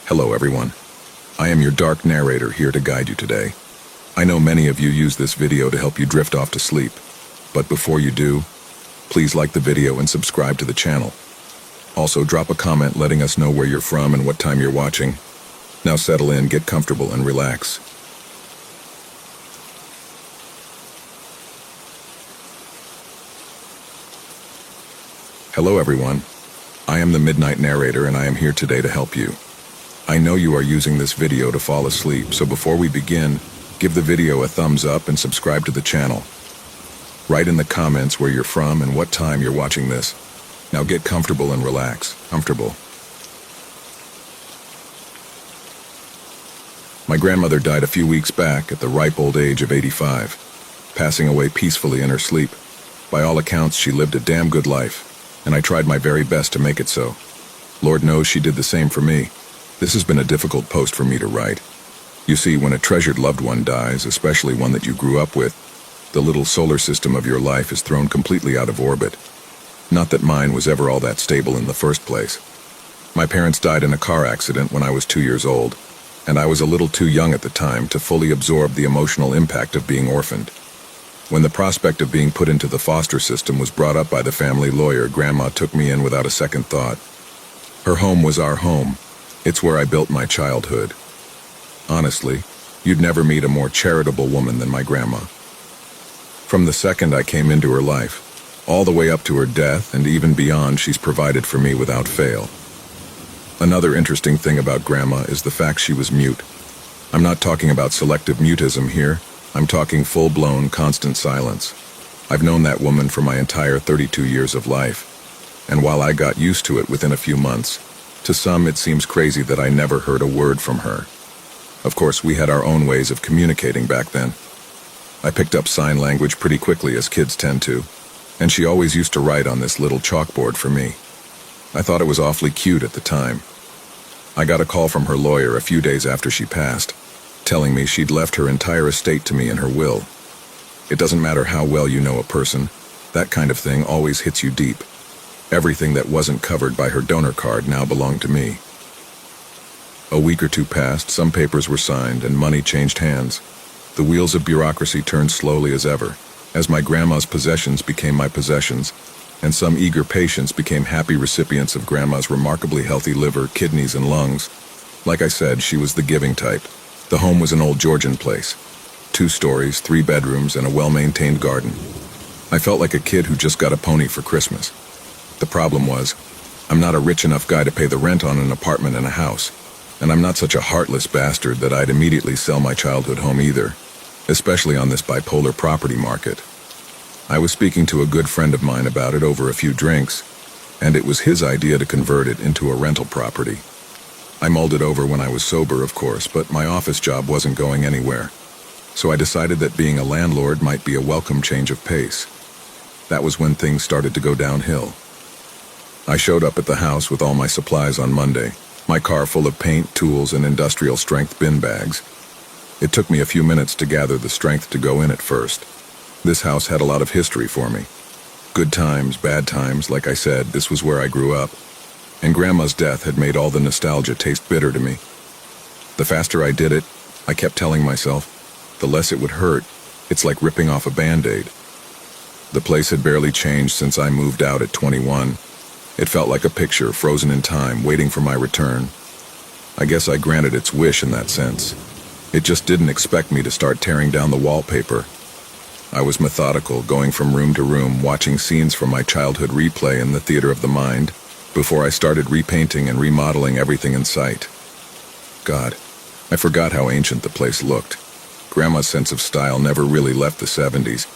Hello everyone. I am your dark narrator here to guide you today. I know many of you use this video to help you drift off to sleep, but before you do, please like the video and subscribe to the channel. Also drop a comment letting us know where you're from and what time you're watching. Now settle in, get comfortable, and relax. Hello everyone. I am the Midnight Narrator and I am here today to help you. I know you are using this video to fall asleep, so before we begin, give the video a thumbs up and subscribe to the channel. Write in the comments where you're from and what time you're watching this. Now get comfortable and relax. Comfortable. My grandmother died a few weeks back at the ripe old age of 85, passing away peacefully in her sleep. By all accounts, she lived a damn good life, and I tried my very best to make it so. Lord knows she did the same for me. This has been a difficult post for me to write. You see, when a treasured loved one dies, especially one that you grew up with, the little solar system of your life is thrown completely out of orbit. Not that mine was ever all that stable in the first place. My parents died in a car accident when I was 2 years old, and I was a little too young at the time to fully absorb the emotional impact of being orphaned. When the prospect of being put into the foster system was brought up by the family lawyer, Grandma took me in without a second thought. Her home was our home. It's where I built my childhood. Honestly, you'd never meet a more charitable woman than my grandma. From the second I came into her life, all the way up to her death and even beyond, she's provided for me without fail. Another interesting thing about Grandma is the fact she was mute. I'm not talking about selective mutism here. I'm talking full-blown, constant silence. I've known that woman for my entire 32 years of life, and while I got used to it within a few months, to some it seems crazy that I never heard a word from her. Of course, we had our own ways of communicating back then. I picked up sign language pretty quickly, as kids tend to, and she always used to write on this little chalkboard for me. I thought it was awfully cute at the time. I got a call from her lawyer a few days after she passed, telling me she'd left her entire estate to me in her will. It doesn't matter how well you know a person, that kind of thing always hits you deep. Everything that wasn't covered by her donor card now belonged to me. A week or two passed, some papers were signed, and money changed hands. The wheels of bureaucracy turned slowly as ever, as my grandma's possessions became my possessions, and some eager patients became happy recipients of Grandma's remarkably healthy liver, kidneys, and lungs. Like I said, she was the giving type. The home was an old Georgian place. 2 stories, 3 bedrooms, and a well-maintained garden. I felt like a kid who just got a pony for Christmas. The problem was, I'm not a rich enough guy to pay the rent on an apartment and a house, and I'm not such a heartless bastard that I'd immediately sell my childhood home either, especially on this bipolar property market. I was speaking to a good friend of mine about it over a few drinks, and it was his idea to convert it into a rental property. I mulled it over when I was sober, of course, but my office job wasn't going anywhere, so I decided that being a landlord might be a welcome change of pace. That was when things started to go downhill. I showed up at the house with all my supplies on Monday, my car full of paint, tools, and industrial-strength bin bags. It took me a few minutes to gather the strength to go in at first. This house had a lot of history for me. Good times, bad times, like I said, this was where I grew up. And Grandma's death had made all the nostalgia taste bitter to me. The faster I did it, I kept telling myself, the less it would hurt. It's like ripping off a Band-Aid. The place had barely changed since I moved out at 21. It felt like a picture frozen in time, waiting for my return. I guess I granted its wish in that sense. It just didn't expect me to start tearing down the wallpaper. I was methodical, going from room to room, watching scenes from my childhood replay in the theater of the mind, before I started repainting and remodeling everything in sight. God, I forgot how ancient the place looked. Grandma's sense of style never really left the 70s.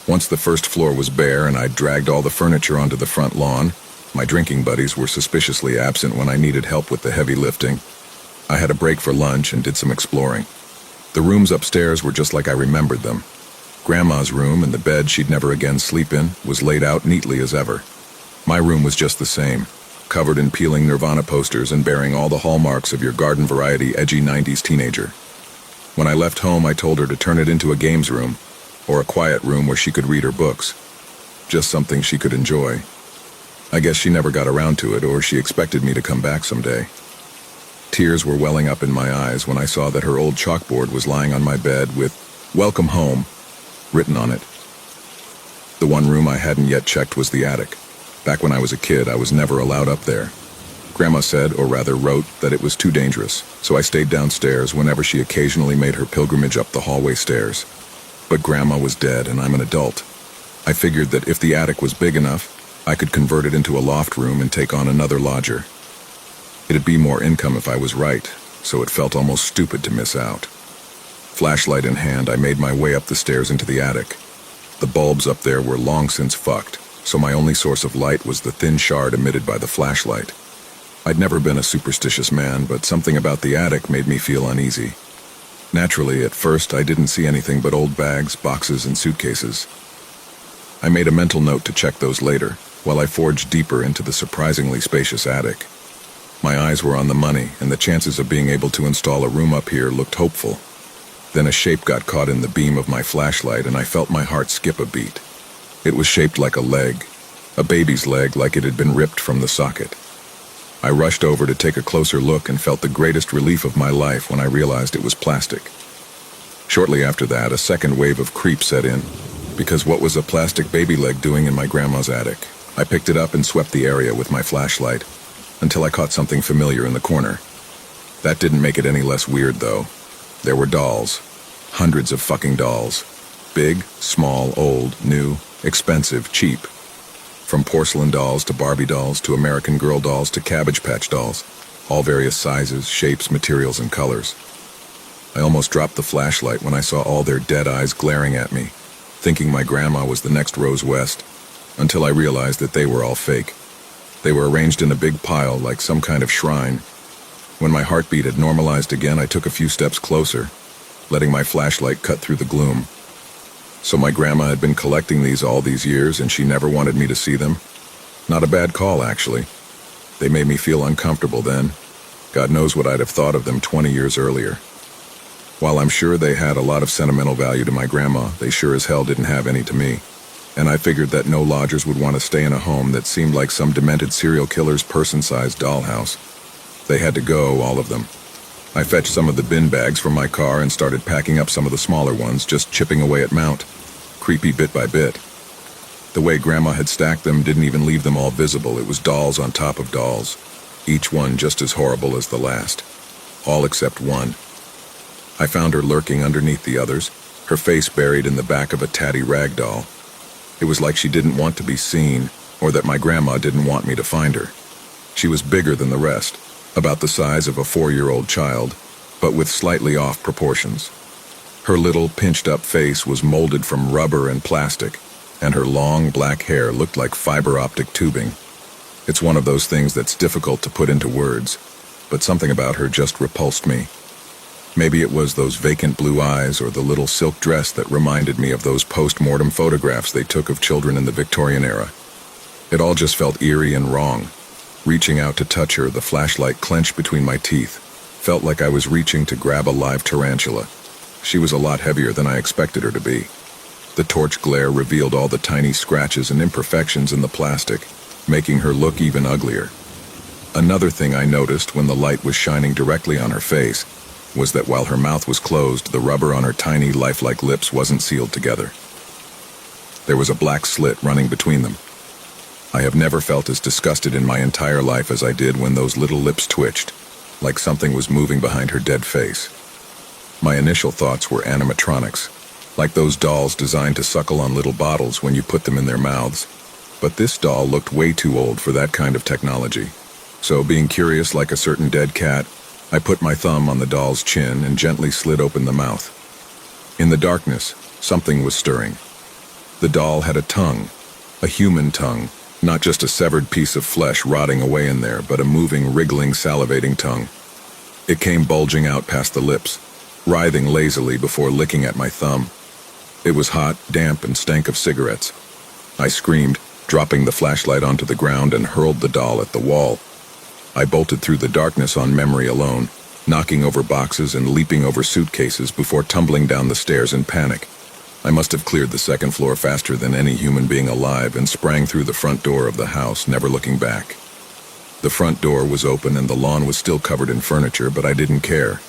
Once the first floor was bare and I'd dragged all the furniture onto the front lawn, my drinking buddies were suspiciously absent when I needed help with the heavy lifting. I had a break for lunch and did some exploring. The rooms upstairs were just like I remembered them. Grandma's room and the bed she'd never again sleep in was laid out neatly as ever. My room was just the same, covered in peeling Nirvana posters and bearing all the hallmarks of your garden variety edgy 90s teenager. When I left home, I told her to turn it into a games room, or a quiet room where she could read her books. Just something she could enjoy. I guess she never got around to it, or she expected me to come back someday. Tears were welling up in my eyes when I saw that her old chalkboard was lying on my bed with "Welcome Home" written on it. The one room I hadn't yet checked was the attic. Back when I was a kid, I was never allowed up there. Grandma said, or rather wrote, that it was too dangerous, so I stayed downstairs whenever she occasionally made her pilgrimage up the hallway stairs. But Grandma was dead and I'm an adult. I figured that if the attic was big enough, I could convert it into a loft room and take on another lodger. It'd be more income if I was right, so it felt almost stupid to miss out. Flashlight in hand, I made my way up the stairs into the attic. The bulbs up there were long since fucked, so my only source of light was the thin shard emitted by the flashlight. I'd never been a superstitious man, but something about the attic made me feel uneasy. Naturally, at first, I didn't see anything but old bags, boxes, and suitcases. I made a mental note to check those later, while I forged deeper into the surprisingly spacious attic. My eyes were on the money, and the chances of being able to install a room up here looked hopeful. Then a shape got caught in the beam of my flashlight, and I felt my heart skip a beat. It was shaped like a leg, a baby's leg, like it had been ripped from the socket. I rushed over to take a closer look and felt the greatest relief of my life when I realized it was plastic. Shortly after that, a second wave of creep set in, because what was a plastic baby leg doing in my grandma's attic? I picked it up and swept the area with my flashlight, until I caught something familiar in the corner. That didn't make it any less weird, though. There were dolls. Hundreds of fucking dolls. Big, small, old, new, expensive, cheap. From porcelain dolls to Barbie dolls to American Girl dolls to Cabbage Patch dolls. All various sizes, shapes, materials, and colors. I almost dropped the flashlight when I saw all their dead eyes glaring at me, thinking my grandma was the next Rose West, until I realized that they were all fake. They were arranged in a big pile like some kind of shrine. When my heartbeat had normalized again, I took a few steps closer, letting my flashlight cut through the gloom. So my grandma had been collecting these all these years and she never wanted me to see them? Not a bad call, actually. They made me feel uncomfortable then. God knows what I'd have thought of them 20 years earlier. While I'm sure they had a lot of sentimental value to my grandma, they sure as hell didn't have any to me. And I figured that no lodgers would want to stay in a home that seemed like some demented serial killer's person-sized dollhouse. They had to go, all of them. I fetched some of the bin bags from my car and started packing up some of the smaller ones, just chipping away at Mount, creepy bit by bit. The way Grandma had stacked them didn't even leave them all visible. It was dolls on top of dolls, each one just as horrible as the last. All except one. I found her lurking underneath the others, her face buried in the back of a tatty rag doll. It was like she didn't want to be seen, or that my grandma didn't want me to find her. She was bigger than the rest, about the size of a 4-year-old child, but with slightly off proportions. Her little, pinched-up face was molded from rubber and plastic, and her long, black hair looked like fiber-optic tubing. It's one of those things that's difficult to put into words, but something about her just repulsed me. Maybe it was those vacant blue eyes or the little silk dress that reminded me of those post-mortem photographs they took of children in the Victorian era. It all just felt eerie and wrong. Reaching out to touch her, the flashlight clenched between my teeth. Felt like I was reaching to grab a live tarantula. She was a lot heavier than I expected her to be. The torch glare revealed all the tiny scratches and imperfections in the plastic, making her look even uglier. Another thing I noticed when the light was shining directly on her face was that while her mouth was closed, the rubber on her tiny, lifelike lips wasn't sealed together. There was a black slit running between them. I have never felt as disgusted in my entire life as I did when those little lips twitched, like something was moving behind her dead face. My initial thoughts were animatronics, like those dolls designed to suckle on little bottles when you put them in their mouths. But this doll looked way too old for that kind of technology. So, being curious like a certain dead cat, I put my thumb on the doll's chin and gently slid open the mouth. In the darkness, something was stirring. The doll had a tongue, a human tongue, not just a severed piece of flesh rotting away in there, but a moving, wriggling, salivating tongue. It came bulging out past the lips, writhing lazily before licking at my thumb. It was hot, damp, and stank of cigarettes. I screamed, dropping the flashlight onto the ground, and hurled the doll at the wall. I bolted through the darkness on memory alone, knocking over boxes and leaping over suitcases before tumbling down the stairs in panic. I must have cleared the second floor faster than any human being alive and sprang through the front door of the house, never looking back. The front door was open and the lawn was still covered in furniture, but I didn't care.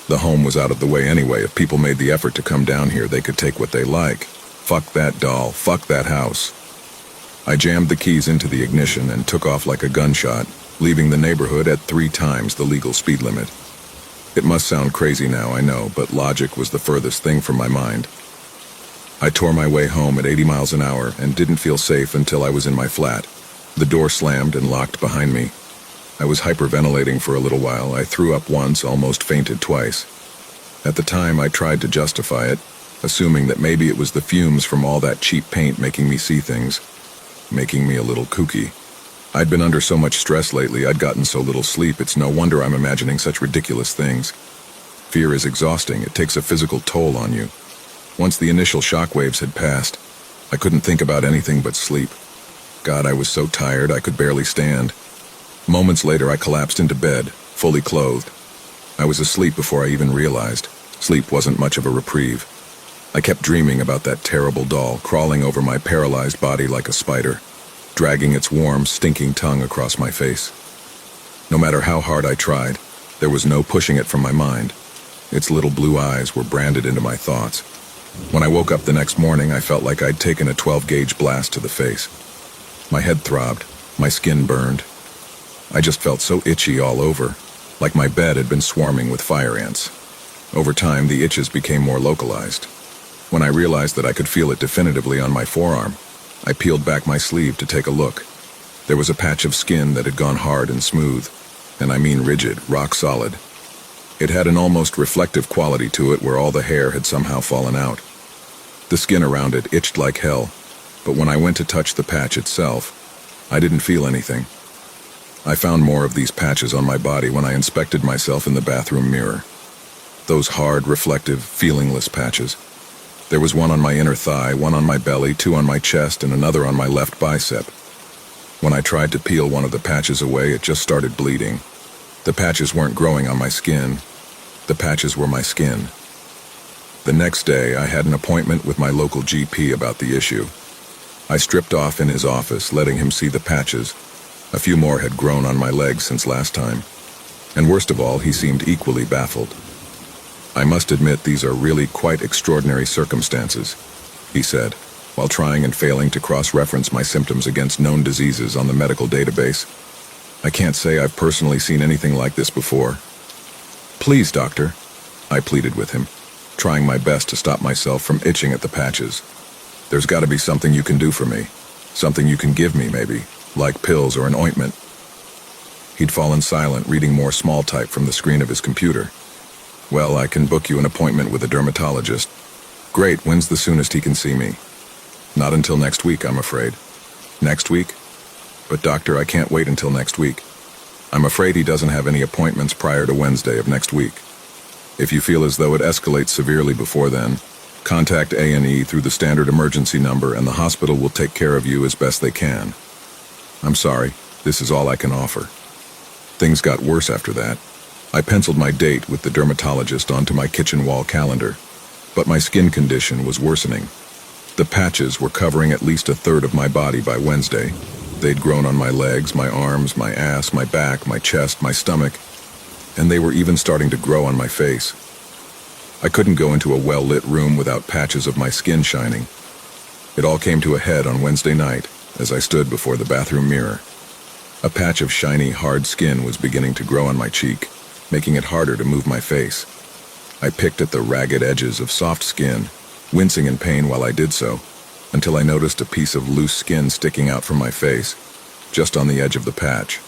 The home was out of the way anyway. If people made the effort to come down here, they could take what they like. Fuck that doll. Fuck that house. I jammed the keys into the ignition and took off like a gunshot, leaving the neighborhood at 3 times the legal speed limit. It must sound crazy now, I know, but logic was the furthest thing from my mind. I tore my way home at 80 miles an hour and didn't feel safe until I was in my flat. The door slammed and locked behind me. I was hyperventilating for a little while. I threw up once, almost fainted twice. At the time, I tried to justify it, assuming that maybe it was the fumes from all that cheap paint making me see things, making me a little kooky. I'd been under so much stress lately, I'd gotten so little sleep, it's no wonder I'm imagining such ridiculous things. Fear is exhausting. It takes a physical toll on you. Once the initial shockwaves had passed, I couldn't think about anything but sleep. God, I was so tired I could barely stand. Moments later, I collapsed into bed, fully clothed. I was asleep before I even realized. Sleep wasn't much of a reprieve. I kept dreaming about that terrible doll crawling over my paralyzed body like a spider, dragging its warm, stinking tongue across my face. No matter how hard I tried, there was no pushing it from my mind. Its little blue eyes were branded into my thoughts. When I woke up the next morning, I felt like I'd taken a 12-gauge blast to the face. My head throbbed, my skin burned. I just felt so itchy all over, like my bed had been swarming with fire ants. Over time, the itches became more localized. When I realized that I could feel it definitively on my forearm, I peeled back my sleeve to take a look. There was a patch of skin that had gone hard and smooth, and I mean rigid, rock solid. It had an almost reflective quality to it where all the hair had somehow fallen out. The skin around it itched like hell, but when I went to touch the patch itself, I didn't feel anything. I found more of these patches on my body when I inspected myself in the bathroom mirror. Those hard, reflective, feelingless patches. There was one on my inner thigh, one on my belly, 2 on my chest, and another on my left bicep. When I tried to peel one of the patches away, it just started bleeding. The patches weren't growing on my skin. The patches were my skin. The next day, I had an appointment with my local GP about the issue. I stripped off in his office, letting him see the patches. A few more had grown on my legs since last time. And worst of all, he seemed equally baffled. I must admit these are really quite extraordinary circumstances, he said, while trying and failing to cross-reference my symptoms against known diseases on the medical database. I can't say I've personally seen anything like this before. Please, doctor, I pleaded with him, trying my best to stop myself from itching at the patches. There's got to be something you can do for me. Something you can give me, maybe, like pills or an ointment. He'd fallen silent, reading more small type from the screen of his computer. Well, I can book you an appointment with a dermatologist. Great, when's the soonest he can see me? Not until next week, I'm afraid. Next week? But doctor, I can't wait until next week. I'm afraid he doesn't have any appointments prior to Wednesday of next week. If you feel as though it escalates severely before then, contact A&E through the standard emergency number and the hospital will take care of you as best they can. I'm sorry, this is all I can offer. Things got worse after that. I penciled my date with the dermatologist onto my kitchen wall calendar, but my skin condition was worsening. The patches were covering at least a third of my body by Wednesday. They'd grown on my legs, my arms, my ass, my back, my chest, my stomach, and they were even starting to grow on my face. I couldn't go into a well-lit room without patches of my skin shining. It all came to a head on Wednesday night as I stood before the bathroom mirror. A patch of shiny, hard skin was beginning to grow on my cheek, making it harder to move my face. I picked at the ragged edges of soft skin, wincing in pain while I did so, until I noticed a piece of loose skin sticking out from my face, just on the edge of the patch.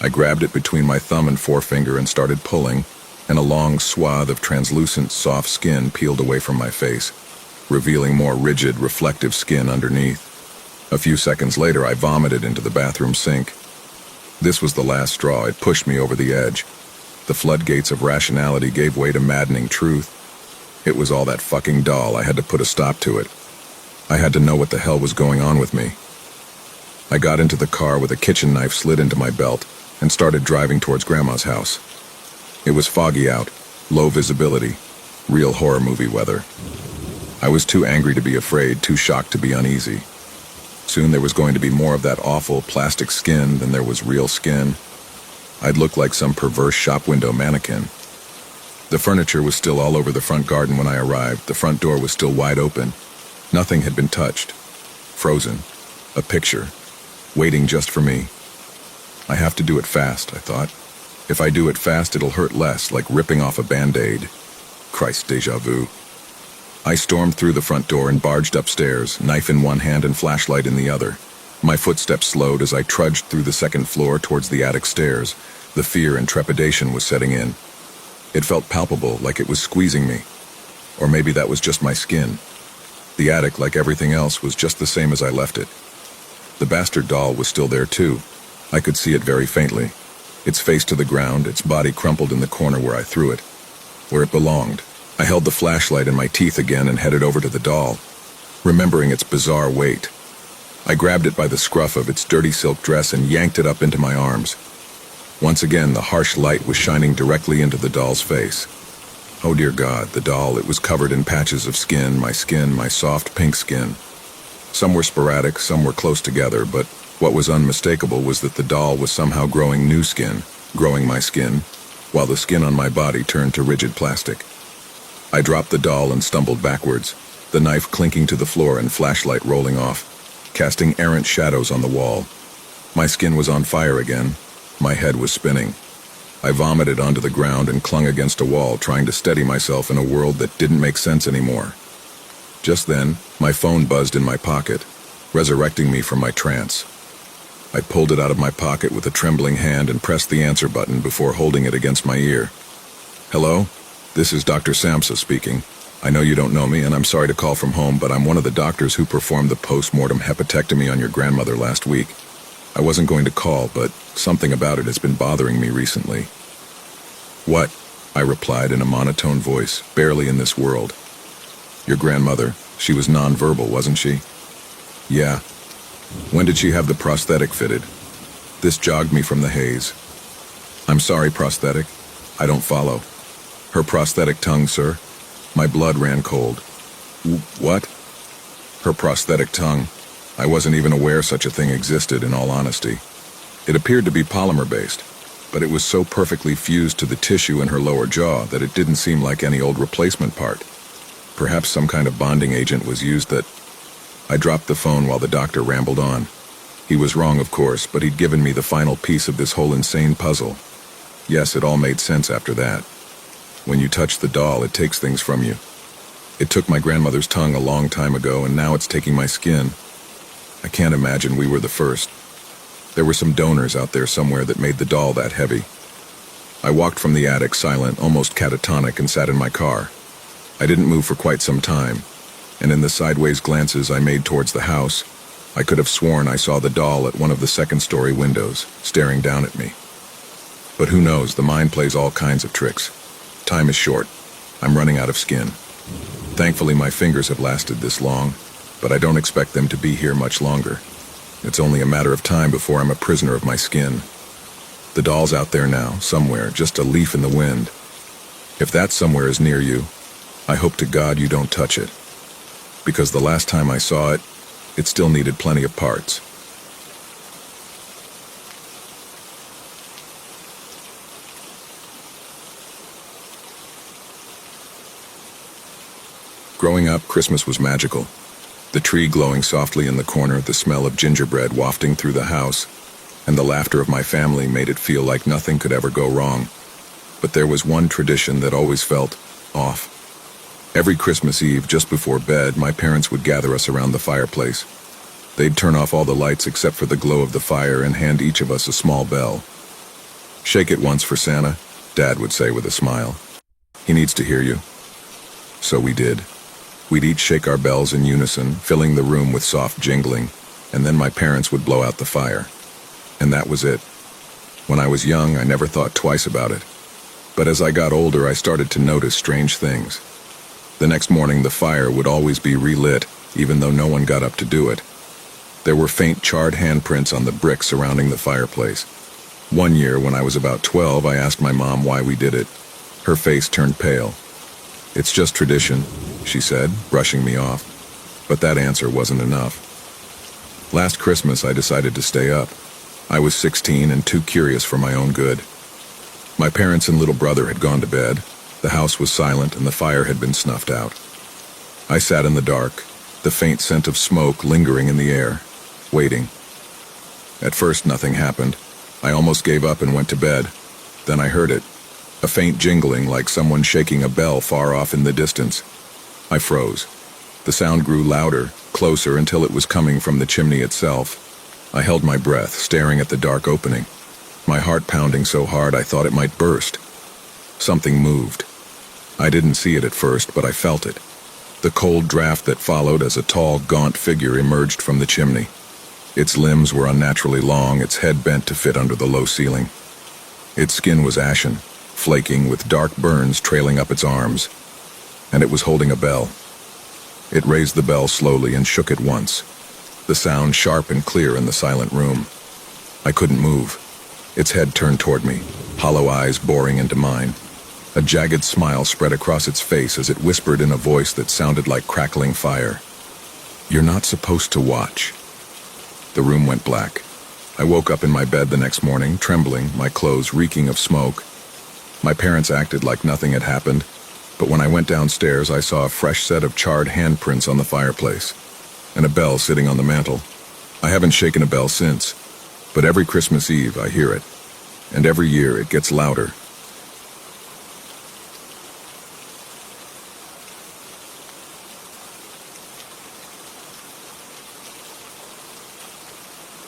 I grabbed it between my thumb and forefinger and started pulling, and a long swath of translucent, soft skin peeled away from my face, revealing more rigid, reflective skin underneath. A few seconds later, I vomited into the bathroom sink. This was the last straw. It pushed me over the edge. The floodgates of rationality gave way to maddening truth. It was all that fucking doll. I had to put a stop to it. I had to know what the hell was going on with me. I got into the car with a kitchen knife slid into my belt and started driving towards Grandma's house. It was foggy out, low visibility, real horror movie weather. I was too angry to be afraid, too shocked to be uneasy. Soon there was going to be more of that awful plastic skin than there was real skin. I'd look like some perverse shop window mannequin. The furniture was still all over the front garden when I arrived. The front door was still wide open. Nothing had been touched. Frozen. A picture. Waiting just for me. I have to do it fast, I thought. If I do it fast, it'll hurt less, like ripping off a Band-Aid. Christ, déjà vu. I stormed through the front door and barged upstairs, knife in one hand and flashlight in the other. My footsteps slowed as I trudged through the second floor towards the attic stairs. The fear and trepidation was setting in. It felt palpable, like it was squeezing me. Or maybe that was just my skin. The attic, like everything else, was just the same as I left it. The bastard doll was still there too. I could see it very faintly. Its face to the ground, its body crumpled in the corner where I threw it. Where it belonged. I held the flashlight in my teeth again and headed over to the doll, remembering its bizarre weight. I grabbed it by the scruff of its dirty silk dress and yanked it up into my arms. Once again, the harsh light was shining directly into the doll's face. Oh dear God, the doll, it was covered in patches of skin, my soft pink skin. Some were sporadic, some were close together, but what was unmistakable was that the doll was somehow growing new skin, growing my skin, while the skin on my body turned to rigid plastic. I dropped the doll and stumbled backwards, the knife clinking to the floor and flashlight rolling off, casting errant shadows on the wall. My skin was on fire again. My head was spinning. I vomited onto the ground and clung against a wall, trying to steady myself in a world that didn't make sense anymore. Just then, my phone buzzed in my pocket, resurrecting me from my trance. I pulled it out of my pocket with a trembling hand and pressed the answer button before holding it against my ear. Hello? This is Dr. Samsa speaking. I know you don't know me, and I'm sorry to call from home, but I'm one of the doctors who performed the post-mortem hepatectomy on your grandmother last week. I wasn't going to call, but something about it has been bothering me recently. What? I replied in a monotone voice, barely in this world. Your grandmother, she was non-verbal, wasn't she? Yeah. When did she have the prosthetic fitted? This jogged me from the haze. I'm sorry, prosthetic. I don't follow. Her prosthetic tongue, sir. My blood ran cold. What? Her prosthetic tongue. I wasn't even aware such a thing existed, in all honesty. It appeared to be polymer-based, but it was so perfectly fused to the tissue in her lower jaw that it didn't seem like any old replacement part. Perhaps some kind of bonding agent was used that... I dropped the phone while the doctor rambled on. He was wrong, of course, but he'd given me the final piece of this whole insane puzzle. Yes, it all made sense after that. When you touch the doll, it takes things from you. It took my grandmother's tongue a long time ago, and now it's taking my skin. I can't imagine we were the first. There were some donors out there somewhere that made the doll that heavy. I walked from the attic, silent, almost catatonic, and sat in my car. I didn't move for quite some time, and in the sideways glances I made towards the house, I could have sworn I saw the doll at one of the second-story windows, staring down at me. But who knows, the mind plays all kinds of tricks. Time is short. I'm running out of skin. Thankfully, my fingers have lasted this long, but I don't expect them to be here much longer. It's only a matter of time before I'm a prisoner of my skin. The doll's out there now, somewhere, just a leaf in the wind. If that somewhere is near you, I hope to God you don't touch it. Because the last time I saw it, it still needed plenty of parts. Growing up, Christmas was magical. The tree glowing softly in the corner, the smell of gingerbread wafting through the house, and the laughter of my family made it feel like nothing could ever go wrong. But there was one tradition that always felt off. Every Christmas Eve, just before bed, my parents would gather us around the fireplace. They'd turn off all the lights except for the glow of the fire and hand each of us a small bell. "Shake it once for Santa," Dad would say with a smile. "He needs to hear you." So we did. We'd each shake our bells in unison, filling the room with soft jingling, and then my parents would blow out the fire. And that was it. When I was young, I never thought twice about it. But as I got older, I started to notice strange things. The next morning, the fire would always be relit, even though no one got up to do it. There were faint charred handprints on the bricks surrounding the fireplace. One year, when I was about 12, I asked my mom why we did it. Her face turned pale. "It's just tradition," she said, brushing me off. But that answer wasn't enough. Last Christmas, I decided to stay up. I was 16 and too curious for my own good. My parents and little brother had gone to bed. The house was silent and the fire had been snuffed out. I sat in the dark, the faint scent of smoke lingering in the air, waiting. At first, nothing happened. I almost gave up and went to bed. Then I heard it, a faint jingling like someone shaking a bell far off in the distance. I froze. The sound grew louder, closer, until it was coming from the chimney itself. I held my breath, staring at the dark opening, my heart pounding so hard I thought it might burst. Something moved. I didn't see it at first, but I felt it. The cold draft that followed as a tall, gaunt figure emerged from the chimney. Its limbs were unnaturally long, its head bent to fit under the low ceiling. Its skin was ashen, flaking with dark burns trailing up its arms, and it was holding a bell. It raised the bell slowly and shook it once, the sound sharp and clear in the silent room. I couldn't move. Its head turned toward me, hollow eyes boring into mine. A jagged smile spread across its face as it whispered in a voice that sounded like crackling fire. "You're not supposed to watch." The room went black. I woke up in my bed the next morning, trembling, my clothes reeking of smoke. My parents acted like nothing had happened, but when I went downstairs, I saw a fresh set of charred handprints on the fireplace, and a bell sitting on the mantel. I haven't shaken a bell since, but every Christmas Eve I hear it, and every year it gets louder.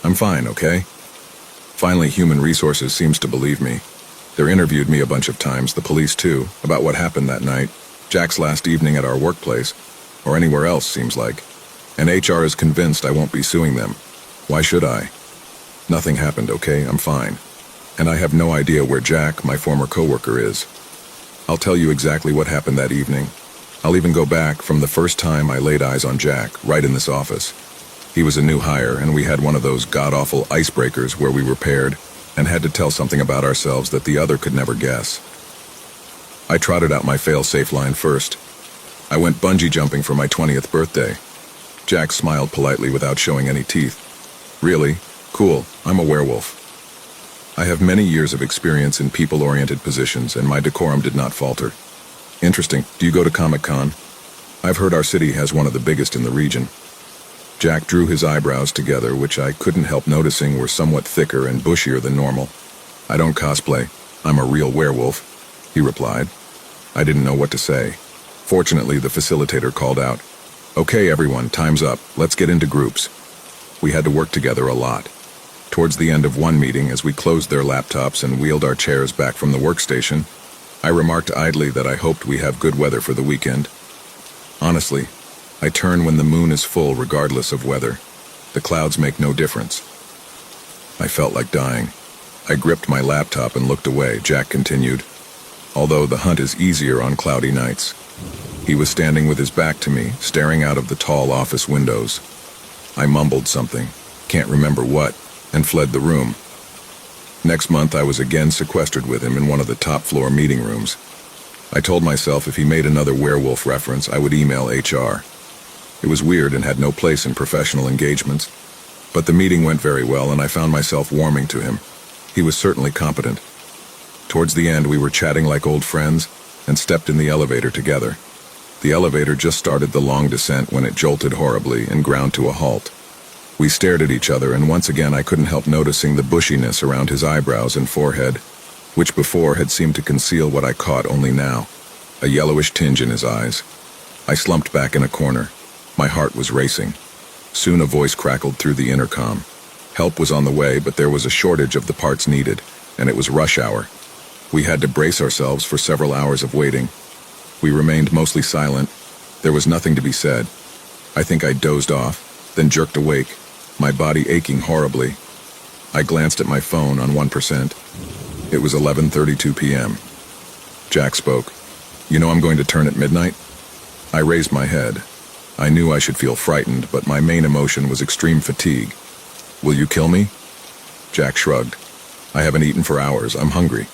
I'm fine, okay? Finally, Human Resources seems to believe me. They're interviewed me a bunch of times, the police too, about what happened that night, Jack's last evening at our workplace, or anywhere else, seems like. And HR is convinced I won't be suing them. Why should I? Nothing happened, okay? I'm fine. And I have no idea where Jack, my former coworker, is. I'll tell you exactly what happened that evening. I'll even go back from the first time I laid eyes on Jack, right in this office. He was a new hire, and we had one of those god-awful icebreakers where we were paired and had to tell something about ourselves that the other could never guess. I trotted out my fail-safe line first. I went bungee jumping for my 20th birthday. Jack smiled politely without showing any teeth. Really? Cool, I'm a werewolf. I have many years of experience in people-oriented positions, and my decorum did not falter. Interesting. Do you go to Comic-Con? I've heard our city has one of the biggest in the region. Jack drew his eyebrows together, which I couldn't help noticing were somewhat thicker and bushier than normal. I don't cosplay. I'm a real werewolf, he replied. I didn't know what to say. Fortunately, the facilitator called out, "Okay, everyone, time's up. Let's get into groups." We had to work together a lot. Towards the end of one meeting, as we closed their laptops and wheeled our chairs back from the workstation, I remarked idly that I hoped we have good weather for the weekend. Honestly, I turn when the moon is full regardless of weather. The clouds make no difference. I felt like dying. I gripped my laptop and looked away. Jack continued, "Although the hunt is easier on cloudy nights." He was standing with his back to me, staring out of the tall office windows. I mumbled something, can't remember what, and fled the room. Next month I was again sequestered with him in one of the top-floor meeting rooms. I told myself if he made another werewolf reference, I would email HR. It was weird and had no place in professional engagements, but the meeting went very well and I found myself warming to him. He was certainly competent. Towards the end, we were chatting like old friends and stepped in the elevator together. The elevator just started the long descent when it jolted horribly and ground to a halt. We stared at each other, and once again I couldn't help noticing the bushiness around his eyebrows and forehead, which before had seemed to conceal what I caught only now, a yellowish tinge in his eyes. I slumped back in a corner. My heart was racing. Soon a voice crackled through the intercom. Help was on the way, but there was a shortage of the parts needed, and it was rush hour. We had to brace ourselves for several hours of waiting. We remained mostly silent. There was nothing to be said. I think I dozed off, then jerked awake, my body aching horribly. I glanced at my phone on 1%. It was 11:32 p.m. Jack spoke. "You know I'm going to turn at midnight?" I raised my head. I knew I should feel frightened, but my main emotion was extreme fatigue. "Will you kill me?" Jack shrugged. "I haven't eaten for hours. I'm hungry,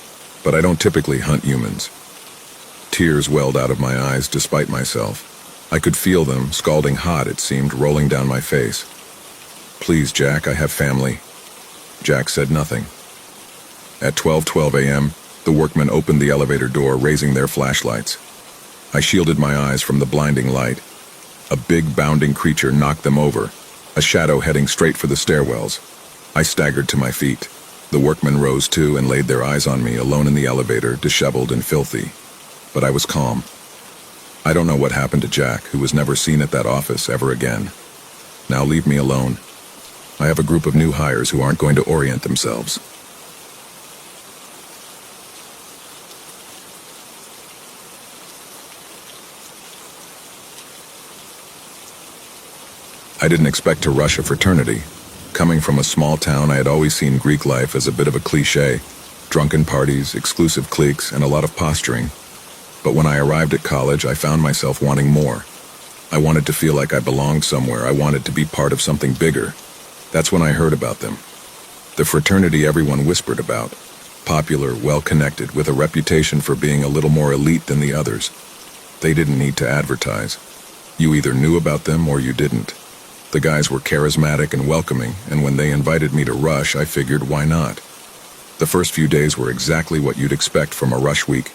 but I don't typically hunt humans." Tears welled out of my eyes despite myself. I could feel them, scalding hot it seemed, rolling down my face. Please, Jack, I have family. Jack said nothing. At 12:12 a.m., the workmen opened the elevator door, raising their flashlights. I shielded my eyes from the blinding light. A big, bounding creature knocked them over, a shadow heading straight for the stairwells. I staggered to my feet. The workmen rose too and laid their eyes on me, alone in the elevator, disheveled and filthy. But I was calm. I don't know what happened to Jack, who was never seen at that office ever again. Now leave me alone. I have a group of new hires who aren't going to orient themselves. I didn't expect to rush a fraternity. Coming from a small town, I had always seen Greek life as a bit of a cliché. Drunken parties, exclusive cliques, and a lot of posturing. But when I arrived at college, I found myself wanting more. I wanted to feel like I belonged somewhere. I wanted to be part of something bigger. That's when I heard about them. The fraternity everyone whispered about. Popular, well-connected, with a reputation for being a little more elite than the others. They didn't need to advertise. You either knew about them or you didn't. The guys were charismatic and welcoming, and when they invited me to rush, I figured, why not? The first few days were exactly what you'd expect from a rush week.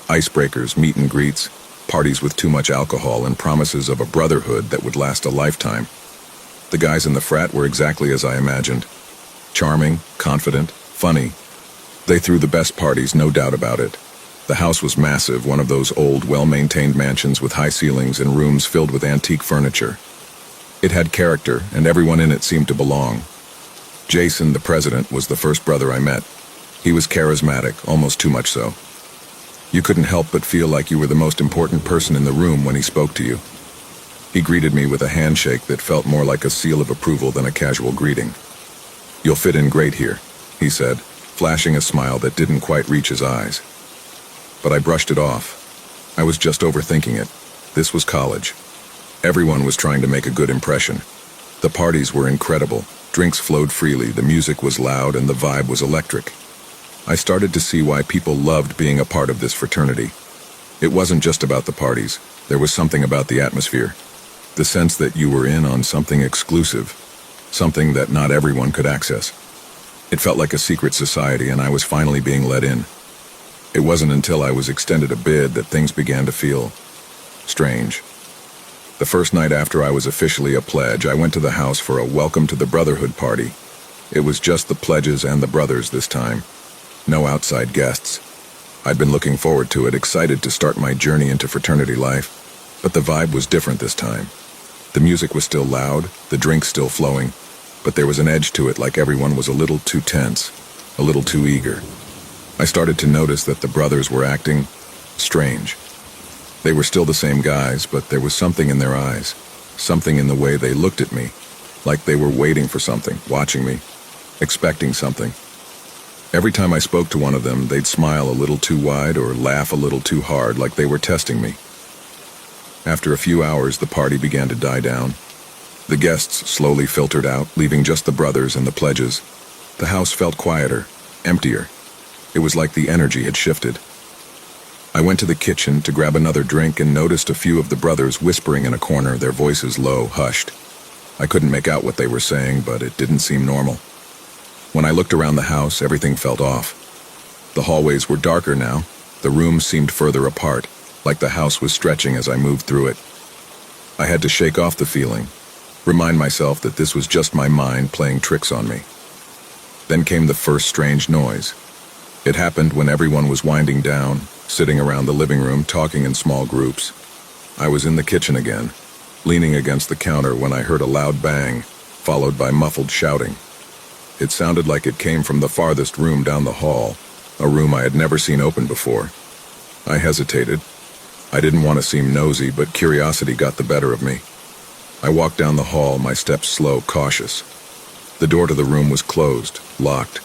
Icebreakers, meet and greets, parties with too much alcohol, and promises of a brotherhood that would last a lifetime. The guys in the frat were exactly as I imagined. Charming, confident, funny. They threw the best parties, no doubt about it. The house was massive, one of those old, well-maintained mansions with high ceilings and rooms filled with antique furniture. It had character, and everyone in it seemed to belong. Jason, the president, was the first brother I met. He was charismatic, almost too much so. You couldn't help but feel like you were the most important person in the room when he spoke to you. He greeted me with a handshake that felt more like a seal of approval than a casual greeting. "You'll fit in great here," he said, flashing a smile that didn't quite reach his eyes. But I brushed it off. I was just overthinking it. This was college. Everyone was trying to make a good impression. The parties were incredible. Drinks flowed freely, the music was loud, and the vibe was electric. I started to see why people loved being a part of this fraternity. It wasn't just about the parties. There was something about the atmosphere. The sense that you were in on something exclusive. Something that not everyone could access. It felt like a secret society, and I was finally being let in. It wasn't until I was extended a bid that things began to feel strange. The first night after I was officially a pledge, I went to the house for a welcome to the brotherhood party. It was just the pledges and the brothers this time. No outside guests. I'd been looking forward to it, excited to start my journey into fraternity life. But the vibe was different this time. The music was still loud, the drinks still flowing, but there was an edge to it, like everyone was a little too tense, a little too eager. I started to notice that the brothers were acting strange. They were still the same guys, but there was something in their eyes, something in the way they looked at me, like they were waiting for something, watching me, expecting something. Every time I spoke to one of them, they'd smile a little too wide or laugh a little too hard, like they were testing me. After a few hours, the party began to die down. The guests slowly filtered out, leaving just the brothers and the pledges. The house felt quieter, emptier. It was like the energy had shifted. I went to the kitchen to grab another drink and noticed a few of the brothers whispering in a corner, their voices low, hushed. I couldn't make out what they were saying, but it didn't seem normal. When I looked around the house, everything felt off. The hallways were darker now. The rooms seemed further apart, like the house was stretching as I moved through it. I had to shake off the feeling, remind myself that this was just my mind playing tricks on me. Then came the first strange noise. It happened when everyone was winding down, sitting around the living room talking in small groups. I was in the kitchen again, leaning against the counter when I heard a loud bang, followed by muffled shouting. It sounded like it came from the farthest room down the hall, a room I had never seen open before. I hesitated. I didn't want to seem nosy, but curiosity got the better of me. I walked down the hall, my steps slow, cautious. The door to the room was closed, locked.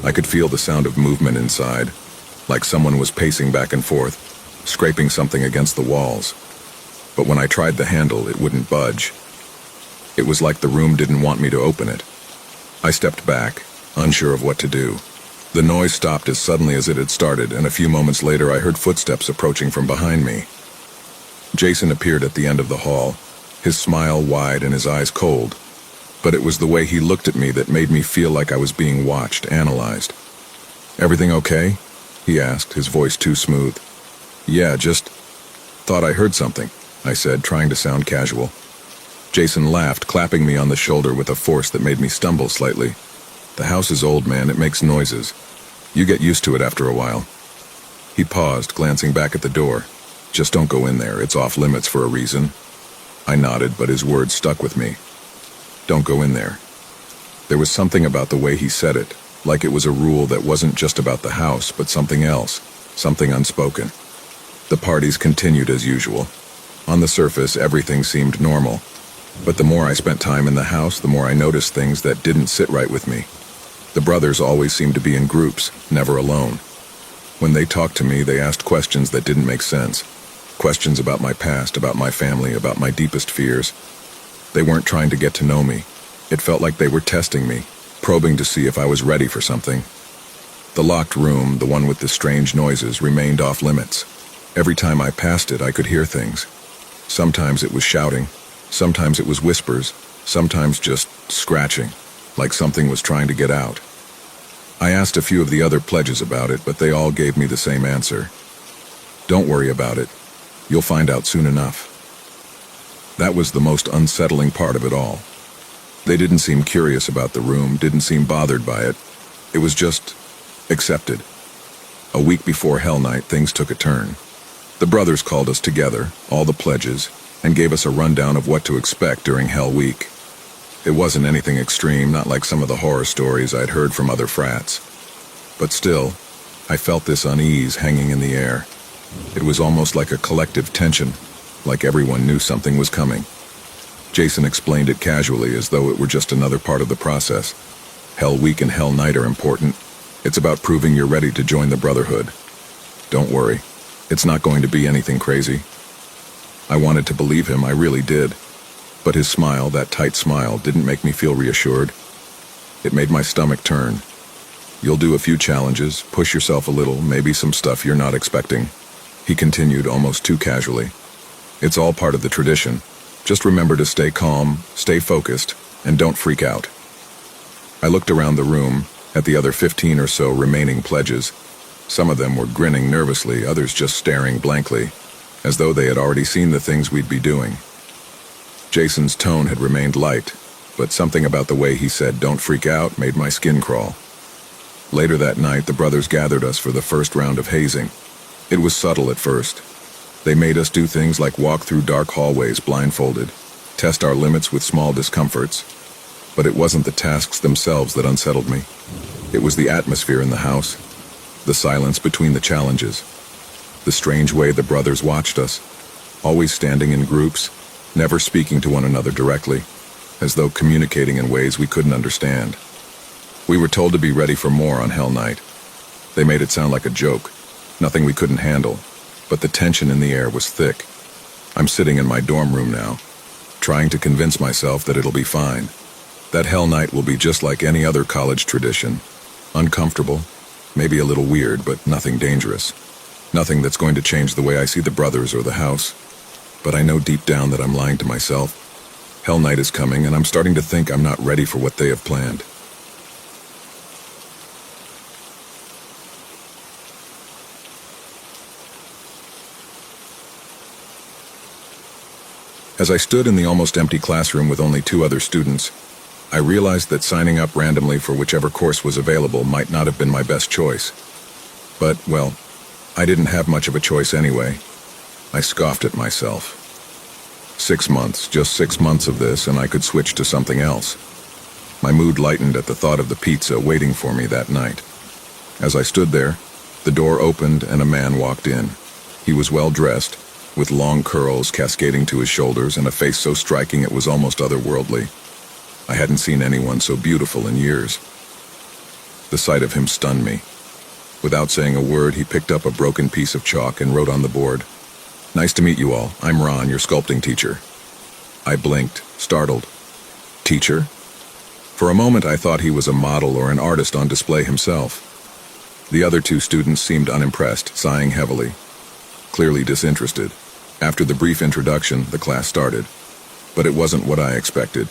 I could feel the sound of movement inside, like someone was pacing back and forth, scraping something against the walls. But when I tried the handle, it wouldn't budge. It was like the room didn't want me to open it. I stepped back, unsure of what to do. The noise stopped as suddenly as it had started, and a few moments later I heard footsteps approaching from behind me. Jason appeared at the end of the hall, his smile wide and his eyes cold. but it was the way he looked at me that made me feel like I was being watched, analyzed. "Everything okay?" he asked, his voice too smooth. "Yeah, just thought I heard something," I said, trying to sound casual. Jason laughed, clapping me on the shoulder with a force that made me stumble slightly. "The house is old, man. It makes noises. You get used to it after a while." He paused, glancing back at the door. "Just don't go in there. It's off limits for a reason." I nodded, but his words stuck with me. "Don't go in there." There was something about the way he said it, like it was a rule that wasn't just about the house, but something else, something unspoken. The parties continued as usual. On the surface, everything seemed normal. But the more I spent time in the house, the more I noticed things that didn't sit right with me. The brothers always seemed to be in groups, never alone. When they talked to me, they asked questions that didn't make sense. Questions about my past, about my family, about my deepest fears. They weren't trying to get to know me. It felt like they were testing me, probing to see if I was ready for something. The locked room, the one with the strange noises, remained off limits. Every time I passed it, I could hear things. Sometimes it was shouting, sometimes it was whispers, sometimes just scratching, like something was trying to get out. I asked a few of the other pledges about it, but they all gave me the same answer. "Don't worry about it. You'll find out soon enough." That was the most unsettling part of it all. They didn't seem curious about the room, didn't seem bothered by it. It was just accepted. A week before Hell Night, things took a turn. The brothers called us together, all the pledges, and gave us a rundown of what to expect during Hell Week. It wasn't anything extreme, not like some of the horror stories I'd heard from other frats. But still, I felt this unease hanging in the air. It was almost like a collective tension, like everyone knew something was coming. Jason explained it casually, as though it were just another part of the process. Hell Week and Hell Night are important. It's about proving you're ready to join the Brotherhood. Don't worry, it's not going to be anything crazy. I wanted to believe him, I really did. But his smile, that tight smile, didn't make me feel reassured. It made my stomach turn. "You'll do a few challenges, push yourself a little, maybe some stuff you're not expecting," he continued almost too casually. "It's all part of the tradition. Just remember to stay calm, stay focused, and don't freak out." I looked around the room, at the other 15 or so remaining pledges. Some of them were grinning nervously, others just staring blankly, as though they had already seen the things we'd be doing. Jason's tone had remained light, but something about the way he said "don't freak out" made my skin crawl. Later that night, the brothers gathered us for the first round of hazing. It was subtle at first. They made us do things like walk through dark hallways blindfolded, test our limits with small discomforts. But it wasn't the tasks themselves that unsettled me. It was the atmosphere in the house, the silence between the challenges, the strange way the brothers watched us, always standing in groups, never speaking to one another directly, as though communicating in ways we couldn't understand. We were told to be ready for more on Hell Night. They made it sound like a joke, nothing we couldn't handle, but the tension in the air was thick. I'm sitting in my dorm room now, trying to convince myself that it'll be fine. That Hell Night will be just like any other college tradition. Uncomfortable, maybe a little weird, but nothing dangerous. Nothing that's going to change the way I see the brothers or the house. But I know deep down that I'm lying to myself. Hell Night is coming, and I'm starting to think I'm not ready for what they have planned. As I stood in the almost empty classroom with only 2 other students, I realized that signing up randomly for whichever course was available might not have been my best choice. But, well, I didn't have much of a choice anyway. I scoffed at myself. 6 months, just 6 months of this, and I could switch to something else. My mood lightened at the thought of the pizza waiting for me that night. As I stood there, the door opened and a man walked in. He was well dressed, with long curls cascading to his shoulders and a face so striking it was almost otherworldly. I hadn't seen anyone so beautiful in years. The sight of him stunned me. Without saying a word, he picked up a broken piece of chalk and wrote on the board, "Nice to meet you all. I'm Ron, your sculpting teacher." I blinked, startled. Teacher? For a moment I thought he was a model or an artist on display himself. The other 2 students seemed unimpressed, sighing heavily, clearly disinterested. After the brief introduction, the class started. But it wasn't what I expected.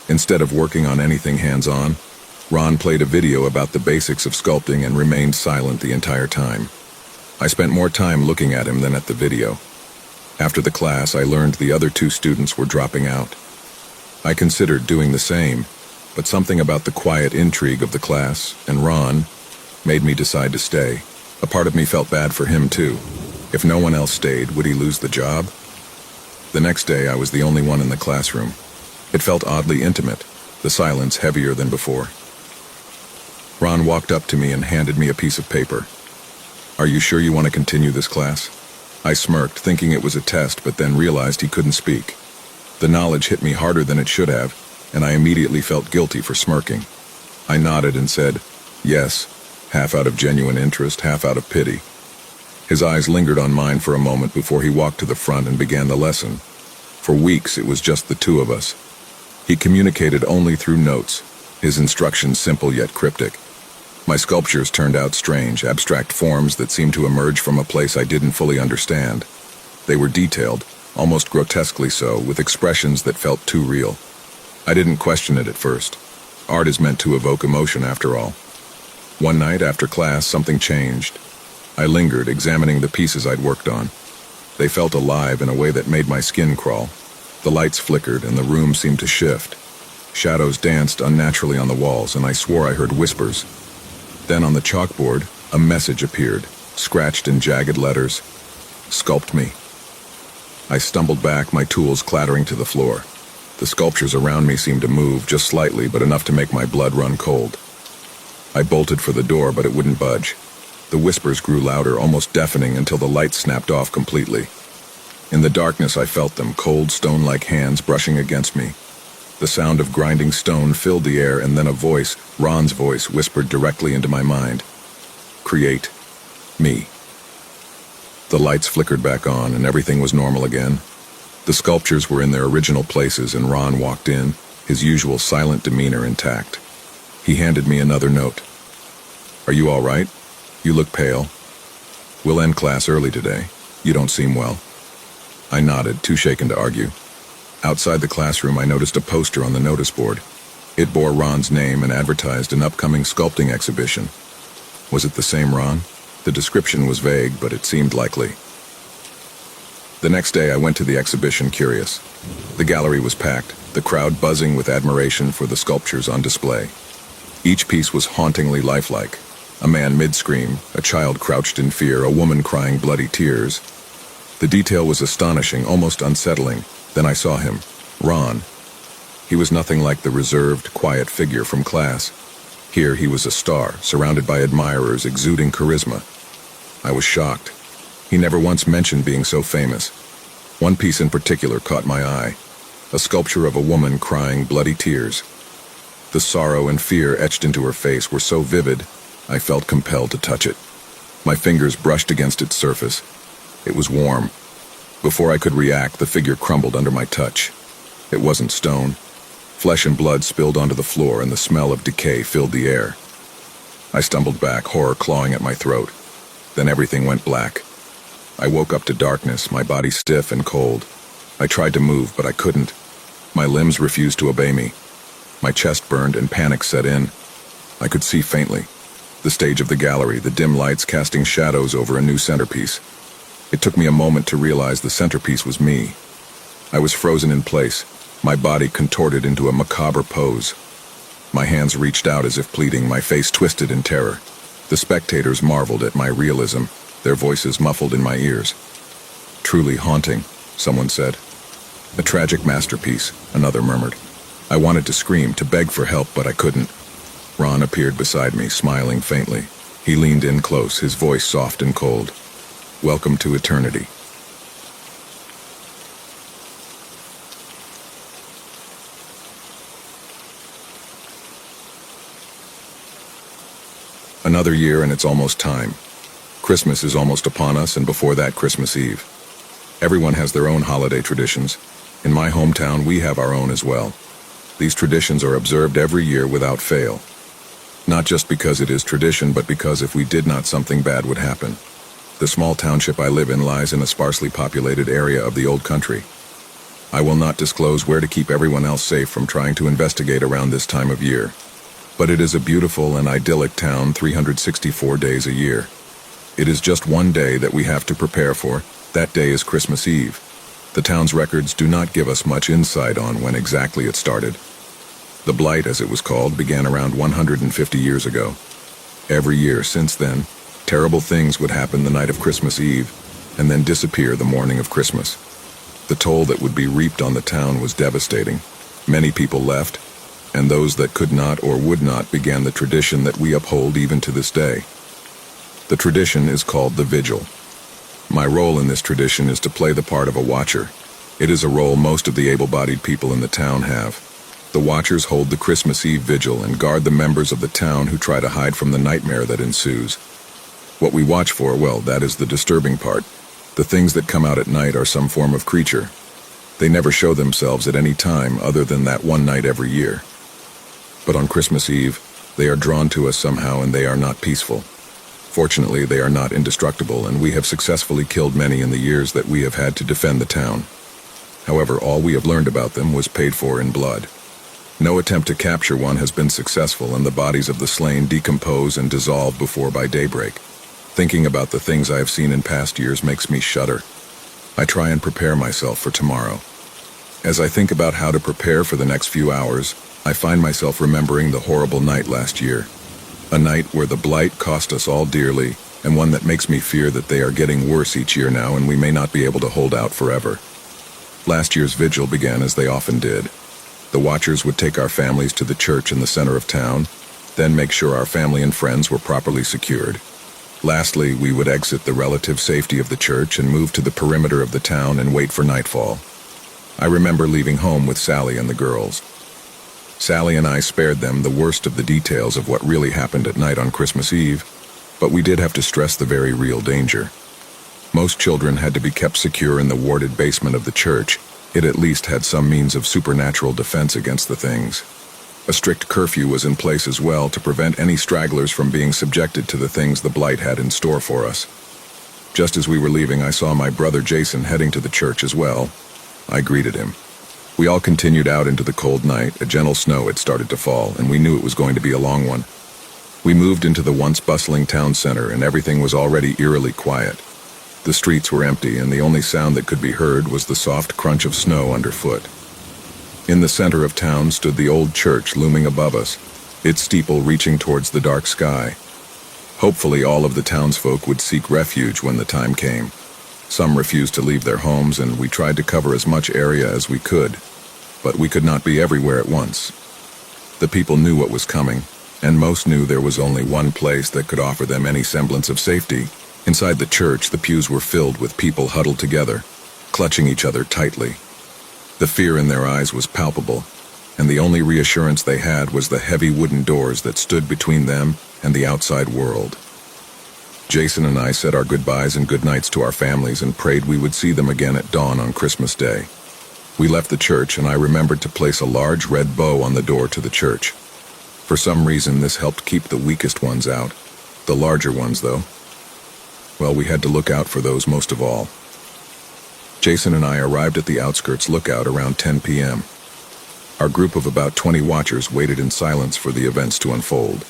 Instead of working on anything hands-on, Ron played a video about the basics of sculpting and remained silent the entire time. I spent more time looking at him than at the video. After the class, I learned the other two students were dropping out. I considered doing the same, but something about the quiet intrigue of the class and Ron made me decide to stay. A part of me felt bad for him too. If no one else stayed, would he lose the job? The next day, I was the only one in the classroom. It felt oddly intimate, the silence heavier than before. Ron walked up to me and handed me a piece of paper. "Are you sure you want to continue this class?" I smirked, thinking it was a test, but then realized he couldn't speak. The knowledge hit me harder than it should have, and I immediately felt guilty for smirking. I nodded and said, "Yes," half out of genuine interest, half out of pity. His eyes lingered on mine for a moment before he walked to the front and began the lesson. For weeks, it was just the two of us. He communicated only through notes, his instructions simple yet cryptic. My sculptures turned out strange, abstract forms that seemed to emerge from a place I didn't fully understand. They were detailed, almost grotesquely so, with expressions that felt too real. I didn't question it at first. Art is meant to evoke emotion after all. One night after class, something changed. I lingered, examining the pieces I'd worked on. They felt alive in a way that made my skin crawl. The lights flickered and the room seemed to shift. Shadows danced unnaturally on the walls, and I swore I heard whispers. Then on the chalkboard, a message appeared, scratched in jagged letters. "Sculpt me." I stumbled back, my tools clattering to the floor. The sculptures around me seemed to move, just slightly, but enough to make my blood run cold. I bolted for the door, but it wouldn't budge. The whispers grew louder, almost deafening, until the lights snapped off completely. In the darkness, I felt them, cold, stone-like hands brushing against me. The sound of grinding stone filled the air, and then a voice, Ron's voice, whispered directly into my mind. "Create. Me." The lights flickered back on, and everything was normal again. The sculptures were in their original places, and Ron walked in, his usual silent demeanor intact. He handed me another note. "Are you all right? You look pale. We'll end class early today. You don't seem well." I nodded, too shaken to argue. Outside the classroom, I noticed a poster on the notice board. It bore Ron's name and advertised an upcoming sculpting exhibition. Was it the same Ron? The description was vague, but it seemed likely. The next day, I went to the exhibition curious. The gallery was packed, the crowd buzzing with admiration for the sculptures on display. Each piece was hauntingly lifelike. A man mid-scream, a child crouched in fear, a woman crying bloody tears. The detail was astonishing, almost unsettling. Then I saw him, Ron. He was nothing like the reserved, quiet figure from class. Here he was a star, surrounded by admirers, exuding charisma. I was shocked. He never once mentioned being so famous. One piece in particular caught my eye, a sculpture of a woman crying bloody tears. The sorrow and fear etched into her face were so vivid, I felt compelled to touch it. My fingers brushed against its surface. It was warm. Before I could react, the figure crumbled under my touch. It wasn't stone. Flesh and blood spilled onto the floor, and the smell of decay filled the air. I stumbled back, horror clawing at my throat. Then everything went black. I woke up to darkness, my body stiff and cold. I tried to move, but I couldn't. My limbs refused to obey me. My chest burned and panic set in. I could see faintly. The stage of the gallery, the dim lights casting shadows over a new centerpiece. It took me a moment to realize the centerpiece was me. I was frozen in place, my body contorted into a macabre pose. My hands reached out as if pleading, my face twisted in terror. The spectators marveled at my realism, their voices muffled in my ears. "Truly haunting," someone said. "A tragic masterpiece," another murmured. I wanted to scream, to beg for help, but I couldn't. Ron appeared beside me, smiling faintly. He leaned in close, his voice soft and cold. "Welcome to eternity." Another year and it's almost time. Christmas is almost upon us, and before that, Christmas Eve. Everyone has their own holiday traditions. In my hometown, we have our own as well. These traditions are observed every year without fail. Not just because it is tradition, but because if we did not, something bad would happen. The small township I live in lies in a sparsely populated area of the old country. I will not disclose where to keep everyone else safe from trying to investigate around this time of year. But it is a beautiful and idyllic town 364 days a year. It is just one day that we have to prepare for. That day is Christmas Eve. The town's records do not give us much insight on when exactly it started. The Blight, as it was called, began around 150 years ago. Every year since then, terrible things would happen the night of Christmas Eve, and then disappear the morning of Christmas. The toll that would be reaped on the town was devastating. Many people left, and those that could not or would not began the tradition that we uphold even to this day. The tradition is called the Vigil. My role in this tradition is to play the part of a watcher. It is a role most of the able-bodied people in the town have. The watchers hold the Christmas Eve vigil and guard the members of the town who try to hide from the nightmare that ensues. What we watch for, well, that is the disturbing part. The things that come out at night are some form of creature. They never show themselves at any time other than that one night every year. But on Christmas Eve, they are drawn to us somehow, and they are not peaceful. Fortunately, they are not indestructible, and we have successfully killed many in the years that we have had to defend the town. However, all we have learned about them was paid for in blood. No attempt to capture one has been successful, and the bodies of the slain decompose and dissolve before by daybreak. Thinking about the things I have seen in past years makes me shudder. I try and prepare myself for tomorrow. As I think about how to prepare for the next few hours, I find myself remembering the horrible night last year. A night where the Blight cost us all dearly, and one that makes me fear that they are getting worse each year now, and we may not be able to hold out forever. Last year's vigil began as they often did. The watchers would take our families to the church in the center of town, then make sure our family and friends were properly secured. Lastly, we would exit the relative safety of the church and move to the perimeter of the town and wait for nightfall. I remember leaving home with Sally and the girls. Sally and I spared them the worst of the details of what really happened at night on Christmas Eve, but we did have to stress the very real danger. Most children had to be kept secure in the warded basement of the church. It at least had some means of supernatural defense against the things. A strict curfew was in place as well to prevent any stragglers from being subjected to the things the Blight had in store for us. Just as we were leaving, I saw my brother Jason heading to the church as well. I greeted him. We all continued out into the cold night. A gentle snow had started to fall, and we knew it was going to be a long one. We moved into the once bustling town center, and everything was already eerily quiet. The streets were empty, and the only sound that could be heard was the soft crunch of snow underfoot. In the center of town stood the old church looming above us, its steeple reaching towards the dark sky. Hopefully all of the townsfolk would seek refuge when the time came. Some refused to leave their homes, and we tried to cover as much area as we could, but we could not be everywhere at once. The people knew what was coming, and most knew there was only one place that could offer them any semblance of safety. Inside the church, the pews were filled with people huddled together, clutching each other tightly. The fear in their eyes was palpable, and the only reassurance they had was the heavy wooden doors that stood between them and the outside world. Jason and I said our goodbyes and goodnights to our families and prayed we would see them again at dawn on Christmas Day. We left the church, and I remembered to place a large red bow on the door to the church. For some reason, this helped keep the weakest ones out. The larger ones, though, well, we had to look out for those most of all. Jason and I arrived at the outskirts lookout around 10 p.m. Our group of about 20 watchers waited in silence for the events to unfold.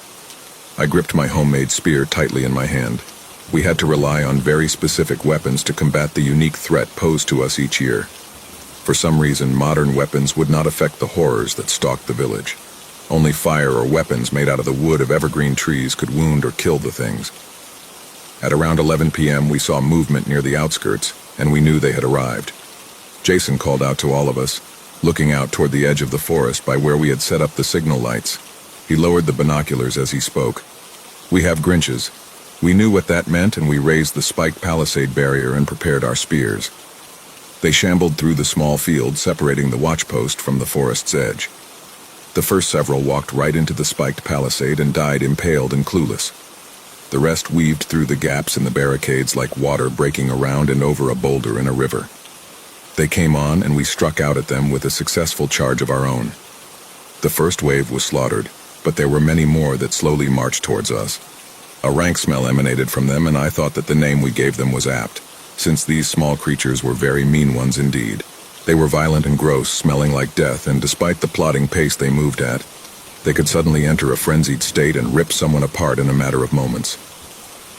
I gripped my homemade spear tightly in my hand. We had to rely on very specific weapons to combat the unique threat posed to us each year. For some reason, modern weapons would not affect the horrors that stalked the village. Only fire or weapons made out of the wood of evergreen trees could wound or kill the things. At around 11 p.m., we saw movement near the outskirts, and we knew they had arrived. Jason called out to all of us, looking out toward the edge of the forest by where we had set up the signal lights. He lowered the binoculars as he spoke. "We have Grinches." We knew what that meant, and we raised the spiked palisade barrier and prepared our spears. They shambled through the small field separating the watchpost from the forest's edge. The first several walked right into the spiked palisade and died impaled and clueless. The rest weaved through the gaps in the barricades like water breaking around and over a boulder in a river. They came on, and we struck out at them with a successful charge of our own. The first wave was slaughtered, but there were many more that slowly marched towards us. A rank smell emanated from them, and I thought that the name we gave them was apt, since these small creatures were very mean ones indeed. They were violent and gross, smelling like death, and despite the plodding pace they moved at, they could suddenly enter a frenzied state and rip someone apart in a matter of moments.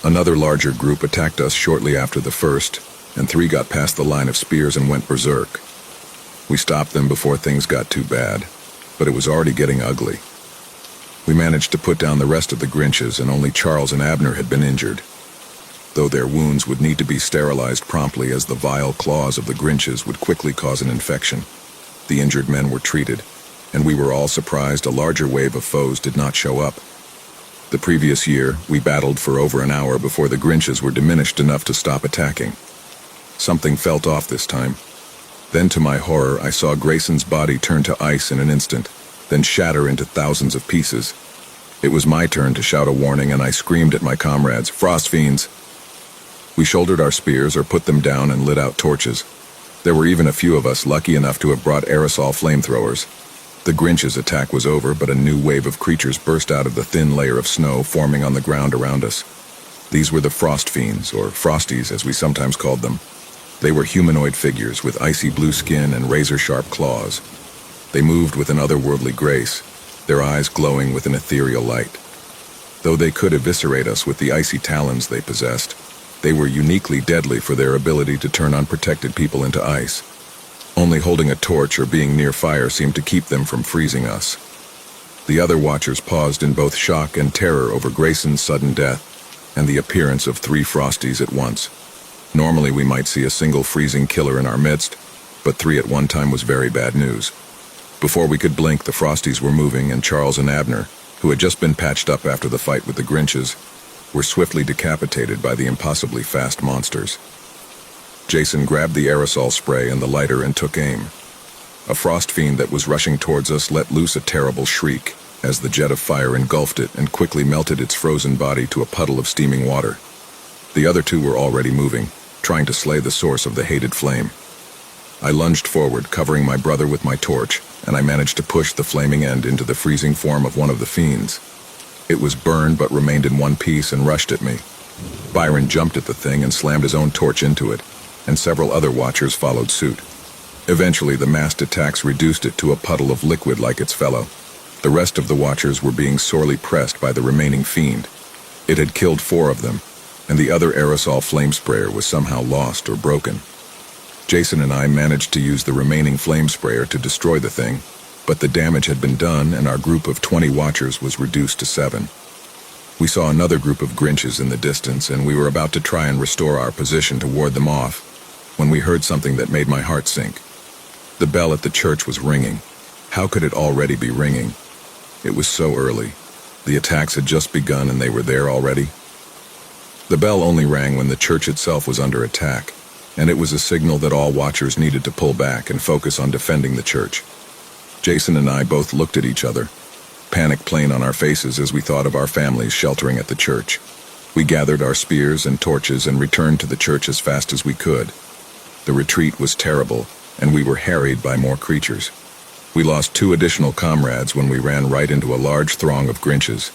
Another larger group attacked us shortly after the first, and 3 got past the line of spears and went berserk. We stopped them before things got too bad, but it was already getting ugly. We managed to put down the rest of the Grinches, and only Charles and Abner had been injured, though their wounds would need to be sterilized promptly as the vile claws of the Grinches would quickly cause an infection. The injured men were treated, and we were all surprised a larger wave of foes did not show up. The previous year, we battled for over an hour before the Grinches were diminished enough to stop attacking. Something felt off this time. Then to my horror, I saw Grayson's body turn to ice in an instant, then shatter into thousands of pieces. It was my turn to shout a warning, and I screamed at my comrades, "Frost fiends!" We shouldered our spears or put them down and lit out torches. There were even a few of us lucky enough to have brought aerosol flamethrowers. The Grinch's attack was over, but a new wave of creatures burst out of the thin layer of snow forming on the ground around us. These were the Frost Fiends, or Frosties as we sometimes called them. They were humanoid figures with icy blue skin and razor-sharp claws. They moved with an otherworldly grace, their eyes glowing with an ethereal light. Though they could eviscerate us with the icy talons they possessed, they were uniquely deadly for their ability to turn unprotected people into ice. Only holding a torch or being near fire seemed to keep them from freezing us. The other watchers paused in both shock and terror over Grayson's sudden death and the appearance of 3 Frosties at once. Normally we might see a single freezing killer in our midst, but 3 at one time was very bad news. Before we could blink, the Frosties were moving, and Charles and Abner, who had just been patched up after the fight with the Grinches, were swiftly decapitated by the impossibly fast monsters. Jason grabbed the aerosol spray and the lighter and took aim. A frost fiend that was rushing towards us let loose a terrible shriek as the jet of fire engulfed it and quickly melted its frozen body to a puddle of steaming water. The other 2 were already moving, trying to slay the source of the hated flame. I lunged forward, covering my brother with my torch, and I managed to push the flaming end into the freezing form of one of the fiends. It was burned but remained in one piece and rushed at me. Byron jumped at the thing and slammed his own torch into it, and several other watchers followed suit. Eventually, the massed attacks reduced it to a puddle of liquid like its fellow. The rest of the watchers were being sorely pressed by the remaining fiend. It had killed 4 of them, and the other aerosol flame sprayer was somehow lost or broken. Jason and I managed to use the remaining flame sprayer to destroy the thing, but the damage had been done and our group of 20 watchers was reduced to 7. We saw another group of Grinches in the distance, and we were about to try and restore our position to ward them off when we heard something that made my heart sink. The bell at the church was ringing. How could it already be ringing? It was so early. The attacks had just begun and they were there already. The bell only rang when the church itself was under attack, and it was a signal that all watchers needed to pull back and focus on defending the church. Jason and I both looked at each other, panic plain on our faces as we thought of our families sheltering at the church. We gathered our spears and torches and returned to the church as fast as we could. The retreat was terrible, and we were harried by more creatures. We lost 2 additional comrades when we ran right into a large throng of Grinches.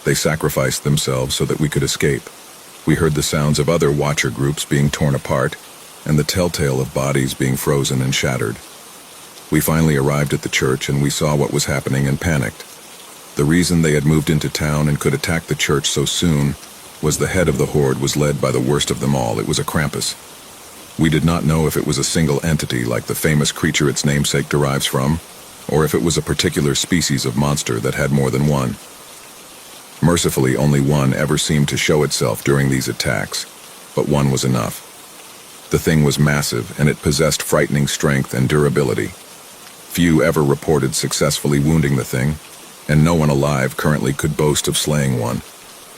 They sacrificed themselves so that we could escape. We heard the sounds of other watcher groups being torn apart, and the telltale of bodies being frozen and shattered. We finally arrived at the church and we saw what was happening and panicked. The reason they had moved into town and could attack the church so soon was the head of the horde was led by the worst of them all. It was a Krampus. We did not know if it was a single entity like the famous creature its namesake derives from, or if it was a particular species of monster that had more than one. Mercifully, only one ever seemed to show itself during these attacks, but one was enough. The thing was massive, and it possessed frightening strength and durability. Few ever reported successfully wounding the thing, and no one alive currently could boast of slaying one.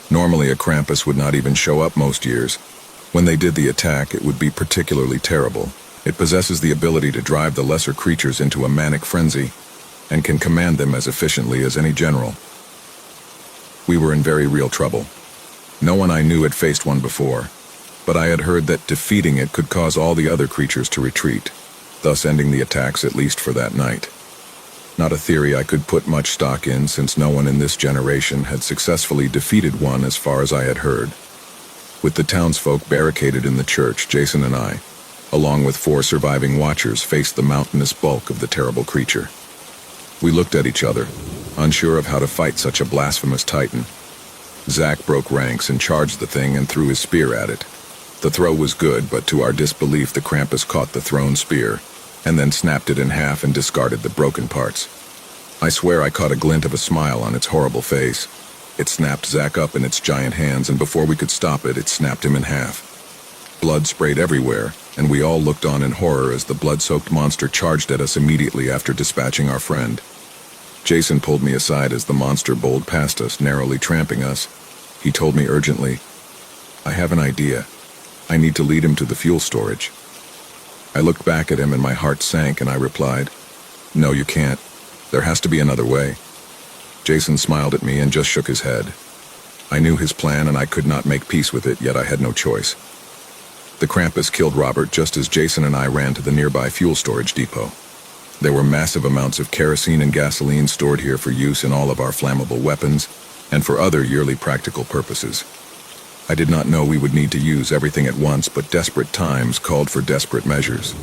Normally, a Krampus would not even show up most years. When they did the attack, it would be particularly terrible. It possesses the ability to drive the lesser creatures into a manic frenzy, and can command them as efficiently as any general. We were in very real trouble. No one I knew had faced one before, but I had heard that defeating it could cause all the other creatures to retreat, thus ending the attacks at least for that night. Not a theory I could put much stock in, since no one in this generation had successfully defeated one as far as I had heard. With the townsfolk barricaded in the church, Jason and I, along with 4 surviving watchers, faced the mountainous bulk of the terrible creature. We looked at each other, unsure of how to fight such a blasphemous titan. Zack broke ranks and charged the thing and threw his spear at it. The throw was good, but to our disbelief the Krampus caught the thrown spear, and then snapped it in half and discarded the broken parts. I swear I caught a glint of a smile on its horrible face. It snapped Zack up in its giant hands, and before we could stop it, it snapped him in half. Blood sprayed everywhere, and we all looked on in horror as the blood-soaked monster charged at us immediately after dispatching our friend. Jason pulled me aside as the monster bowled past us, narrowly tramping us. He told me urgently, "I have an idea. I need to lead him to the fuel storage." I looked back at him and my heart sank, and I replied, "No, you can't. There has to be another way." Jason smiled at me and just shook his head. I knew his plan and I could not make peace with it, yet I had no choice. The Krampus killed Robert just as Jason and I ran to the nearby fuel storage depot. There were massive amounts of kerosene and gasoline stored here for use in all of our flammable weapons and for other yearly practical purposes. I did not know we would need to use everything at once, but desperate times called for desperate measures.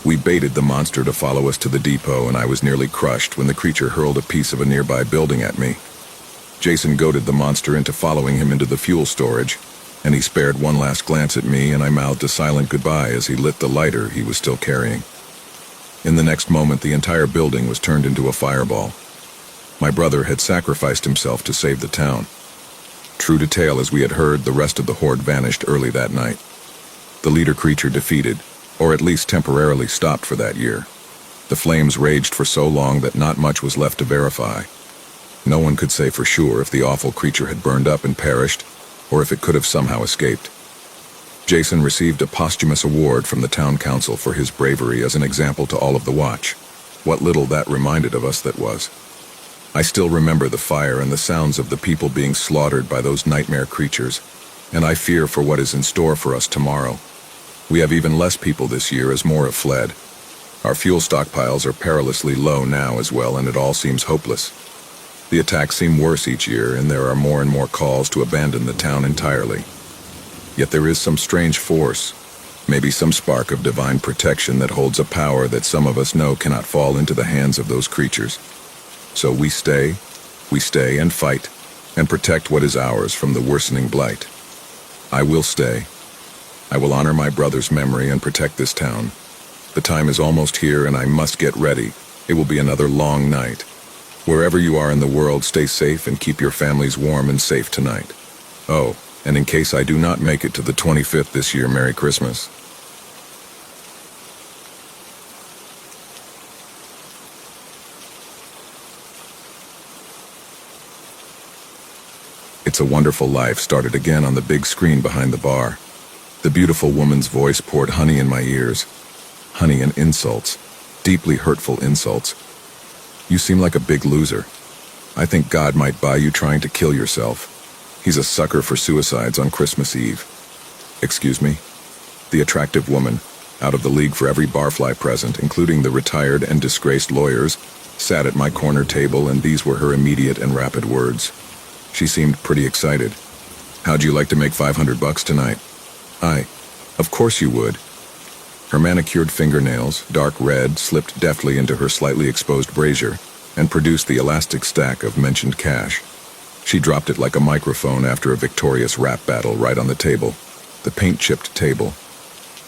We baited the monster to follow us to the depot, and I was nearly crushed when the creature hurled a piece of a nearby building at me. Jason goaded the monster into following him into the fuel storage, and he spared one last glance at me, and I mouthed a silent goodbye as he lit the lighter he was still carrying. In the next moment, the entire building was turned into a fireball. My brother had sacrificed himself to save the town. True to tale as we had heard, the rest of the horde vanished early that night. The leader creature defeated, or at least temporarily stopped for that year. The flames raged for so long that not much was left to verify. No one could say for sure if the awful creature had burned up and perished, or if it could have somehow escaped. Jason received a posthumous award from the town council for his bravery as an example to all of the watch. What little that reminded of us that was. I still remember the fire and the sounds of the people being slaughtered by those nightmare creatures, and I fear for what is in store for us tomorrow. We have even less people this year as more have fled. Our fuel stockpiles are perilously low now as well, and it all seems hopeless. The attacks seem worse each year, and there are more and more calls to abandon the town entirely. Yet there is some strange force, maybe some spark of divine protection that holds a power that some of us know cannot fall into the hands of those creatures. So we stay and fight, and protect what is ours from the worsening blight. I will stay. I will honor my brother's memory and protect this town. The time is almost here and I must get ready. It will be another long night. Wherever you are in the world, stay safe and keep your families warm and safe tonight. Oh, and in case I do not make it to the 25th this year, Merry Christmas. It's a Wonderful Life started again on the big screen behind the bar. The beautiful woman's voice poured honey in my ears. Honey and insults. Deeply hurtful insults. You seem like a big loser. I think God might buy you trying to kill yourself. He's a sucker for suicides on Christmas Eve. Excuse me? The attractive woman, out of the league for every barfly present, including the retired and disgraced lawyers, sat at my corner table, and these were her immediate and rapid words. She seemed pretty excited. "How'd you like to make $500 tonight?" Of course you would." Her manicured fingernails, dark red, slipped deftly into her slightly exposed brazier and produced the elastic stack of mentioned cash. She dropped it like a microphone after a victorious rap battle right on the table, the paint-chipped table.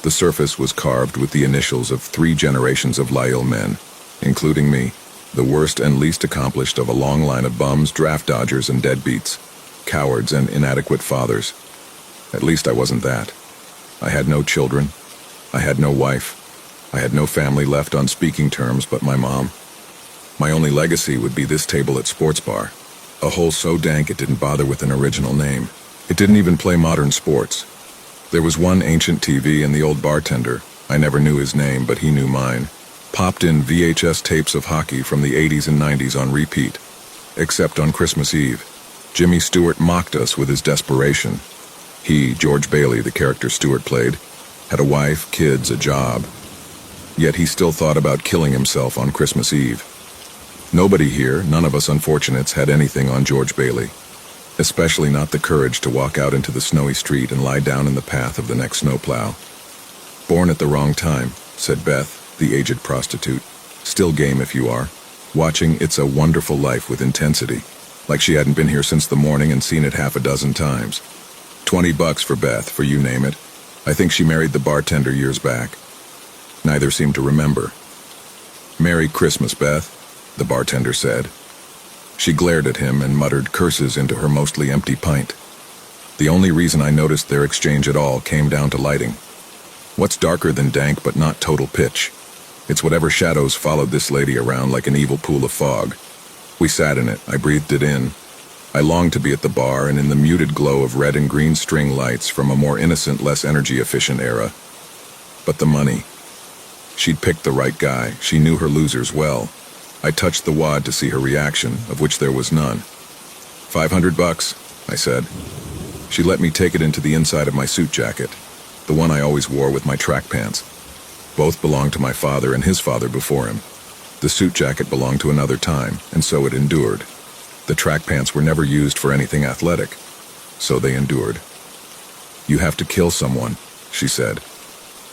The surface was carved with the initials of 3 generations of Lyle men, including me, the worst and least accomplished of a long line of bums, draft dodgers, and deadbeats, cowards and inadequate fathers. At least I wasn't that. I had no children. I had no wife. I had no family left on speaking terms but my mom. My only legacy would be this table at Sports Bar. A hole so dank it didn't bother with an original name. It didn't even play modern sports. There was one ancient TV, and the old bartender, I never knew his name but he knew mine, popped in VHS tapes of hockey from the 80s and 90s on repeat. Except on Christmas Eve, Jimmy Stewart mocked us with his desperation. He, George Bailey, the character Stewart played, had a wife, kids, a job. Yet he still thought about killing himself on Christmas Eve. Nobody here, none of us unfortunates, had anything on George Bailey. Especially not the courage to walk out into the snowy street and lie down in the path of the next snowplow. Born at the wrong time, said Beth, the aged prostitute. Still game if you are. Watching It's a Wonderful Life with intensity, like she hadn't been here since the morning and seen it half a dozen times. $20 for Beth, for you name it. I think she married the bartender years back. Neither seemed to remember. Merry Christmas, Beth, the bartender said. She glared at him and muttered curses into her mostly empty pint. The only reason I noticed their exchange at all came down to lighting. What's darker than dank but not total pitch? It's whatever shadows followed this lady around like an evil pool of fog. We sat in it, I breathed it in. I longed to be at the bar and in the muted glow of red and green string lights from a more innocent, less energy-efficient era. But the money. She'd picked the right guy. She knew her losers well. I touched the wad to see her reaction, of which there was none. $500, I said. She let me take it into the inside of my suit jacket, the one I always wore with my track pants. Both belonged to my father and his father before him. The suit jacket belonged to another time, and so it endured. The track pants were never used for anything athletic, so they endured. You have to kill someone, she said,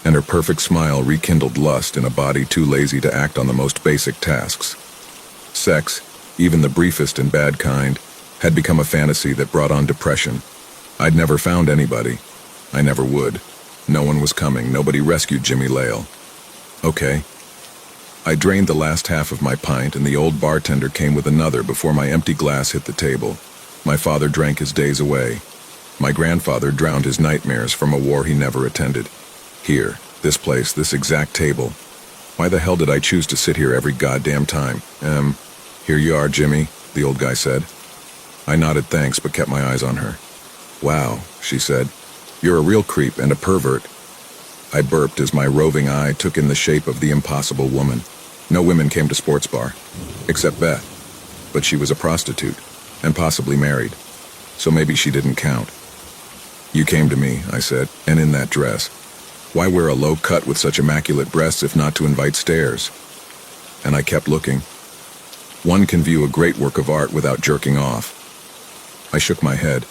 and her perfect smile rekindled lust in a body too lazy to act on the most basic tasks. Sex, even the briefest and bad kind, had become a fantasy that brought on depression. I'd never found anybody. I never would. No one was coming. Nobody rescued Jimmy Lale. Okay. I drained the last half of my pint, and the old bartender came with another before my empty glass hit the table. My father drank his days away. My grandfather drowned his nightmares from a war he never attended. Here, this place, this exact table. Why the hell did I choose to sit here every goddamn time? Here you are, Jimmy, the old guy said. I nodded thanks, but kept my eyes on her. Wow, she said. You're a real creep and a pervert. I burped as my roving eye took in the shape of the impossible woman. No women came to Sports Bar, except Beth. But she was a prostitute, and possibly married, so maybe she didn't count. You came to me, I said, and in that dress. Why wear a low cut with such immaculate breasts if not to invite stares? And I kept looking. One can view a great work of art without jerking off. I shook my head.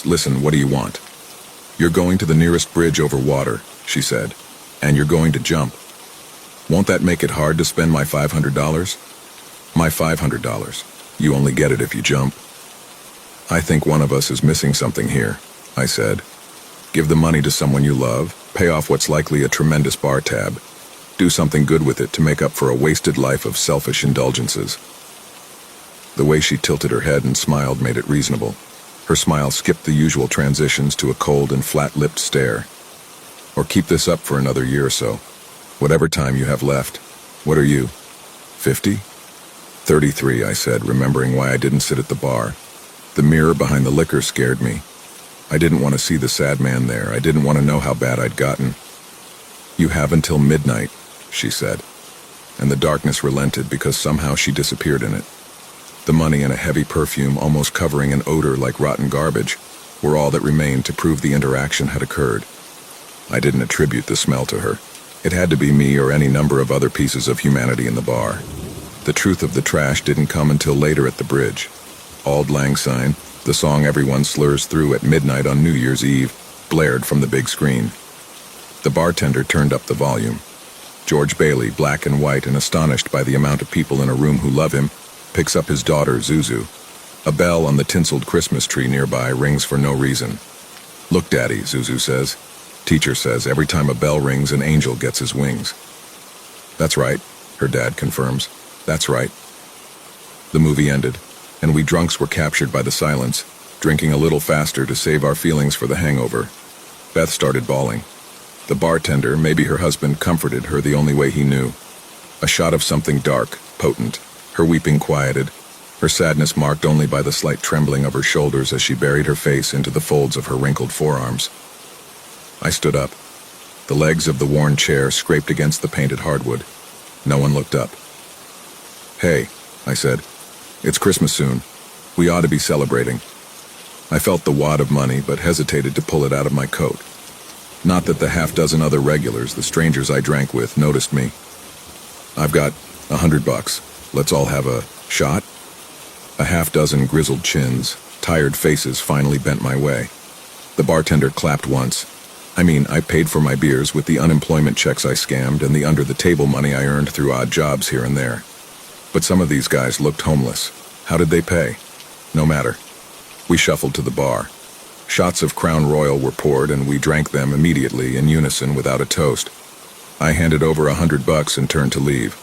Listen, what do you want? You're going to the nearest bridge over water, she said, and you're going to jump. Won't that make it hard to spend my $500? My $500. You only get it if you jump. I think one of us is missing something here, I said. Give the money to someone you love, pay off what's likely a tremendous bar tab. Do something good with it to make up for a wasted life of selfish indulgences. The way she tilted her head and smiled made it reasonable. Her smile skipped the usual transitions to a cold and flat-lipped stare. Or keep this up for another year or so. Whatever time you have left. What are you? 50? 33, I said, remembering why I didn't sit at the bar. The mirror behind the liquor scared me. I didn't want to see the sad man there. I didn't want to know how bad I'd gotten. You have until midnight, she said. And the darkness relented because somehow she disappeared in it. The money and a heavy perfume almost covering an odor like rotten garbage were all that remained to prove the interaction had occurred. I didn't attribute the smell to her. It had to be me or any number of other pieces of humanity in the bar. The truth of the trash didn't come until later at the bridge. Auld Lang Syne, the song everyone slurs through at midnight on New Year's Eve, blared from the big screen. The bartender turned up the volume. George Bailey, black and white and astonished by the amount of people in a room who love him, picks up his daughter, Zuzu. A bell on the tinseled Christmas tree nearby rings for no reason. Look, Daddy, Zuzu says. Teacher says every time a bell rings, an angel gets his wings. That's right, her dad confirms. That's right. The movie ended, and we drunks were captured by the silence, drinking a little faster to save our feelings for the hangover. Beth started bawling. The bartender, maybe her husband, comforted her the only way he knew. A shot of something dark, potent. Her weeping quieted, her sadness marked only by the slight trembling of her shoulders as she buried her face into the folds of her wrinkled forearms. I stood up. The legs of the worn chair scraped against the painted hardwood. No one looked up. Hey, I said. It's Christmas soon. We ought to be celebrating. I felt the wad of money, but hesitated to pull it out of my coat. Not that the half-dozen other regulars, the strangers I drank with, noticed me. I've got $100. Let's all have a shot? A half-dozen grizzled chins, tired faces finally bent my way. The bartender clapped once. I paid for my beers with the unemployment checks I scammed and the under-the-table money I earned through odd jobs here and there. But some of these guys looked homeless. How did they pay? No matter. We shuffled to the bar. Shots of Crown Royal were poured and we drank them immediately in unison without a toast. I handed over $100 and turned to leave.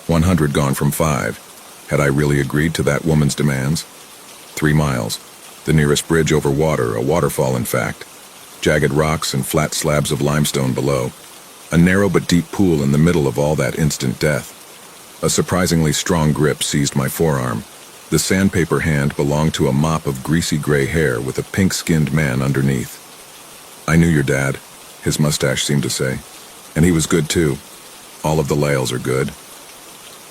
100 gone from 5. Had I really agreed to that woman's demands? 3 miles. The nearest bridge over water, a waterfall in fact. Jagged rocks and flat slabs of limestone below. A narrow but deep pool in the middle of all that instant death. A surprisingly strong grip seized my forearm. The sandpaper hand belonged to a mop of greasy gray hair with a pink-skinned man underneath. I knew your dad, his mustache seemed to say. And he was good too. All of the Lales are good.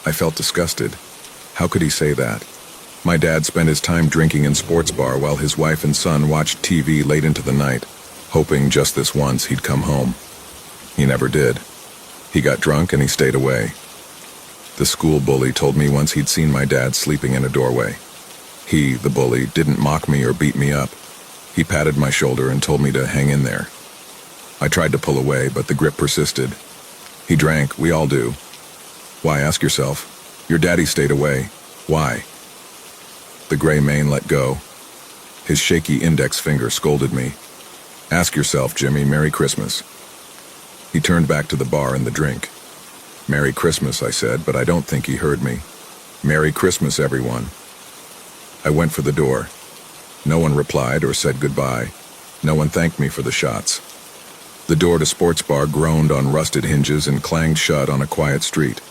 I felt disgusted. How could he say that? My dad spent his time drinking in sports bar while his wife and son watched TV late into the night, hoping just this once he'd come home. He never did. He got drunk and he stayed away. The school bully told me once he'd seen my dad sleeping in a doorway. He, the bully, didn't mock me or beat me up. He patted my shoulder and told me to hang in there. I tried to pull away, but the grip persisted. He drank, we all do. Why, ask yourself. Your daddy stayed away. Why? The gray mane let go. His shaky index finger scolded me. Ask yourself, Jimmy, Merry Christmas. He turned back to the bar and the drink. Merry Christmas, I said, but I don't think he heard me. Merry Christmas, everyone. I went for the door. No one replied or said goodbye. No one thanked me for the shots. The door to sports bar groaned on rusted hinges and clanged shut on a quiet street.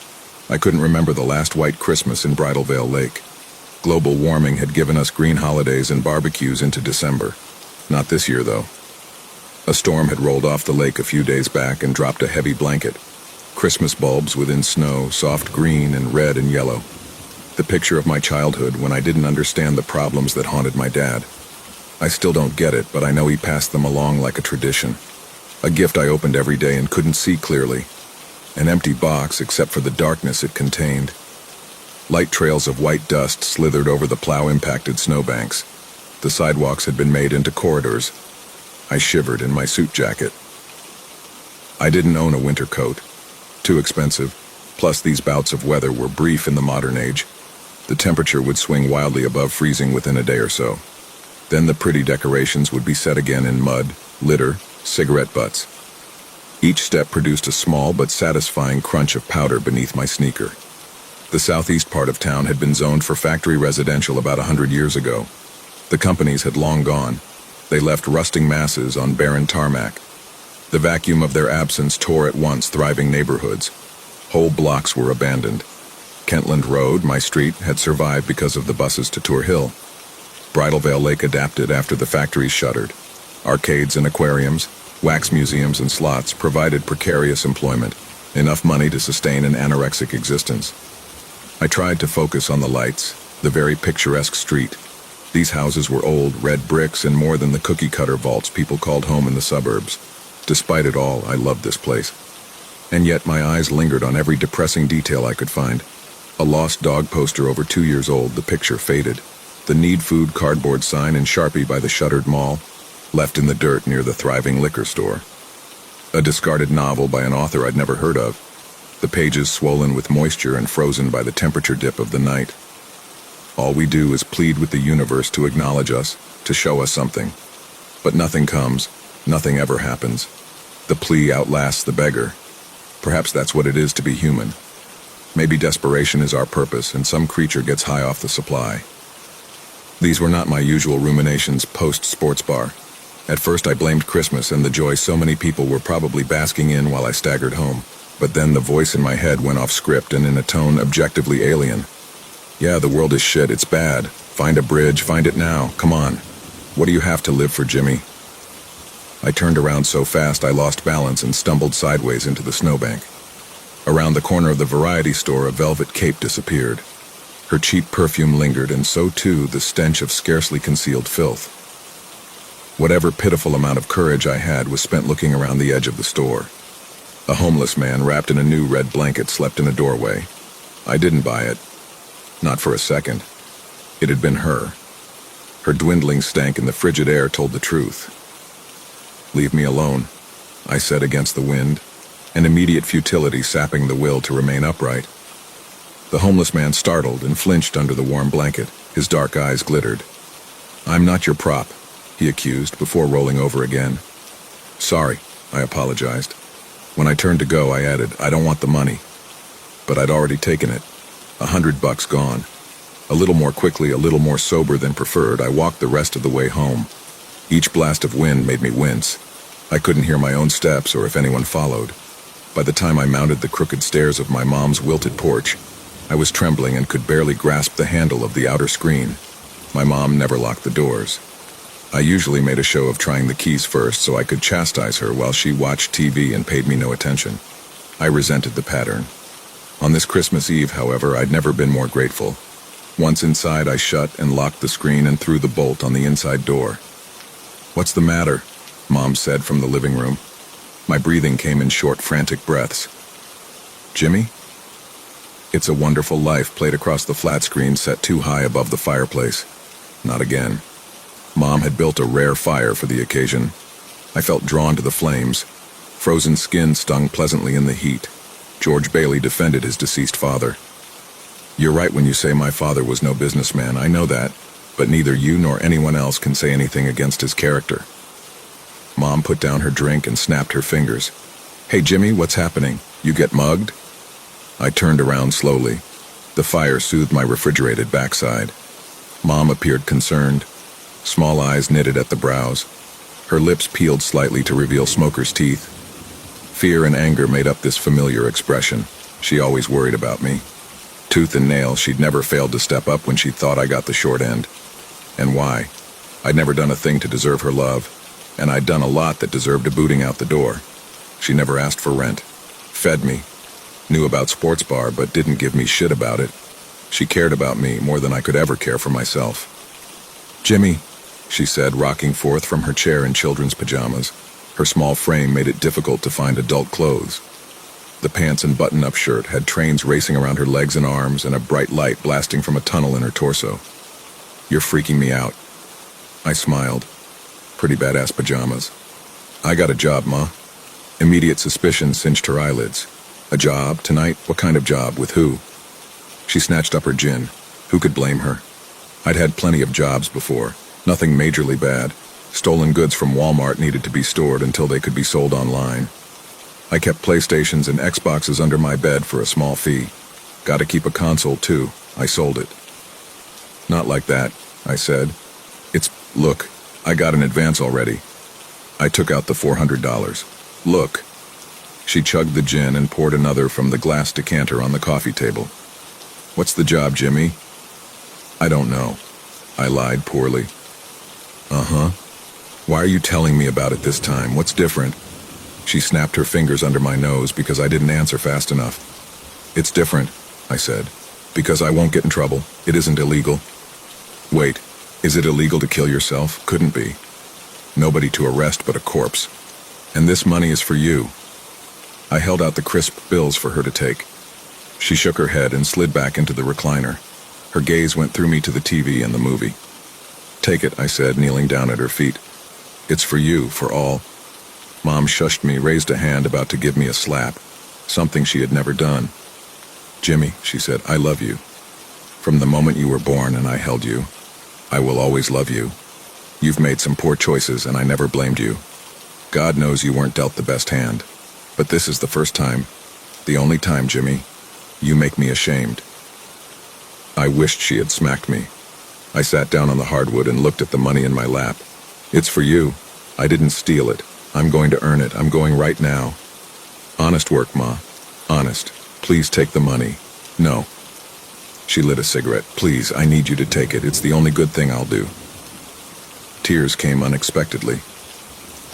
I couldn't remember the last white Christmas in Bridal Veil Lake. Global warming had given us green holidays and barbecues into December. Not this year, though. A storm had rolled off the lake a few days back and dropped a heavy blanket. Christmas bulbs within snow, soft green and red and yellow. The picture of my childhood when I didn't understand the problems that haunted my dad. I still don't get it, but I know he passed them along like a tradition. A gift I opened every day and couldn't see clearly. An empty box except for the darkness it contained. Light trails of white dust slithered over the plow-impacted snowbanks. The sidewalks had been made into corridors. I shivered in my suit jacket. I didn't own a winter coat. Too expensive. Plus these bouts of weather were brief in the modern age. The temperature would swing wildly above freezing within a day or so. Then the pretty decorations would be set again in mud, litter, cigarette butts. Each step produced a small but satisfying crunch of powder beneath my sneaker. The southeast part of town had been zoned for factory residential about 100 years ago. The companies had long gone. They left rusting masses on barren tarmac. The vacuum of their absence tore at once thriving neighborhoods. Whole blocks were abandoned. Kentland Road, my street, had survived because of the buses to Tour Hill. Bridal Veil Lake adapted after the factories shuttered. Arcades and aquariums, wax museums and slots provided precarious employment, enough money to sustain an anorexic existence. I tried to focus on the lights, the very picturesque street. These houses were old, red bricks and more than the cookie-cutter vaults people called home in the suburbs. Despite it all, I loved this place. And yet my eyes lingered on every depressing detail I could find. A lost dog poster over 2 years old, the picture faded. The Need Food cardboard sign in Sharpie by the shuttered mall, left in the dirt near the thriving liquor store. A discarded novel by an author I'd never heard of, the pages swollen with moisture and frozen by the temperature dip of the night. All we do is plead with the universe to acknowledge us, to show us something. But nothing comes, nothing ever happens. The plea outlasts the beggar. Perhaps that's what it is to be human. Maybe desperation is our purpose and some creature gets high off the supply. These were not my usual ruminations post-sports bar. At first I blamed Christmas and the joy so many people were probably basking in while I staggered home. But then the voice in my head went off script and in a tone objectively alien. Yeah, the world is shit, it's bad. Find a bridge, find it now, come on. What do you have to live for, Jimmy? I turned around so fast I lost balance and stumbled sideways into the snowbank. Around the corner of the variety store, a velvet cape disappeared. Her cheap perfume lingered, and so too the stench of scarcely concealed filth. Whatever pitiful amount of courage I had was spent looking around the edge of the store. A homeless man wrapped in a new red blanket slept in a doorway. I didn't buy it. Not for a second. It had been her. Her dwindling stank in the frigid air told the truth. Leave me alone. I said against the wind, an immediate futility sapping the will to remain upright. The homeless man startled and flinched under the warm blanket. His dark eyes glittered. "I'm not your prop," he accused before rolling over again. "Sorry," I apologized. When I turned to go, I added, "I don't want the money." But I'd already taken it. $100 gone. A little more quickly, a little more sober than preferred, I walked the rest of the way home. Each blast of wind made me wince. I couldn't hear my own steps or if anyone followed. By the time I mounted the crooked stairs of my mom's wilted porch, I was trembling and could barely grasp the handle of the outer screen. My mom never locked the doors. I usually made a show of trying the keys first so I could chastise her while she watched TV and paid me no attention. I resented the pattern. On this Christmas Eve, however, I'd never been more grateful. Once inside, I shut and locked the screen and threw the bolt on the inside door. "What's the matter?" Mom said from the living room. My breathing came in short, frantic breaths. "Jimmy?" "It's a Wonderful Life" played across the flat screen set too high above the fireplace. Not again. Mom had built a rare fire for the occasion. I felt drawn to the flames. Frozen skin stung pleasantly in the heat. George Bailey defended his deceased father. "You're right when you say my father was no businessman, I know that, but neither you nor anyone else can say anything against his character." Mom put down her drink and snapped her fingers. "Hey Jimmy, what's happening? You get mugged?" I turned around slowly. The fire soothed my refrigerated backside. Mom appeared concerned. Small eyes knitted at the brows. Her lips peeled slightly to reveal smoker's teeth. Fear and anger made up this familiar expression. She always worried about me. Tooth and nail, she'd never failed to step up when she thought I got the short end. And why? I'd never done a thing to deserve her love, and I'd done a lot that deserved a booting out the door. She never asked for rent. Fed me. Knew about sports bar, but didn't give me shit about it. She cared about me more than I could ever care for myself. "Jimmy," she said, rocking forth from her chair in children's pajamas. Her small frame made it difficult to find adult clothes. The pants and button-up shirt had trains racing around her legs and arms and a bright light blasting from a tunnel in her torso. "You're freaking me out." I smiled. Pretty badass pajamas. "I got a job, Ma." Immediate suspicion cinched her eyelids. "A job? Tonight? What kind of job? With who?" She snatched up her gin. Who could blame her? I'd had plenty of jobs before. Nothing majorly bad. Stolen goods from Walmart needed to be stored until they could be sold online. I kept PlayStations and Xboxes under my bed for a small fee. Gotta keep a console too. I sold it. "Not like that," I said. Look, I got an advance already." I took out the $400. "Look." She chugged the gin and poured another from the glass decanter on the coffee table. "What's the job, Jimmy?" "I don't know." I lied poorly. "Uh-huh. Why are you telling me about it this time? What's different?" She snapped her fingers under my nose because I didn't answer fast enough. "It's different," I said, "because I won't get in trouble. It isn't illegal." "Wait, is it illegal to kill yourself? Couldn't be. Nobody to arrest but a corpse. And this money is for you." I held out the crisp bills for her to take. She shook her head and slid back into the recliner. Her gaze went through me to the TV and the movie. "Take it," I said, kneeling down at her feet. "It's for you, for all." Mom shushed me, raised a hand about to give me a slap, something she had never done. "Jimmy," she said, "I love you. From the moment you were born and I held you, I will always love you. You've made some poor choices and I never blamed you. God knows you weren't dealt the best hand. But this is the first time, the only time, Jimmy. You make me ashamed." I wished she had smacked me. I sat down on the hardwood and looked at the money in my lap. "It's for you. I didn't steal it. I'm going to earn it. I'm going right now." "Honest work, Ma. Honest. Please take the money." "No." She lit a cigarette. "Please, I need you to take it. It's the only good thing I'll do." Tears came unexpectedly.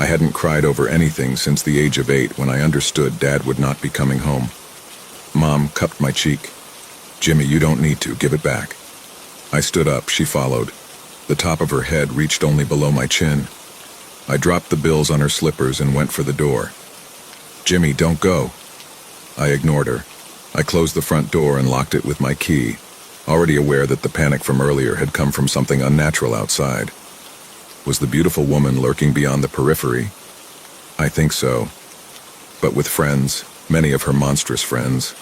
I hadn't cried over anything since the age of 8 when I understood Dad would not be coming home. Mom cupped my cheek. "Jimmy, you don't need to. Give it back." I stood up. She followed. The top of her head reached only below my chin. I dropped the bills on her slippers and went for the door. "Jimmy, don't go." I ignored her. I closed the front door and locked it with my key, already aware that the panic from earlier had come from something unnatural outside. Was the beautiful woman lurking beyond the periphery? I think so. but with friends, many of her monstrous friends.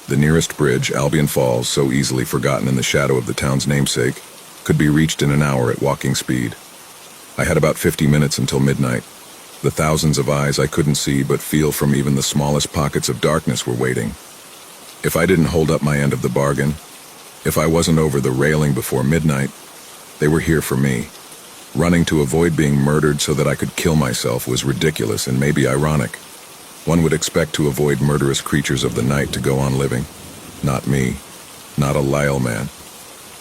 The nearest bridge, Albion Falls, so easily forgotten in the shadow of the town's namesake, could be reached in an hour at walking speed. I had about 50 minutes until midnight. The thousands of eyes I couldn't see but feel from even the smallest pockets of darkness were waiting. If I didn't hold up my end of the bargain, if I wasn't over the railing before midnight, they were here for me. Running to avoid being murdered so that I could kill myself was ridiculous and maybe ironic. One would expect to avoid murderous creatures of the night to go on living. Not me. Not a Lyle man.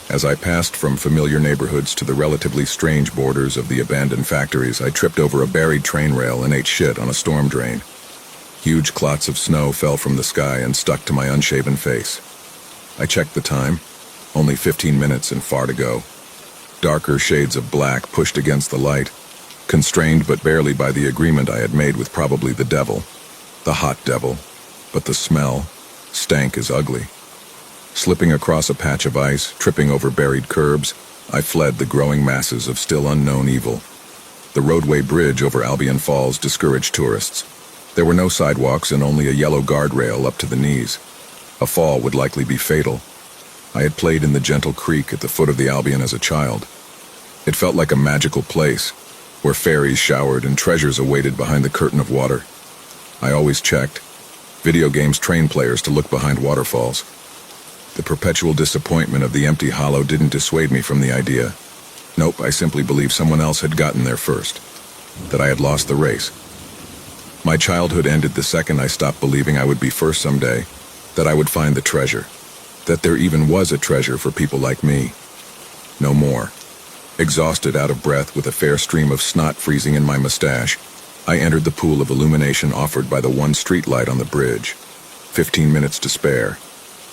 As I passed from familiar neighborhoods to the relatively strange borders of the abandoned factories, I tripped over a buried train rail and ate shit on a storm drain. Huge clots of snow fell from the sky and stuck to my unshaven face. I checked the time. Only 15 minutes and far to go. Darker shades of black pushed against the light, constrained but barely by the agreement I had made with probably the devil. The hot devil. But the smell stank as ugly. Slipping across a patch of ice, tripping over buried curbs, I fled the growing masses of still unknown evil. The roadway bridge over Albion Falls discouraged tourists. There were no sidewalks and only a yellow guardrail up to the knees. A fall would likely be fatal. I had played in the gentle creek at the foot of the Albion as a child. It felt like a magical place, where fairies showered and treasures awaited behind the curtain of water. I always checked. Video games train players to look behind waterfalls. The perpetual disappointment of the empty hollow didn't dissuade me from the idea. Nope, I simply believed someone else had gotten there first. That I had lost the race. My childhood ended the second I stopped believing I would be first someday, that I would find the treasure. That there even was a treasure for people like me. No more. Exhausted, out of breath, with a fair stream of snot freezing in my mustache, I entered the pool of illumination offered by the one streetlight on the bridge. 15 minutes to spare.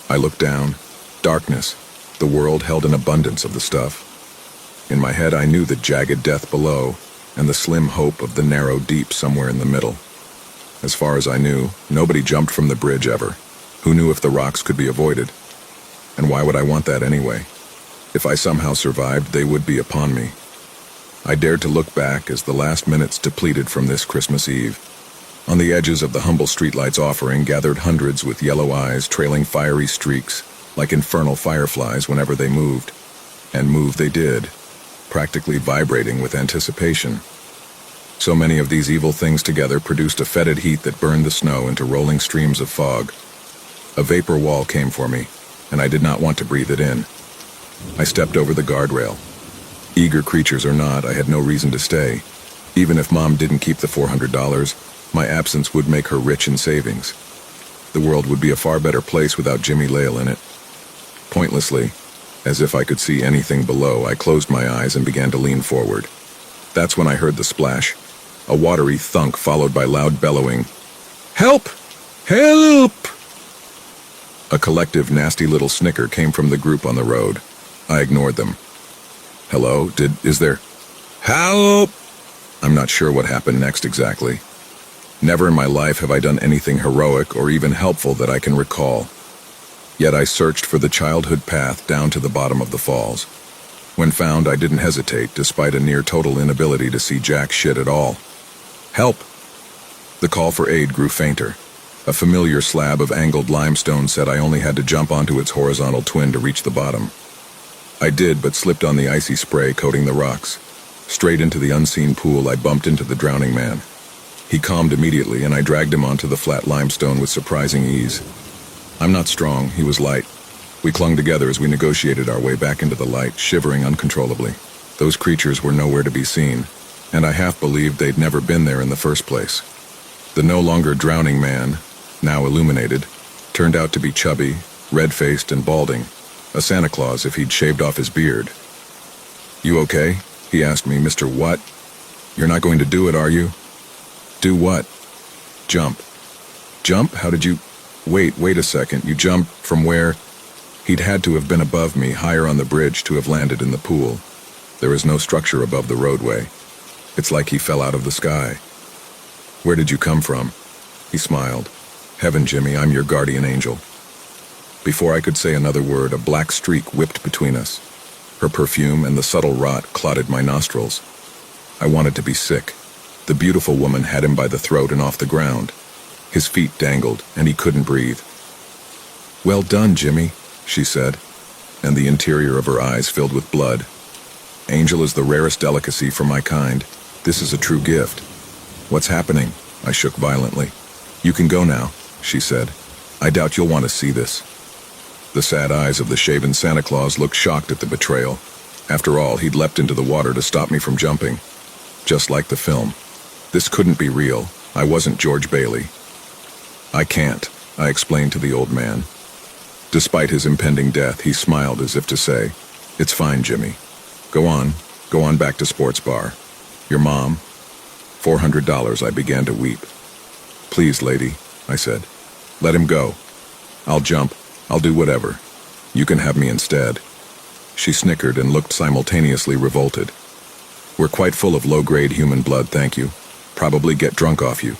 I looked down. Darkness. The world held an abundance of the stuff. In my head I knew the jagged death below, and the slim hope of the narrow deep somewhere in the middle. As far as I knew, nobody jumped from the bridge ever. Who knew if the rocks could be avoided? And why would I want that anyway? If I somehow survived, they would be upon me. I dared to look back as the last minutes depleted from this Christmas Eve. On the edges of the humble streetlight's offering gathered hundreds with yellow eyes trailing fiery streaks, like infernal fireflies whenever they moved. And move they did, practically vibrating with anticipation. So many of these evil things together produced a fetid heat that burned the snow into rolling streams of fog. A vapor wall came for me, and I did not want to breathe it in. I stepped over the guardrail. Eager creatures or not, I had no reason to stay. Even if Mom didn't keep the $400, my absence would make her rich in savings. The world would be a far better place without Jimmy Lale in it. Pointlessly, as if I could see anything below, I closed my eyes and began to lean forward. That's when I heard the splash, a watery thunk followed by loud bellowing. "Help! Help!" A collective nasty little snicker came from the group on the road. I ignored them. Hello? Is there... Help! I'm not sure what happened next exactly. Never in my life have I done anything heroic or even helpful that I can recall. Yet I searched for the childhood path down to the bottom of the falls. When found, I didn't hesitate, despite a near-total inability to see jack shit at all. Help! The call for aid grew fainter. A familiar slab of angled limestone said I only had to jump onto its horizontal twin to reach the bottom. I did, but slipped on the icy spray coating the rocks. Straight into the unseen pool, I bumped into the drowning man. He calmed immediately, and I dragged him onto the flat limestone with surprising ease. I'm not strong, he was light. We clung together as we negotiated our way back into the light, shivering uncontrollably. Those creatures were nowhere to be seen, and I half believed they'd never been there in the first place. The no longer drowning man, now illuminated, turned out to be chubby, red-faced, and balding. A Santa Claus if he'd shaved off his beard. "You okay?" he asked me. "Mr. What? You're not going to do it, are you?" "Do what?" "Jump." "Jump? How did you... Wait a second. You jumped from where?" He'd had to have been above me, higher on the bridge, to have landed in the pool. There is no structure above the roadway. It's like he fell out of the sky. "Where did you come from?" He smiled. "Heaven, Jimmy, I'm your guardian angel." Before I could say another word, a black streak whipped between us. Her perfume and the subtle rot clotted my nostrils. I wanted to be sick. The beautiful woman had him by the throat and off the ground. His feet dangled, and he couldn't breathe. "Well done, Jimmy," she said, and the interior of her eyes filled with blood. "Angel is the rarest delicacy for my kind. This is a true gift." "What's happening?" I shook violently. "You can go now," she said. "I doubt you'll want to see this." The sad eyes of the shaven Santa Claus looked shocked at the betrayal. After all, he'd leapt into the water to stop me from jumping. Just like the film. This couldn't be real. I wasn't George Bailey. "I can't," I explained to the old man. Despite his impending death, he smiled as if to say, "It's fine, Jimmy. Go on back to sports bar. Your mom?" $400, I began to weep. "Please, lady," I said. "Let him go. I'll jump. I'll do whatever. You can have me instead." She snickered and looked simultaneously revolted. "We're quite full of low-grade human blood, thank you. Probably get drunk off you."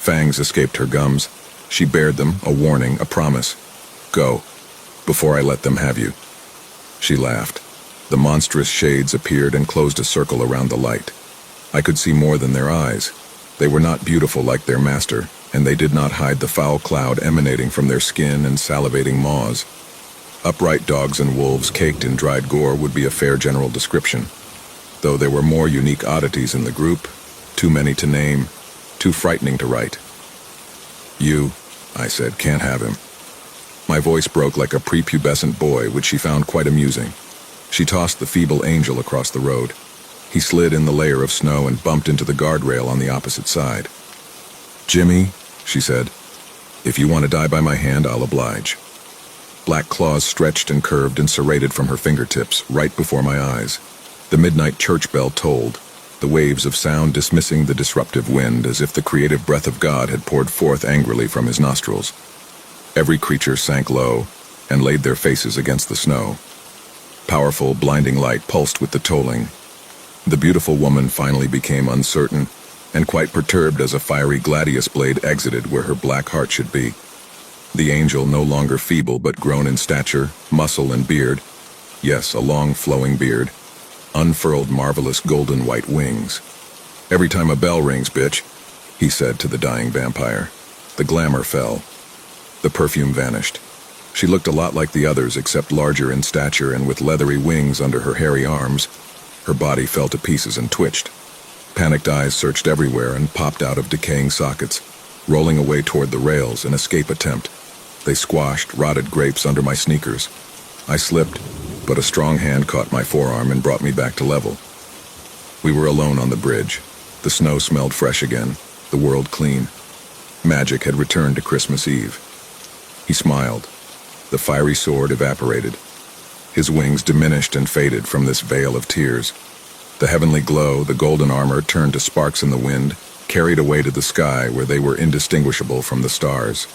Fangs escaped her gums. She bared them, a warning, a promise. "Go, before I let them have you." She laughed. The monstrous shades appeared and closed a circle around the light. I could see more than their eyes. They were not beautiful like their master, and they did not hide the foul cloud emanating from their skin and salivating maws. Upright dogs and wolves caked in dried gore would be a fair general description. Though there were more unique oddities in the group, too many to name, too frightening to write. "You," I said, "can't have him." My voice broke like a prepubescent boy, which she found quite amusing. She tossed the feeble angel across the road. He slid in the layer of snow and bumped into the guardrail on the opposite side. "Jimmy," she said, "if you want to die by my hand, I'll oblige." Black claws stretched and curved and serrated from her fingertips, right before my eyes. The midnight church bell tolled, the waves of sound dismissing the disruptive wind as if the creative breath of God had poured forth angrily from his nostrils. Every creature sank low and laid their faces against the snow. Powerful, blinding light pulsed with the tolling. The beautiful woman finally became uncertain and quite perturbed as a fiery gladius blade exited where her black heart should be. The angel, no longer feeble but grown in stature, muscle, and beard, yes, a long flowing beard, unfurled marvelous golden white wings. "Every time a bell rings, bitch," he said to the dying vampire. The glamour fell. The perfume vanished. She looked a lot like the others, except larger in stature and with leathery wings under her hairy arms. Her body fell to pieces and twitched. Panicked eyes searched everywhere and popped out of decaying sockets, rolling away toward the rails, an escape attempt. They squashed rotted grapes under my sneakers. I slipped, but a strong hand caught my forearm and brought me back to level. We were alone on the bridge. The snow smelled fresh again, the world clean. Magic had returned to Christmas Eve. He smiled. The fiery sword evaporated. His wings diminished and faded from this veil of tears. The heavenly glow, the golden armor turned to sparks in the wind, carried away to the sky where they were indistinguishable from the stars.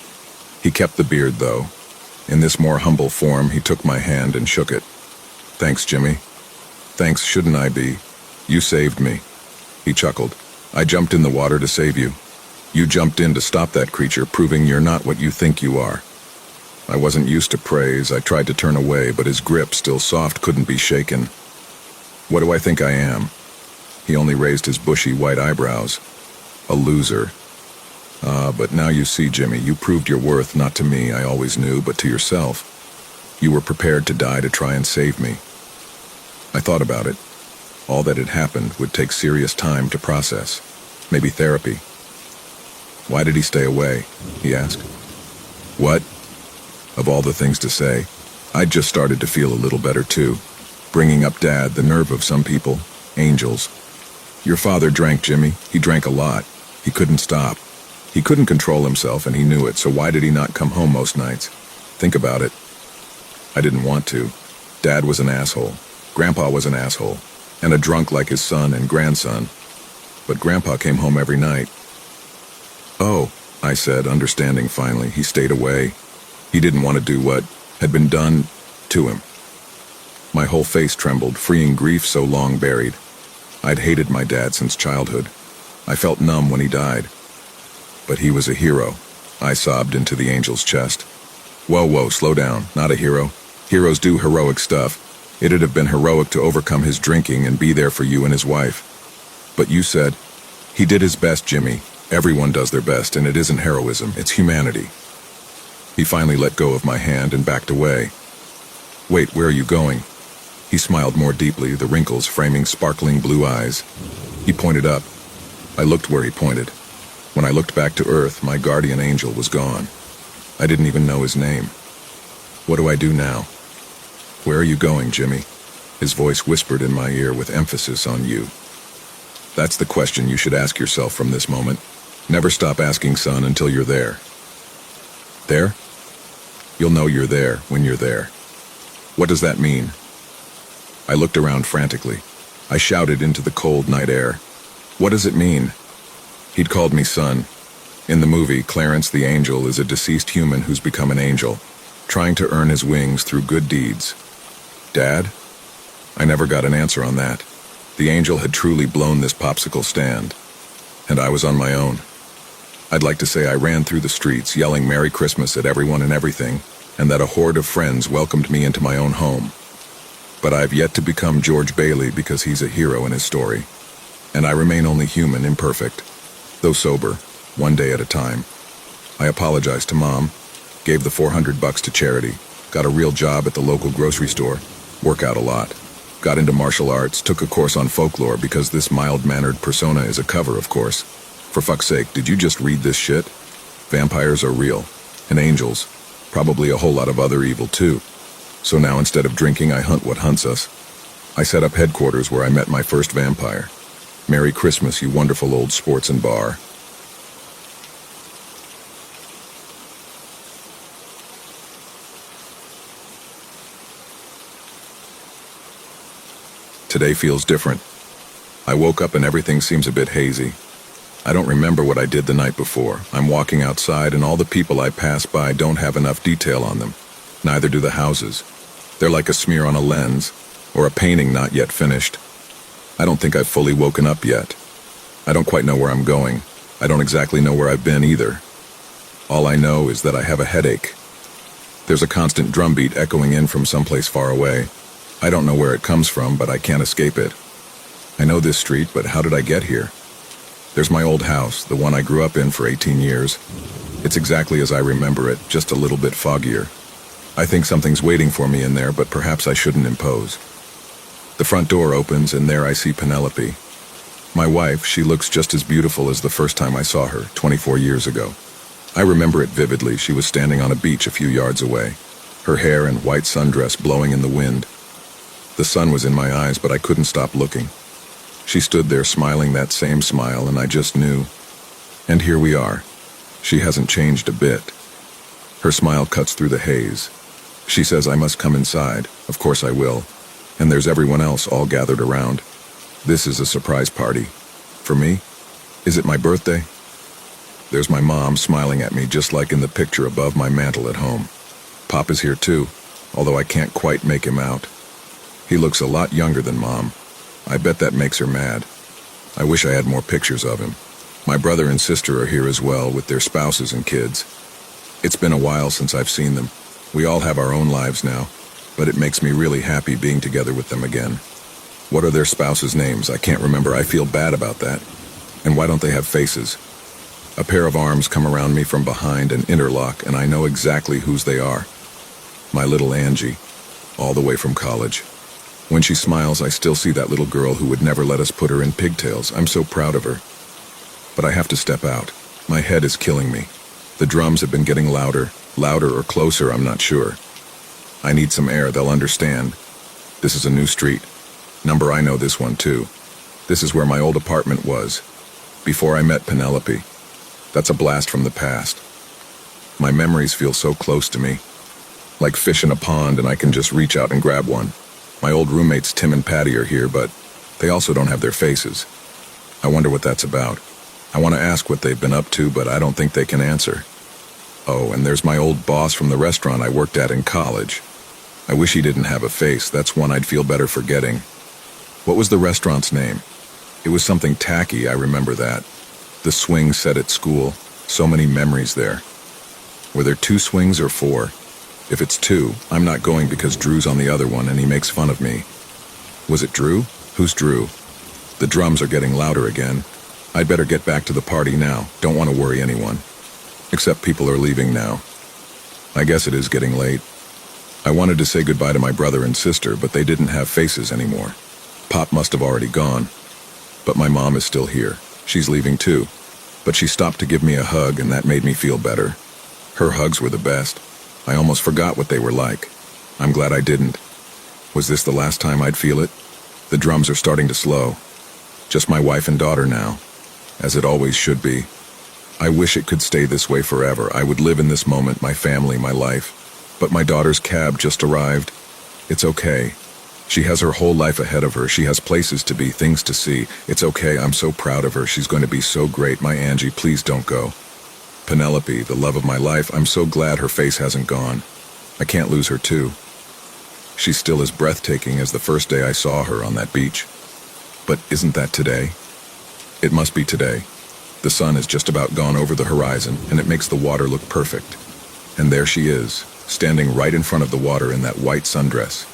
He kept the beard, though. In this more humble form, he took my hand and shook it. "Thanks, Jimmy." "Thanks, shouldn't I be? You saved me." He chuckled. "I jumped in the water to save you. You jumped in to stop that creature, proving you're not what you think you are." I wasn't used to praise. I tried to turn away, but his grip, still soft, couldn't be shaken. "What do I think I am?" He only raised his bushy white eyebrows. "A loser." "Ah, but now you see, Jimmy, you proved your worth not to me, I always knew, but to yourself. You were prepared to die to try and save me." I thought about it. All that had happened would take serious time to process. Maybe therapy. "Why did he stay away?" he asked. "What?" Of all the things to say, I'd just started to feel a little better too. Bringing up Dad, the nerve of some people, angels. "Your father drank, Jimmy. He drank a lot. He couldn't stop. He couldn't control himself, and he knew it, so why did he not come home most nights? Think about it." I didn't want to. Dad was an asshole. Grandpa was an asshole. And a drunk like his son and grandson. But Grandpa came home every night. "Oh," I said, understanding finally. He stayed away. He didn't want to do what had been done to him. My whole face trembled, freeing grief so long buried. I'd hated my dad since childhood. I felt numb when he died. But he was a hero. I sobbed into the angel's chest. Whoa, slow down. Not a hero. Heroes do heroic stuff. It'd have been heroic to overcome his drinking and be there for you and his wife. But you said, "He did his best, Jimmy. Everyone does their best, and it isn't heroism, it's humanity. He finally let go of my hand and backed away. Wait, where are you going? He smiled more deeply, the wrinkles framing sparkling blue eyes. He pointed up. I looked where he pointed. When I looked back to Earth, my guardian angel was gone. I didn't even know his name. What do I do now? Where are you going, Jimmy? His voice whispered in my ear with emphasis on you. That's the question you should ask yourself from this moment. Never stop asking, son, until you're there. There? You'll know you're there when you're there. What does that mean? I looked around frantically. I shouted into the cold night air. What does it mean? He'd called me son. In the movie, Clarence the Angel is a deceased human who's become an angel, trying to earn his wings through good deeds. Dad? I never got an answer on that. The angel had truly blown this popsicle stand, and I was on my own. I'd like to say I ran through the streets yelling Merry Christmas at everyone and everything, and that a horde of friends welcomed me into my own home. But I've yet to become George Bailey because he's a hero in his story, and I remain only human, imperfect, though sober, one day at a time. I apologized to Mom, gave the $400 to charity, got a real job at the local grocery store, work out a lot, got into martial arts, took a course on folklore because this mild-mannered persona is a cover, of course. For fuck's sake, did you just read this shit? Vampires are real, and angels, probably a whole lot of other evil too. So now instead of drinking, I hunt what hunts us. I set up headquarters where I met my first vampire. Merry Christmas, you wonderful old sports and bar. Today feels different. I woke up and everything seems a bit hazy. I don't remember what I did the night before. I'm walking outside and all the people I pass by don't have enough detail on them. Neither do the houses. They're like a smear on a lens, or a painting not yet finished. I don't think I've fully woken up yet. I don't quite know where I'm going. I don't exactly know where I've been either. All I know is that I have a headache. There's a constant drumbeat echoing in from someplace far away. I don't know where it comes from, but I can't escape it. I know this street, but how did I get here? There's my old house, the one I grew up in for 18 years. It's exactly as I remember it, just a little bit foggier. I think something's waiting for me in there, but perhaps I shouldn't impose. The front door opens, and there I see Penelope. My wife, she looks just as beautiful as the first time I saw her, 24 years ago. I remember it vividly. She was standing on a beach a few yards away, her hair and white sundress blowing in the wind. The sun was in my eyes, but I couldn't stop looking. She stood there smiling that same smile, and I just knew. And here we are. She hasn't changed a bit. Her smile cuts through the haze. She says I must come inside. Of course I will. And there's everyone else all gathered around. This is a surprise party. For me? Is it my birthday? There's my mom smiling at me just like in the picture above my mantel at home. Pop is here too, although I can't quite make him out. He looks a lot younger than Mom. I bet that makes her mad. I wish I had more pictures of him. My brother and sister are here as well, with their spouses and kids. It's been a while since I've seen them. We all have our own lives now, but it makes me really happy being together with them again. What are their spouses' names? I can't remember. I feel bad about that. And why don't they have faces? A pair of arms come around me from behind and interlock, and I know exactly whose they are. My little Angie, all the way from college. When she smiles, I still see that little girl who would never let us put her in pigtails. I'm so proud of her. But I have to step out. My head is killing me. The drums have been getting louder or closer, I'm not sure. I need some air, they'll understand. This is a new street. Number, I know this one too. This is where my old apartment was, before I met Penelope. That's a blast from the past. My memories feel so close to me, like fish in a pond, and I can just reach out and grab one. My old roommates Tim and Patty are here, but they also don't have their faces. I wonder what that's about. I want to ask what they've been up to, but I don't think they can answer. Oh, and there's my old boss from the restaurant I worked at in college. I wish he didn't have a face. That's one I'd feel better forgetting. What was the restaurant's name? It was something tacky, I remember that. The swing set at school. So many memories there. Were there 2 swings or 4? If it's 2, I'm not going because Drew's on the other one and he makes fun of me. Was it Drew? Who's Drew? The drums are getting louder again. I'd better get back to the party now. Don't want to worry anyone. Except people are leaving now. I guess it is getting late. I wanted to say goodbye to my brother and sister, but they didn't have faces anymore. Pop must have already gone. But my mom is still here. She's leaving too. But she stopped to give me a hug, and that made me feel better. Her hugs were the best. I almost forgot what they were like. I'm glad I didn't. Was this the last time I'd feel it? The drums are starting to slow. Just my wife and daughter now, as it always should be. I wish it could stay this way forever. I would live in this moment, my family, my life. But my daughter's cab just arrived. It's okay. She has her whole life ahead of her. She has places to be, things to see. It's okay. I'm so proud of her. She's going to be so great. My Angie, please don't go. Penelope, the love of my life, I'm so glad her face hasn't gone. I can't lose her too. She's still as breathtaking as the first day I saw her on that beach. But isn't that today? It must be today. The sun has just about gone over the horizon, and it makes the water look perfect. And there she is, standing right in front of the water in that white sundress,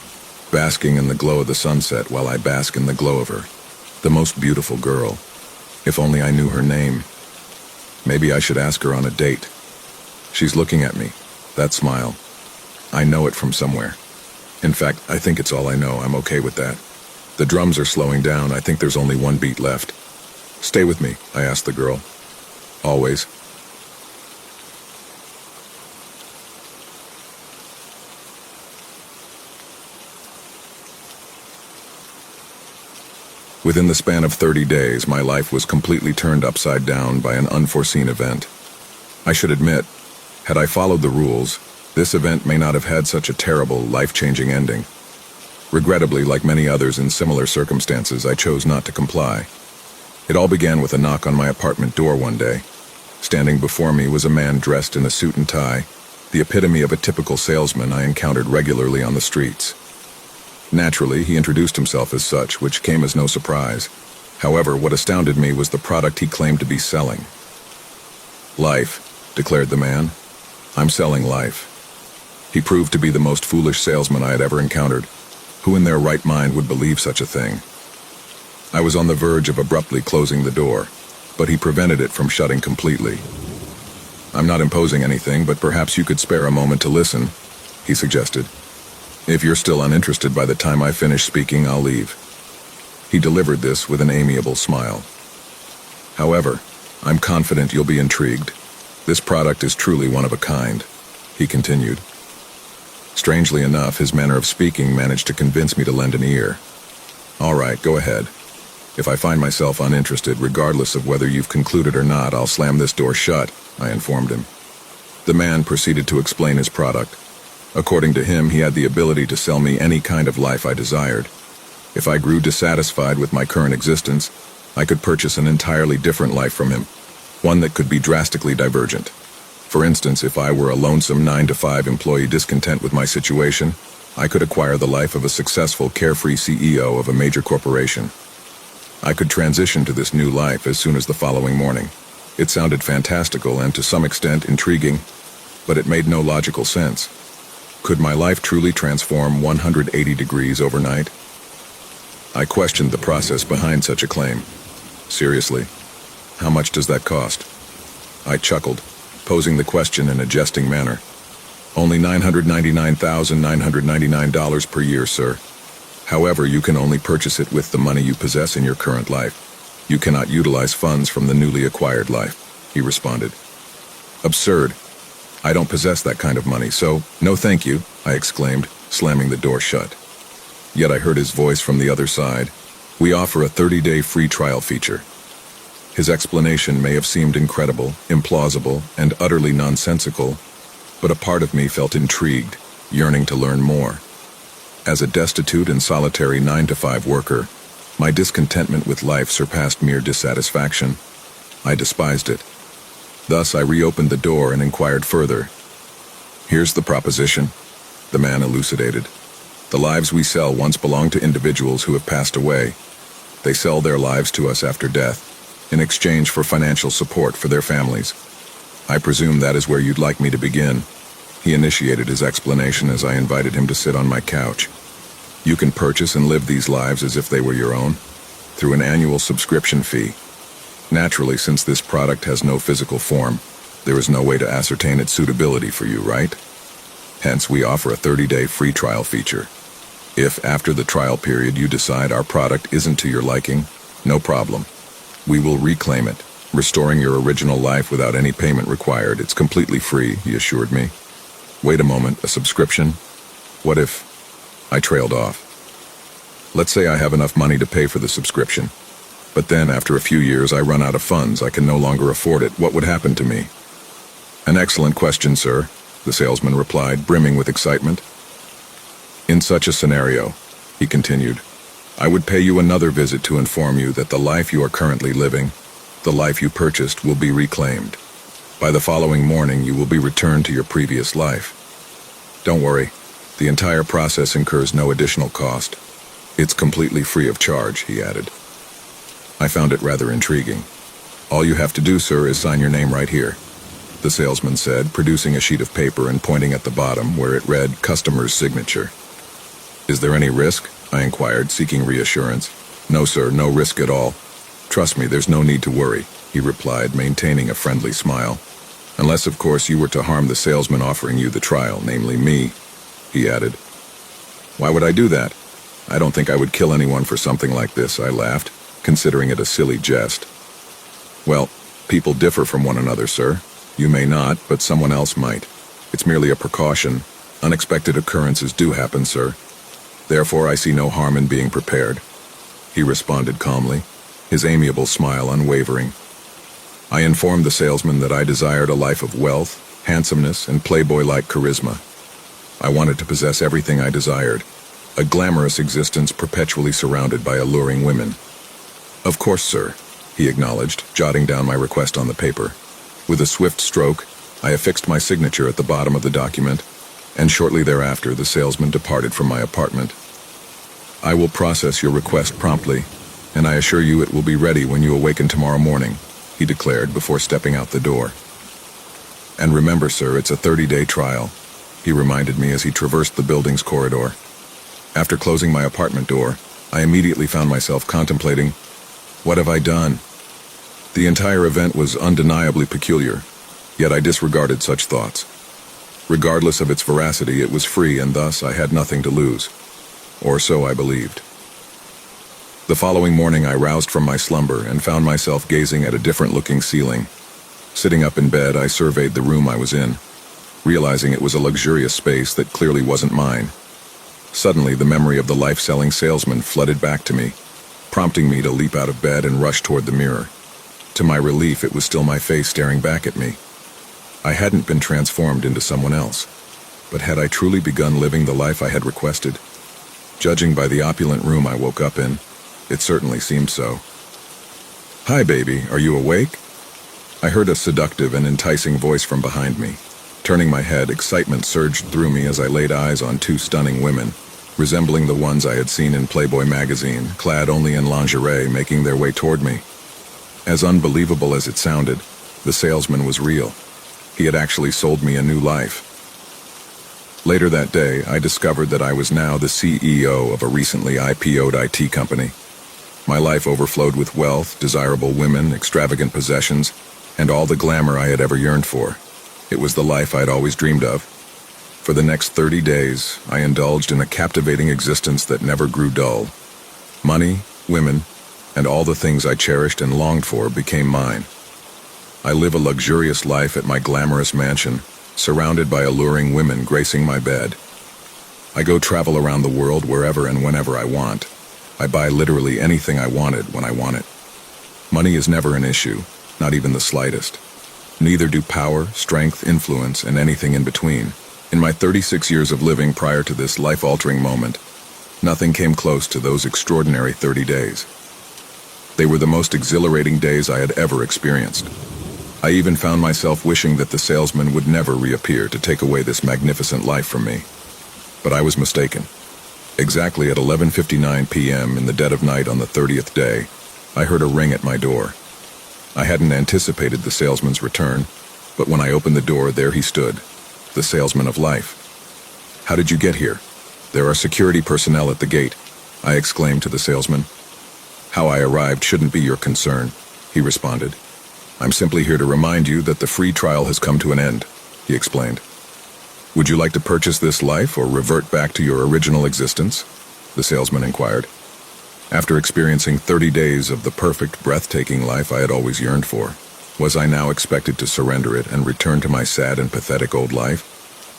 basking in the glow of the sunset while I bask in the glow of her. The most beautiful girl. If only I knew her name. Maybe I should ask her on a date. She's looking at me. That smile. I know it from somewhere. In fact, I think it's all I know. I'm okay with that. The drums are slowing down. I think there's only one beat left. Stay with me, I asked the girl. Always. Within the span of 30 days, my life was completely turned upside down by an unforeseen event. I should admit, had I followed the rules, this event may not have had such a terrible, life-changing ending. Regrettably, like many others in similar circumstances, I chose not to comply. It all began with a knock on my apartment door one day. Standing before me was a man dressed in a suit and tie, the epitome of a typical salesman I encountered regularly on the streets. Naturally, he introduced himself as such, which came as no surprise. However, what astounded me was the product he claimed to be selling. Life, declared the man. I'm selling life. He proved to be the most foolish salesman I had ever encountered. Who in their right mind would believe such a thing? I was on the verge of abruptly closing the door, but he prevented it from shutting completely. I'm not imposing anything, but perhaps you could spare a moment to listen, he suggested. If you're still uninterested by the time I finish speaking, I'll leave. He delivered this with an amiable smile. However, I'm confident you'll be intrigued. This product is truly one of a kind, he continued. Strangely enough, his manner of speaking managed to convince me to lend an ear. All right, go ahead. If I find myself uninterested, regardless of whether you've concluded or not, I'll slam this door shut, I informed him. The man proceeded to explain his product. According to him, he had the ability to sell me any kind of life I desired. If I grew dissatisfied with my current existence, I could purchase an entirely different life from him, one that could be drastically divergent. For instance, if I were a lonesome 9-to-5 employee discontent with my situation, I could acquire the life of a successful, carefree CEO of a major corporation. I could transition to this new life as soon as the following morning. It sounded fantastical and to some extent intriguing, but it made no logical sense. Could my life truly transform 180 degrees overnight? I questioned the process behind such a claim. Seriously, how much does that cost? I chuckled, posing the question in a jesting manner. Only $999,999 per year, sir. However, you can only purchase it with the money you possess in your current life. You cannot utilize funds from the newly acquired life, he responded. Absurd. I don't possess that kind of money, so no thank you, I exclaimed, slamming the door shut. Yet I heard his voice from the other side. We offer a 30-day free trial feature. His explanation may have seemed incredible, implausible, and utterly nonsensical, but a part of me felt intrigued, yearning to learn more. As a destitute and solitary 9-to-5 worker, my discontentment with life surpassed mere dissatisfaction. I despised it. Thus, I reopened the door and inquired further. Here's the proposition, the man elucidated. The lives we sell once belonged to individuals who have passed away. They sell their lives to us after death, in exchange for financial support for their families. I presume that is where you'd like me to begin. He initiated his explanation as I invited him to sit on my couch. You can purchase and live these lives as if they were your own, through an annual subscription fee. Naturally, since this product has no physical form, there is no way to ascertain its suitability for you, right? Hence, we offer a 30-day free trial feature. If, after the trial period, you decide our product isn't to your liking, no problem. We will reclaim it, restoring your original life without any payment required. It's completely free, he assured me. Wait a moment, a subscription? What if... I trailed off. Let's say I have enough money to pay for the subscription. But then, after a few years, I run out of funds. I can no longer afford it. What would happen to me? An excellent question, sir, the salesman replied, brimming with excitement. In such a scenario, he continued, I would pay you another visit to inform you that the life you are currently living, the life you purchased, will be reclaimed. By the following morning, you will be returned to your previous life. Don't worry, the entire process incurs no additional cost. It's completely free of charge, he added. I found it rather intriguing. All you have to do, sir, is sign your name right here, the salesman said, producing a sheet of paper and pointing at the bottom where it read, Customer's Signature. Is there any risk? I inquired, seeking reassurance. No, sir, no risk at all. Trust me, there's no need to worry, he replied, maintaining a friendly smile. Unless, of course, you were to harm the salesman offering you the trial, namely me, he added. Why would I do that? I don't think I would kill anyone for something like this, I laughed, considering it a silly jest. Well, people differ from one another, sir. You may not, but someone else might. It's merely a precaution. Unexpected occurrences do happen, sir. Therefore, I see no harm in being prepared, he responded calmly, his amiable smile unwavering. I informed the salesman that I desired a life of wealth, handsomeness, and playboy-like charisma. I wanted to possess everything I desired, a glamorous existence perpetually surrounded by alluring women. Of course, sir, he acknowledged, jotting down my request on the paper. With a swift stroke, I affixed my signature at the bottom of the document, and shortly thereafter the salesman departed from my apartment. I will process your request promptly, and I assure you it will be ready when you awaken tomorrow morning, he declared before stepping out the door. And remember, sir, it's a 30-day trial, he reminded me as he traversed the building's corridor. After closing my apartment door, I immediately found myself contemplating, what have I done? The entire event was undeniably peculiar, yet I disregarded such thoughts. Regardless of its veracity, it was free, and thus I had nothing to lose. Or so I believed. The following morning I roused from my slumber and found myself gazing at a different-looking ceiling. Sitting up in bed, I surveyed the room I was in, realizing it was a luxurious space that clearly wasn't mine. Suddenly, the memory of the life-selling salesman flooded back to me, prompting me to leap out of bed and rush toward the mirror. To my relief, it was still my face staring back at me. I hadn't been transformed into someone else, but had I truly begun living the life I had requested? Judging by the opulent room I woke up in, it certainly seemed so. Hi, baby, are you awake? I heard a seductive and enticing voice from behind me. Turning my head, excitement surged through me as I laid eyes on two stunning women, resembling the ones I had seen in Playboy magazine, clad only in lingerie, making their way toward me. As unbelievable as it sounded, the salesman was real. He had actually sold me a new life. Later that day, I discovered that I was now the CEO of a recently IPO'd IT company. My life overflowed with wealth, desirable women, extravagant possessions, and all the glamour I had ever yearned for. It was the life I'd always dreamed of. For the next 30 days, I indulged in a captivating existence that never grew dull. Money, women, and all the things I cherished and longed for became mine. I live a luxurious life at my glamorous mansion, surrounded by alluring women gracing my bed. I go travel around the world wherever and whenever I want. I buy literally anything I wanted when I want it. Money is never an issue, not even the slightest. Neither do power, strength, influence, and anything in between. In my 36 years of living prior to this life-altering moment, nothing came close to those extraordinary 30 days. They were the most exhilarating days I had ever experienced. I even found myself wishing that the salesman would never reappear to take away this magnificent life from me. But I was mistaken. Exactly at 11:59 p.m. in the dead of night on the 30th day, I heard a ring at my door. I hadn't anticipated the salesman's return, but when I opened the door, there he stood, the salesman of life. How did you get here? There are security personnel at the gate, I exclaimed to the salesman. How I arrived shouldn't be your concern. he responded. "I'm simply here to remind you that the free trial has come to an end," he explained. "Would you like to purchase this life or revert back to your original existence?" the salesman inquired. After experiencing 30 days of the perfect, breathtaking life I had always yearned for, was I now expected to surrender it and return to my sad and pathetic old life?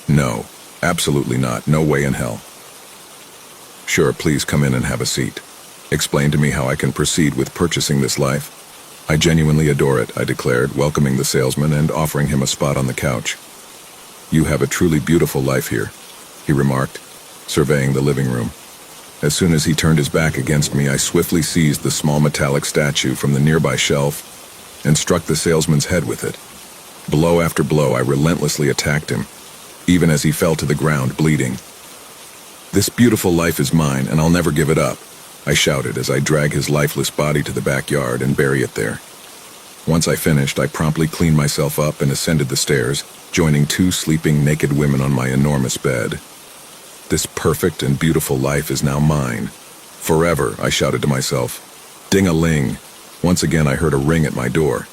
No, absolutely not. No way in hell. "Sure, please come in and have a seat. Explain to me how I can proceed with purchasing this life." "I genuinely adore it," I declared, welcoming the salesman and offering him a spot on the couch. "You have a truly beautiful life here," he remarked, surveying the living room. As soon as he turned his back against me, I swiftly seized the small metallic statue from the nearby shelf and struck the salesman's head with it. Blow after blow, I relentlessly attacked him, even as he fell to the ground, bleeding. "This beautiful life is mine, and I'll never give it up," I shouted as I dragged his lifeless body to the backyard and bury it there. Once I finished, I promptly cleaned myself up and ascended the stairs, joining 2 sleeping naked women on my enormous bed. This perfect and beautiful life is now mine. Forever, I shouted to myself. Ding-a-ling. Once again I heard a ring at my door.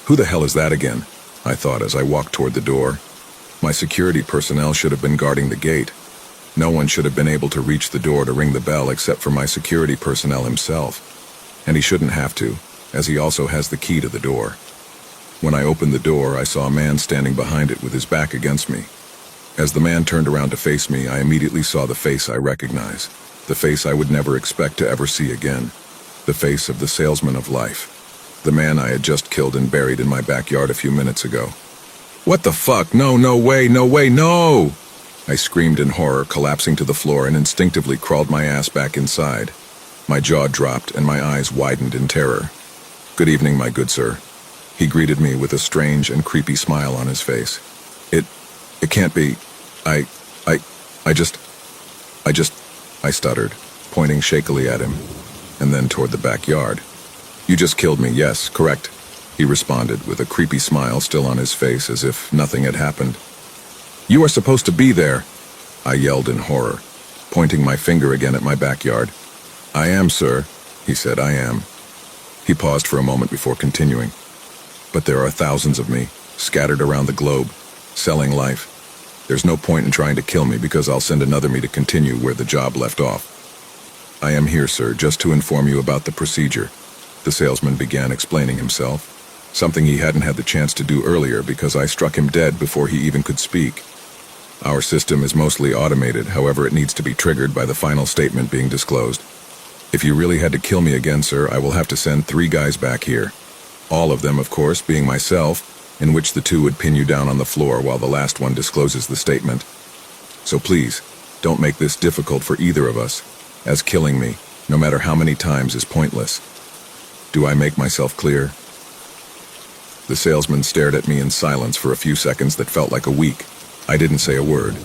Who the hell is that again? I thought as I walked toward the door. My security personnel should have been guarding the gate. No one should have been able to reach the door to ring the bell except for my security personnel himself. And he shouldn't have to, as he also has the key to the door. When I opened the door, I saw a man standing behind it with his back against me. As the man turned around to face me, I immediately saw the face I recognize, the face I would never expect to ever see again, the face of the salesman of life, the man I had just killed and buried in my backyard a few minutes ago. "What the fuck? No, no way, no way, no!" I screamed in horror, collapsing to the floor, and instinctively crawled my ass back inside. My jaw dropped and my eyes widened in terror. "Good evening, my good sir." He greeted me with a strange and creepy smile on his face. It can't be. I stuttered, pointing shakily at him, and then toward the backyard. "You just killed me, yes, correct," he responded with a creepy smile still on his face as if nothing had happened. "You are supposed to be there," I yelled in horror, pointing my finger again at my backyard. "I am, sir," he said, "I am." He paused for a moment before continuing. "But there are thousands of me, scattered around the globe, selling life. There's no point in trying to kill me because I'll send another me to continue where the job left off. I am here, sir, just to inform you about the procedure." The salesman began explaining himself, something he hadn't had the chance to do earlier because I struck him dead before he even could speak. "Our system is mostly automated, however it needs to be triggered by the final statement being disclosed. If you really had to kill me again, sir, I will have to send 3 guys back here. All of them, of course, being myself, in which the 2 would pin you down on the floor while the last one discloses the statement. So please, don't make this difficult for either of us, as killing me, no matter how many times, is pointless. Do I make myself clear?" The salesman stared at me in silence for a few seconds that felt like a week. I didn't say a word.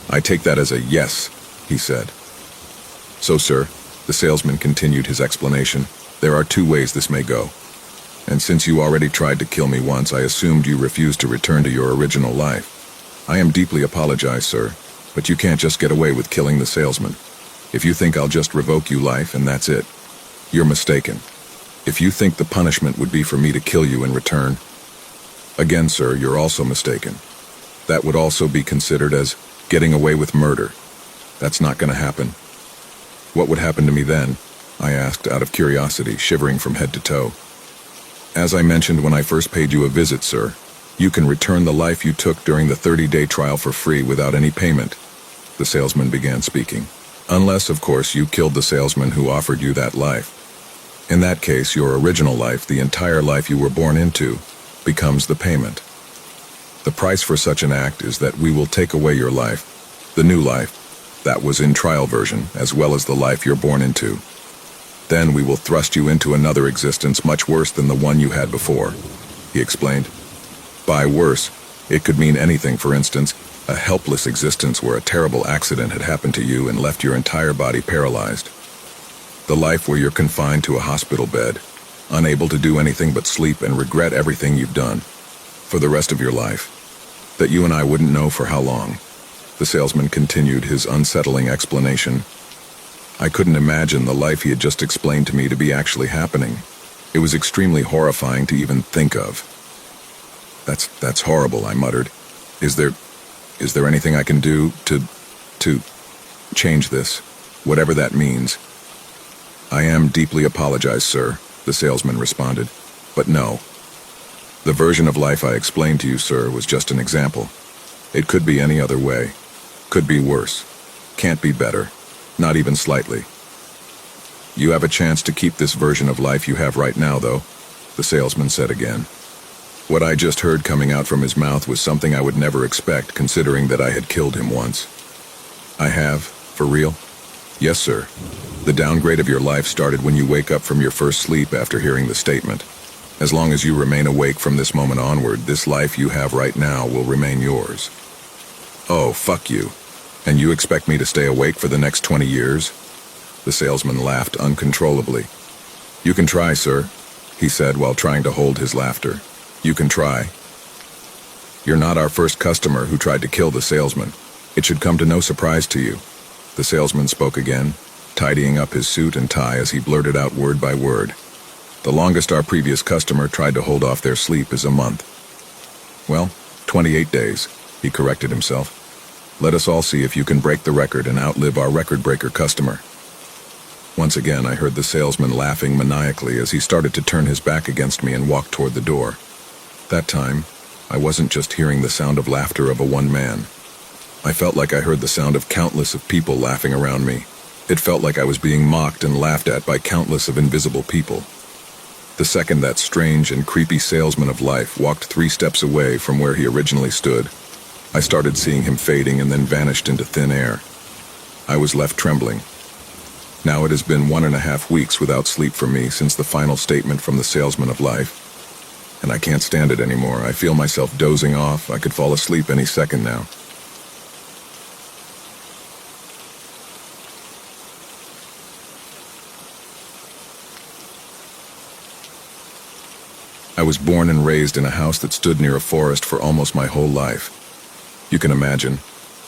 "I take that as a yes," he said. "So, sir," the salesman continued his explanation, "there are 2 ways this may go. And since you already tried to kill me once, I assumed you refused to return to your original life. I am deeply apologize, sir, but you can't just get away with killing the salesman. If you think I'll just revoke you life and that's it, you're mistaken. If you think the punishment would be for me to kill you in return, again, sir, you're also mistaken. That would also be considered as getting away with murder. That's not going to happen." "What would happen to me then?" I asked out of curiosity, shivering from head to toe. "As I mentioned when I first paid you a visit, sir, you can return the life you took during the 30-day trial for free without any payment," the salesman began speaking. "Unless, of course, you killed the salesman who offered you that life. In that case, your original life, the entire life you were born into, becomes the payment. The price for such an act is that we will take away your life, the new life, that was in trial version, as well as the life you're born into. Then we will thrust you into another existence much worse than the one you had before," he explained. By worse, it could mean anything. For instance, a helpless existence where a terrible accident had happened to you and left your entire body paralyzed. The life where you're confined to a hospital bed, unable to do anything but sleep and regret everything you've done, for the rest of your life, that you and I wouldn't know for how long. The salesman continued his unsettling explanation. I couldn't imagine the life he had just explained to me to be actually happening. It was extremely horrifying to even think of. That's horrible," I muttered. Is there anything I can do to change this, whatever that means?" "I am deeply apologize, sir," the salesman responded. "But no. The version of life I explained to you, sir, was just an example. It could be any other way. Could be worse. Can't be better. Not even slightly. You have a chance to keep this version of life you have right now, though," the salesman said again. What I just heard coming out from his mouth was something I would never expect, considering that I had killed him once. "I have? For real?" "Yes, sir. The downgrade of your life started when you wake up from your first sleep after hearing the statement. As long as you remain awake from this moment onward, this life you have right now will remain yours." "Oh, fuck you. And you expect me to stay awake for the next 20 years? The salesman laughed uncontrollably. "You can try, sir," he said while trying to hold his laughter. "You can try. You're not our first customer who tried to kill the salesman. It should come to no surprise to you." The salesman spoke again, tidying up his suit and tie as he blurted out word by word. "The longest our previous customer tried to hold off their sleep is a month." "Well, 28 days, he corrected himself. "Let us all see if you can break the record and outlive our record-breaker customer." Once again, I heard the salesman laughing maniacally as he started to turn his back against me and walk toward the door. That time, I wasn't just hearing the sound of laughter of a one man. I felt like I heard the sound of countless of people laughing around me. It felt like I was being mocked and laughed at by countless of invisible people. The second that strange and creepy salesman of life walked 3 steps away from where he originally stood, I started seeing him fading and then vanished into thin air. I was left trembling. Now it has been 1.5 weeks without sleep for me since the final statement from the salesman of life. And I can't stand it anymore. I feel myself dozing off. I could fall asleep any second now. I was born and raised in a house that stood near a forest for almost my whole life. You can imagine,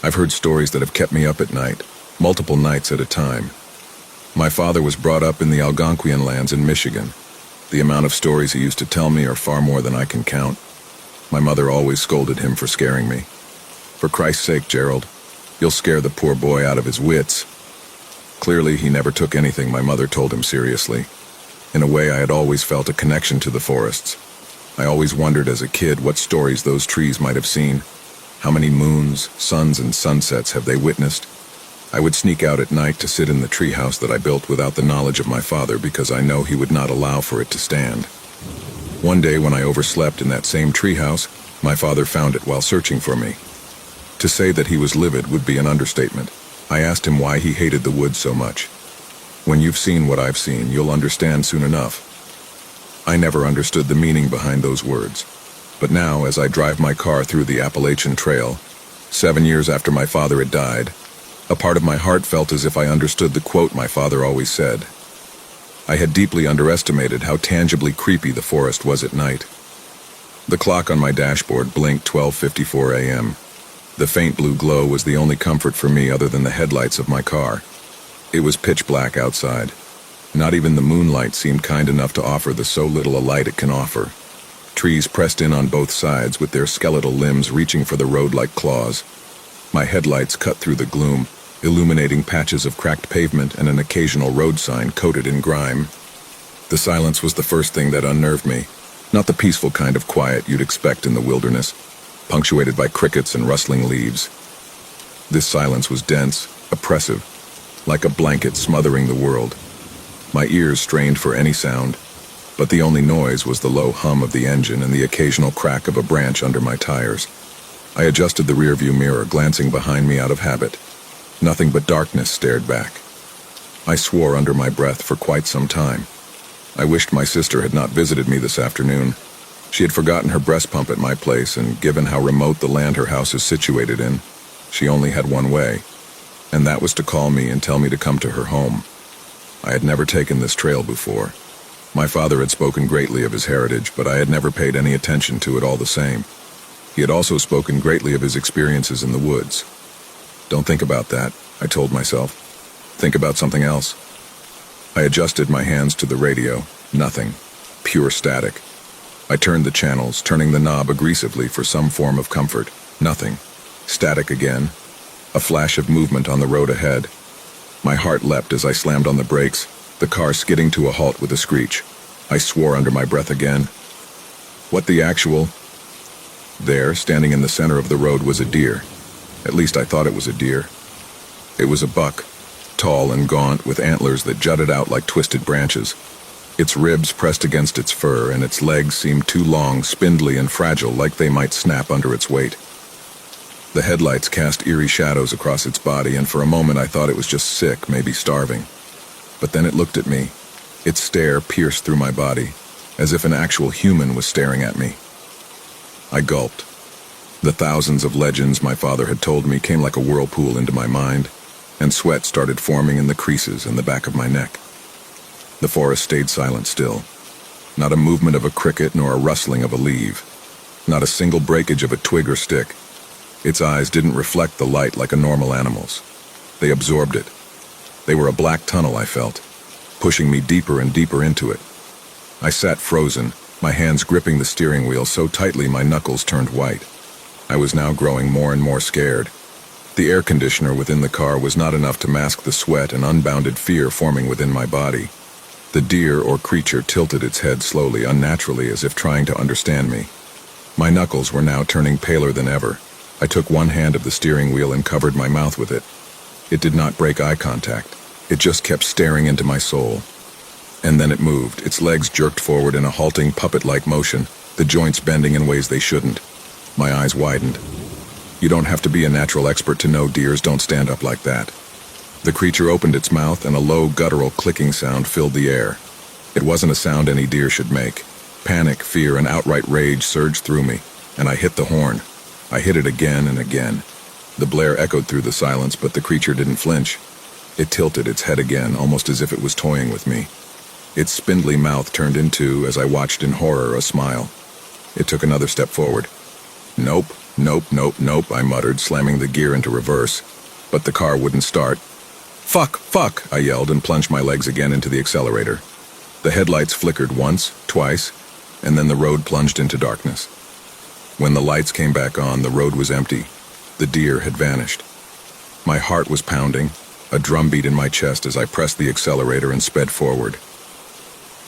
I've heard stories that have kept me up at night, multiple nights at a time. My father was brought up in the Algonquian lands in Michigan. The amount of stories he used to tell me are far more than I can count. My mother always scolded him for scaring me. "For Christ's sake, Gerald, you'll scare the poor boy out of his wits." Clearly, he never took anything my mother told him seriously. In a way, I had always felt a connection to the forests. I always wondered as a kid what stories those trees might have seen. How many moons, suns, and sunsets have they witnessed? I would sneak out at night to sit in the treehouse that I built without the knowledge of my father because I know he would not allow for it to stand. One day when I overslept in that same treehouse, my father found it while searching for me. To say that he was livid would be an understatement. I asked him why he hated the woods so much. "When you've seen what I've seen, you'll understand soon enough." I never understood the meaning behind those words. But now, as I drive my car through the Appalachian Trail, 7 years after my father had died, a part of my heart felt as if I understood the quote my father always said. I had deeply underestimated how tangibly creepy the forest was at night. The clock on my dashboard blinked 12:54 a.m. The faint blue glow was the only comfort for me other than the headlights of my car. It was pitch black outside. Not even the moonlight seemed kind enough to offer the so little a light it can offer. Trees pressed in on both sides with their skeletal limbs reaching for the road like claws. My headlights cut through the gloom, illuminating patches of cracked pavement and an occasional road sign coated in grime. The silence was the first thing that unnerved me, not the peaceful kind of quiet you'd expect in the wilderness, punctuated by crickets and rustling leaves. This silence was dense, oppressive, like a blanket smothering the world. My ears strained for any sound, but the only noise was the low hum of the engine and the occasional crack of a branch under my tires. I adjusted the rearview mirror, glancing behind me out of habit. Nothing but darkness stared back. I swore under my breath for quite some time. I wished my sister had not visited me this afternoon. She had forgotten her breast pump at my place, and given how remote the land her house is situated in, she only had one way, and that was to call me and tell me to come to her home. I had never taken this trail before. My father had spoken greatly of his heritage, but I had never paid any attention to it all the same. He had also spoken greatly of his experiences in the woods. Don't think about that, I told myself. Think about something else. I adjusted my hands to the radio. Nothing. pure static. I turned the channels, turning the knob aggressively for some form of comfort. Nothing. Static again. A flash of movement on the road ahead. My heart leapt as I slammed on the brakes, the car skidding to a halt with a screech. I swore under my breath again. What the actual... There, standing in the center of the road, was a deer. At least I thought it was a deer. It was a buck, tall and gaunt, with antlers that jutted out like twisted branches. Its ribs pressed against its fur, and its legs seemed too long, spindly, and fragile, like they might snap under its weight. The headlights cast eerie shadows across its body, and for a moment I thought it was just sick, maybe starving. But then it looked at me. Its stare pierced through my body, as if an actual human was staring at me. I gulped. The thousands of legends my father had told me came like a whirlpool into my mind, and sweat started forming in the creases in the back of my neck. The forest stayed silent still. Not a movement of a cricket nor a rustling of a leaf. Not a single breakage of a twig or stick. Its eyes didn't reflect the light like a normal animal's. They absorbed it. They were a black tunnel, I felt, pushing me deeper and deeper into it. I sat frozen, my hands gripping the steering wheel so tightly my knuckles turned white. I was now growing more and more scared. The air conditioner within the car was not enough to mask the sweat and unbounded fear forming within my body. The deer or creature tilted its head slowly, unnaturally, as if trying to understand me. My knuckles were now turning paler than ever. I took one hand of the steering wheel and covered my mouth with it. It did not break eye contact. It just kept staring into my soul. And then it moved. Its legs jerked forward in a halting, puppet-like motion, the joints bending in ways they shouldn't. My eyes widened. You don't have to be a natural expert to know deers don't stand up like that. The creature opened its mouth, and a low, guttural clicking sound filled the air. It wasn't a sound any deer should make. Panic, fear, and outright rage surged through me, and I hit the horn. I hit it again and again. The blare echoed through the silence, but the creature didn't flinch. It tilted its head again, almost as if it was toying with me. Its spindly mouth turned into, as I watched in horror, a smile. It took another step forward. Nope, nope, nope, nope, I muttered, slamming the gear into reverse. But the car wouldn't start. Fuck, fuck, I yelled and plunged my legs again into the accelerator. The headlights flickered once, twice, and then the road plunged into darkness. When the lights came back on, the road was empty. The deer had vanished. My heart was pounding, a drumbeat in my chest as I pressed the accelerator and sped forward.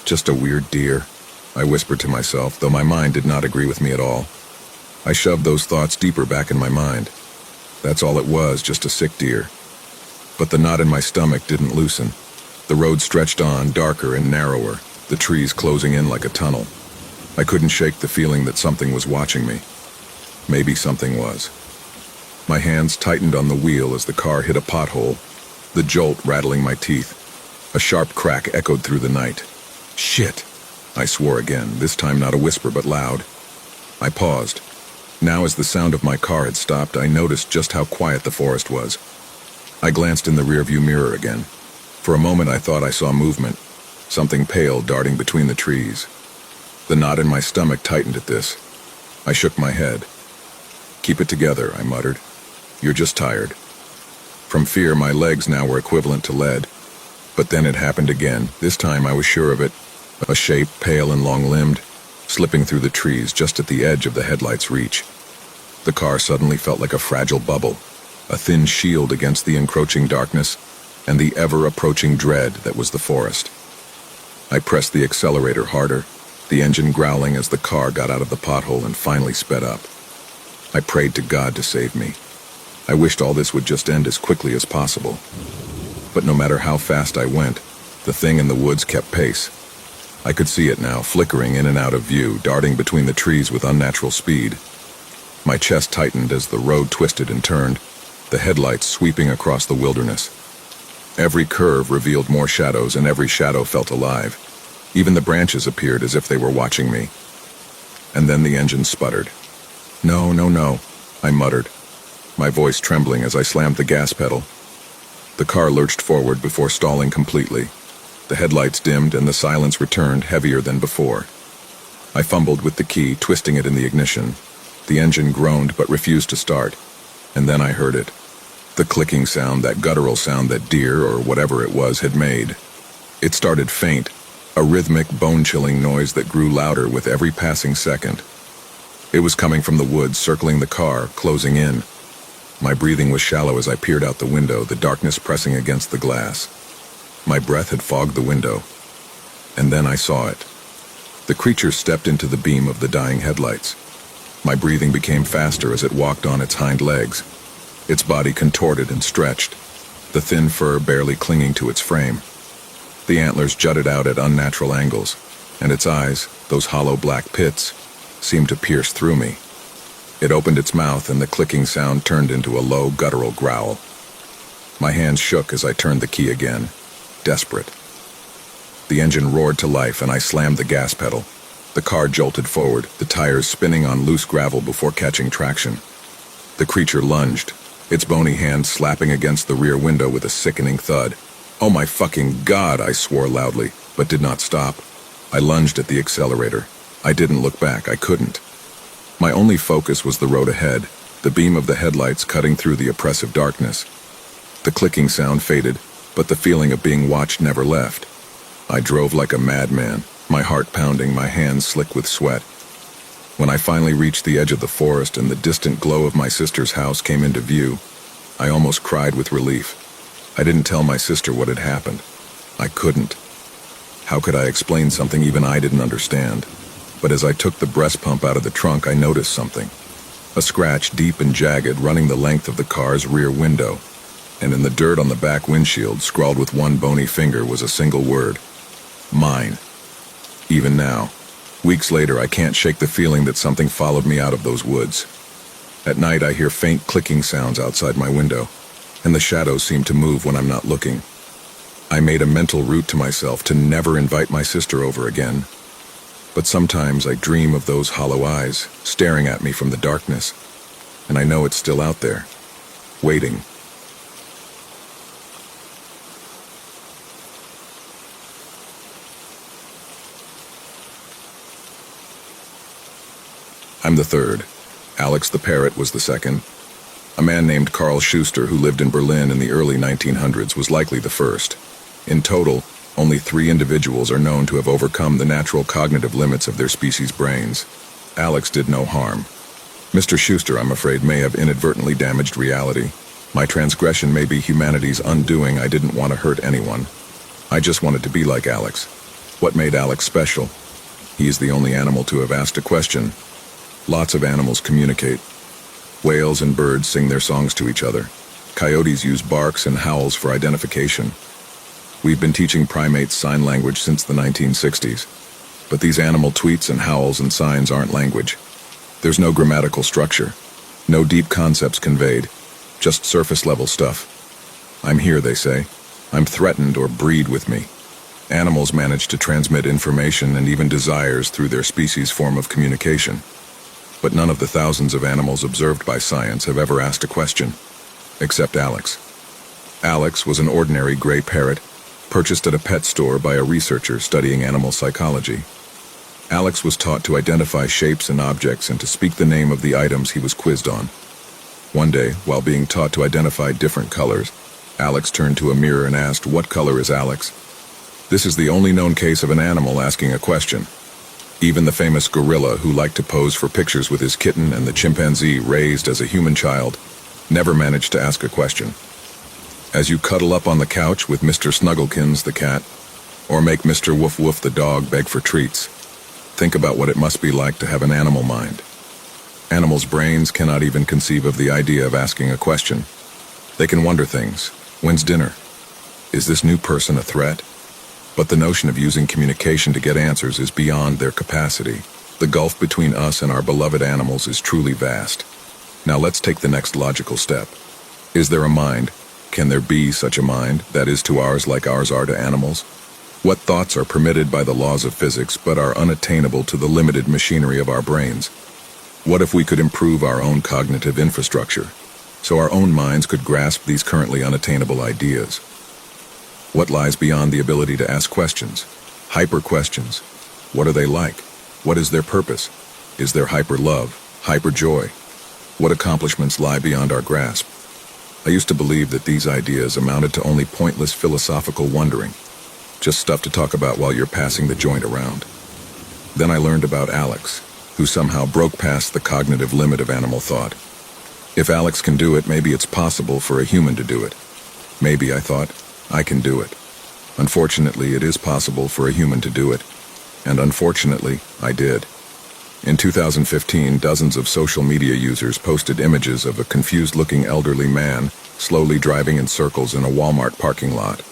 Just a weird deer, I whispered to myself, though my mind did not agree with me at all. I shoved those thoughts deeper back in my mind. That's all it was, just a sick deer. But the knot in my stomach didn't loosen. The road stretched on, darker and narrower, the trees closing in like a tunnel. I couldn't shake the feeling that something was watching me. Maybe something was. My hands tightened on the wheel as the car hit a pothole, the jolt rattling my teeth. A sharp crack echoed through the night. Shit! I swore again, this time not a whisper but loud. I paused. Now as the sound of my car had stopped, I noticed just how quiet the forest was. I glanced in the rearview mirror again. For a moment I thought I saw movement, something pale darting between the trees. The knot in my stomach tightened at this. I shook my head. Keep it together, I muttered. You're just tired. From fear, my legs now were equivalent to lead. But then it happened again. This time I was sure of it. A shape, pale and long-limbed, slipping through the trees just at the edge of the headlight's reach. The car suddenly felt like a fragile bubble, a thin shield against the encroaching darkness and the ever-approaching dread that was the forest. I pressed the accelerator harder, the engine growling as the car got out of the pothole and finally sped up. I prayed to God to save me. I wished all this would just end as quickly as possible. But no matter how fast I went, the thing in the woods kept pace. I could see it now, flickering in and out of view, darting between the trees with unnatural speed. My chest tightened as the road twisted and turned, the headlights sweeping across the wilderness. Every curve revealed more shadows, and every shadow felt alive. Even the branches appeared as if they were watching me. And then the engine sputtered. No, no, no, I muttered, my voice trembling as I slammed the gas pedal. The car lurched forward before stalling completely. The headlights dimmed and the silence returned, heavier than before. I fumbled with the key, twisting it in the ignition. The engine groaned but refused to start. And then I heard it. The clicking sound, that guttural sound that deer, or whatever it was, had made. It started faint, a rhythmic, bone-chilling noise that grew louder with every passing second. It was coming from the woods, circling the car, closing in. My breathing was shallow as I peered out the window, the darkness pressing against the glass. My breath had fogged the window, and then I saw it. The creature stepped into the beam of the dying headlights. My breathing became faster as it walked on its hind legs. Its body contorted and stretched, the thin fur barely clinging to its frame. The antlers jutted out at unnatural angles, and its eyes, those hollow black pits, seemed to pierce through me. It opened its mouth, and the clicking sound turned into a low, guttural growl. My hands shook as I turned the key again, desperate. The engine roared to life, and I slammed the gas pedal. The car jolted forward, the tires spinning on loose gravel before catching traction. The creature lunged, its bony hand slapping against the rear window with a sickening thud. "Oh my fucking God," I swore loudly, but did not stop. I lunged at the accelerator. I didn't look back, I couldn't. My only focus was the road ahead, the beam of the headlights cutting through the oppressive darkness. The clicking sound faded, but the feeling of being watched never left. I drove like a madman, my heart pounding, my hands slick with sweat. When I finally reached the edge of the forest and the distant glow of my sister's house came into view, I almost cried with relief. I didn't tell my sister what had happened. I couldn't. How could I explain something even I didn't understand? But as I took the breast pump out of the trunk, I noticed something. A scratch deep and jagged running the length of the car's rear window, and in the dirt on the back windshield, scrawled with one bony finger, was a single word: mine. Even now, weeks later, I can't shake the feeling that something followed me out of those woods. At night, I hear faint clicking sounds outside my window, and the shadows seem to move when I'm not looking. I made a mental route to myself to never invite my sister over again. But sometimes I dream of those hollow eyes staring at me from the darkness, and I know it's still out there, waiting. I'm the third. Alex the parrot was the second. A man named Carl Schuster, who lived in Berlin in the early 1900s, was likely the first. In total, only 3 individuals are known to have overcome the natural cognitive limits of their species' brains. Alex did no harm. Mr. Schuster, I'm afraid, may have inadvertently damaged reality. My transgression may be humanity's undoing. I didn't want to hurt anyone. I just wanted to be like Alex. What made Alex special? He is the only animal to have asked a question. Lots of animals communicate. Whales and birds sing their songs to each other. Coyotes use barks and howls for identification. We've been teaching primates sign language since the 1960s. But these animal tweets and howls and signs aren't language. There's no grammatical structure, no deep concepts conveyed, just surface-level stuff. I'm here, they say. I'm threatened, or breed with me. Animals manage to transmit information and even desires through their species' form of communication. But none of the thousands of animals observed by science have ever asked a question, except Alex. Alex was an ordinary gray parrot, purchased at a pet store by a researcher studying animal psychology. Alex was taught to identify shapes and objects and to speak the name of the items he was quizzed on. One day, while being taught to identify different colors, Alex turned to a mirror and asked, "What color is Alex?" This is the only known case of an animal asking a question. Even the famous gorilla, who liked to pose for pictures with his kitten, and the chimpanzee raised as a human child, never managed to ask a question. As you cuddle up on the couch with Mr. Snugglekins the cat, or make Mr. Woof Woof the dog beg for treats, think about what it must be like to have an animal mind. Animals' brains cannot even conceive of the idea of asking a question. They can wonder things. When's dinner? Is this new person a threat? But the notion of using communication to get answers is beyond their capacity. The gulf between us and our beloved animals is truly vast. Now let's take the next logical step. Is there a mind? Can there be such a mind, that is to ours like ours are to animals? What thoughts are permitted by the laws of physics but are unattainable to the limited machinery of our brains? What if we could improve our own cognitive infrastructure, so our own minds could grasp these currently unattainable ideas? What lies beyond the ability to ask questions? Hyper questions. What are they like? What is their purpose? Is there hyper love, hyper joy? What accomplishments lie beyond our grasp? I used to believe that these ideas amounted to only pointless philosophical wondering. Just stuff to talk about while you're passing the joint around. Then I learned about Alex, who somehow broke past the cognitive limit of animal thought. If Alex can do it, maybe it's possible for a human to do it. Maybe, I thought, I can do it. Unfortunately, it is possible for a human to do it. And unfortunately, I did. In 2015, dozens of social media users posted images of a confused-looking elderly man slowly driving in circles in a Walmart parking lot.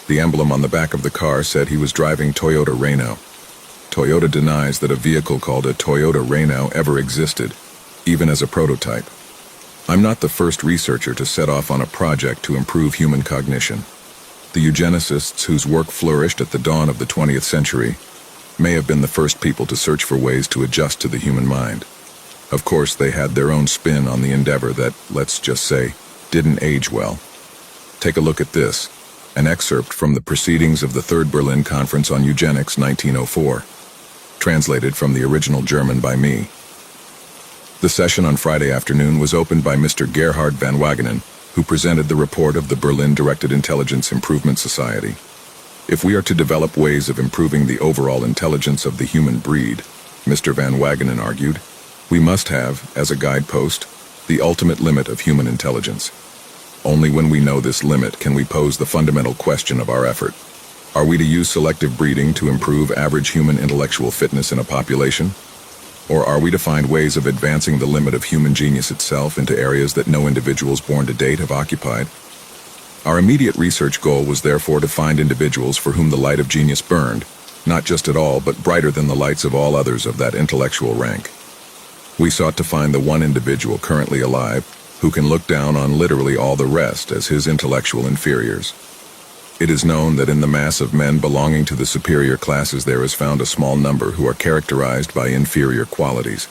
The emblem on the back of the car said he was driving Toyota Reno. Toyota denies that a vehicle called a Toyota Reno ever existed, even as a prototype. I'm not the first researcher to set off on a project to improve human cognition. The eugenicists whose work flourished at the dawn of the 20th century may have been the first people to search for ways to adjust to the human mind. Of course, they had their own spin on the endeavor that, let's just say, didn't age well. Take a look at this, an excerpt from the Proceedings of the Third Berlin Conference on Eugenics, 1904, translated from the original German by me. The session on Friday afternoon was opened by Mr. Gerhard van Wagenen, who presented the report of the Berlin Directed Intelligence Improvement Society. If we are to develop ways of improving the overall intelligence of the human breed, Mr. van Wagenen argued, we must have, as a guidepost, the ultimate limit of human intelligence. Only when we know this limit can we pose the fundamental question of our effort. Are we to use selective breeding to improve average human intellectual fitness in a population? Or are we to find ways of advancing the limit of human genius itself into areas that no individuals born to date have occupied? Our immediate research goal was therefore to find individuals for whom the light of genius burned, not just at all, but brighter than the lights of all others of that intellectual rank. We sought to find the one individual currently alive who can look down on literally all the rest as his intellectual inferiors. It is known that in the mass of men belonging to the superior classes there is found a small number who are characterized by inferior qualities.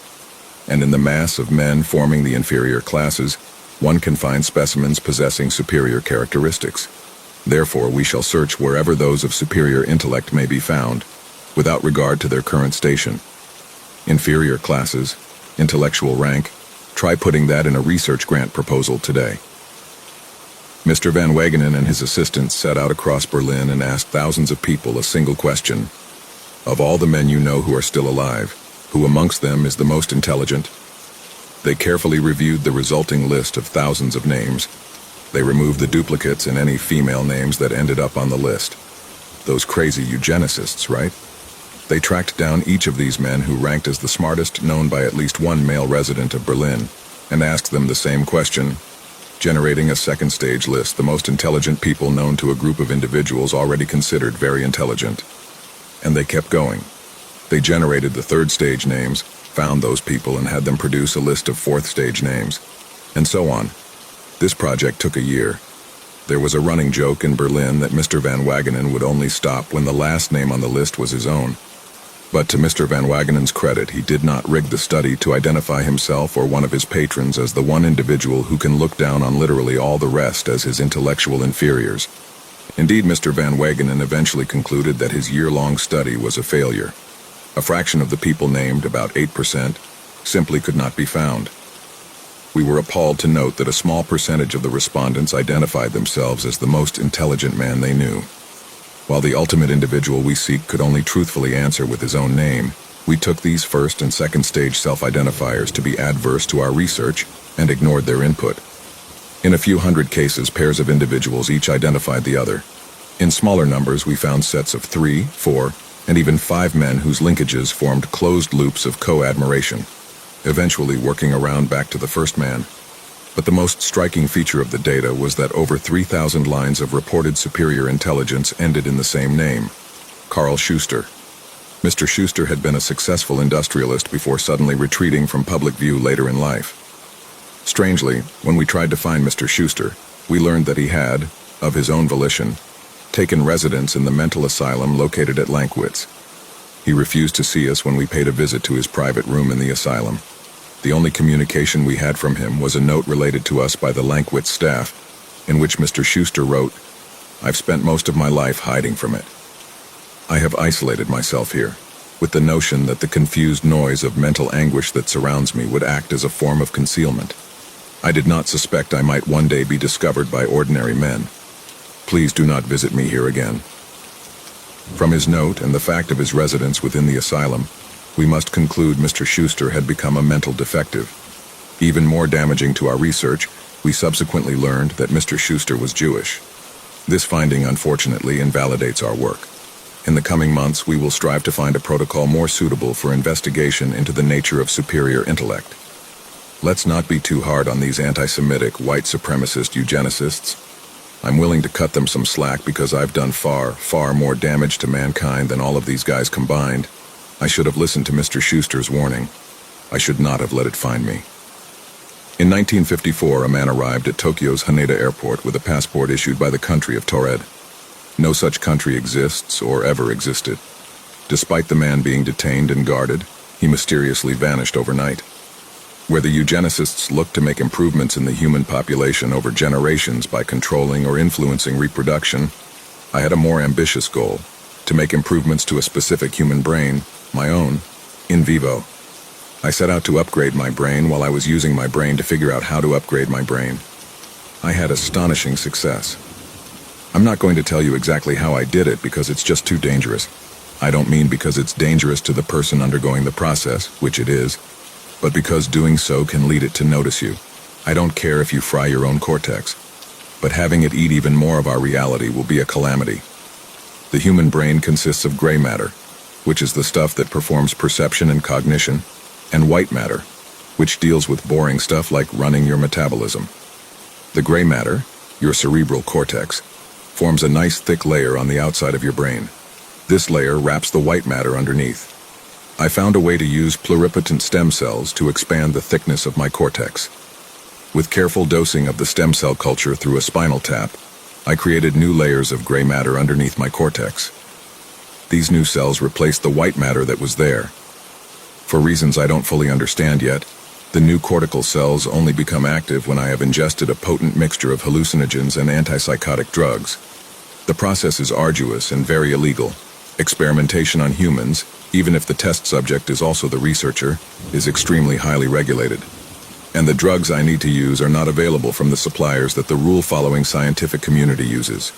And in the mass of men forming the inferior classes, one can find specimens possessing superior characteristics. Therefore, we shall search wherever those of superior intellect may be found, without regard to their current station. Inferior classes, intellectual rank, try putting that in a research grant proposal today. Mr. van Wagenen and his assistants set out across Berlin and asked thousands of people a single question. Of all the men you know who are still alive, who amongst them is the most intelligent? They carefully reviewed the resulting list of thousands of names. They removed the duplicates in any female names that ended up on the list. Those crazy eugenicists, right? They tracked down each of these men who ranked as the smartest known by at least one male resident of Berlin, and asked them the same question, generating a second stage list, the most intelligent people known to a group of individuals already considered very intelligent. And they kept going. They generated the third stage names, found those people and had them produce a list of fourth stage names, and so on. This project took a year. There was a running joke in Berlin that Mr. van Wagenen would only stop when the last name on the list was his own. But to Mr. van Wagenen's credit, he did not rig the study to identify himself or one of his patrons as the one individual who can look down on literally all the rest as his intellectual inferiors. Indeed, Mr. van Wagenen eventually concluded that his year-long study was a failure. A fraction of the people named, about 8%, simply could not be found. We were appalled to note that a small percentage of the respondents identified themselves as the most intelligent man they knew. While the ultimate individual we seek could only truthfully answer with his own name, we took these first and second stage self-identifiers to be adverse to our research and ignored their input. In a few hundred cases, pairs of individuals each identified the other. In smaller numbers, we found sets of 3, 4, and even 5 men whose linkages formed closed loops of co-admiration, eventually working around back to the first man. But the most striking feature of the data was that over 3,000 lines of reported superior intelligence ended in the same name, Carl Schuster. Mr. Schuster had been a successful industrialist before suddenly retreating from public view later in life. Strangely, when we tried to find Mr. Schuster, we learned that he had, of his own volition, taken residence in the mental asylum located at Lankwitz. He refused to see us when we paid a visit to his private room in the asylum. The only communication we had from him was a note related to us by the Lankwitz staff, in which Mr. Schuster wrote, "I've spent most of my life hiding from it. I have isolated myself here, with the notion that the confused noise of mental anguish that surrounds me would act as a form of concealment. I did not suspect I might one day be discovered by ordinary men. Please do not visit me here again." From his note and the fact of his residence within the asylum, we must conclude Mr. Schuster had become a mental defective. Even more damaging to our research, we subsequently learned that Mr. Schuster was Jewish. This finding, unfortunately, invalidates our work. In the coming months, we will strive to find a protocol more suitable for investigation into the nature of superior intellect. Let's not be too hard on these anti-Semitic, white supremacist eugenicists. I'm willing to cut them some slack because I've done far, far more damage to mankind than all of these guys combined. I should have listened to Mr. Schuster's warning. I should not have let it find me. In 1954, a man arrived at Tokyo's Haneda Airport with a passport issued by the country of Taured. No such country exists or ever existed. Despite the man being detained and guarded, he mysteriously vanished overnight. Where the eugenicists look to make improvements in the human population over generations by controlling or influencing reproduction, I had a more ambitious goal, to make improvements to a specific human brain, my own, in vivo. I set out to upgrade my brain while I was using my brain to figure out how to upgrade my brain. I had astonishing success. I'm not going to tell you exactly how I did it because it's just too dangerous. I don't mean because it's dangerous to the person undergoing the process, which it is, but because doing so can lead it to notice you. I don't care if you fry your own cortex, but having it eat even more of our reality will be a calamity. The human brain consists of gray matter, which is the stuff that performs perception and cognition, and white matter, which deals with boring stuff like running your metabolism. The gray matter, your cerebral cortex, forms a nice thick layer on the outside of your brain. This layer wraps the white matter underneath. I found a way to use pluripotent stem cells to expand the thickness of my cortex. With careful dosing of the stem cell culture through a spinal tap, I created new layers of gray matter underneath my cortex. These new cells replaced the white matter that was there. For reasons I don't fully understand yet, the new cortical cells only become active when I have ingested a potent mixture of hallucinogens and antipsychotic drugs. The process is arduous and very illegal. Experimentation on humans, even if the test subject is also the researcher, is extremely highly regulated. And the drugs I need to use are not available from the suppliers that the rule-following scientific community uses.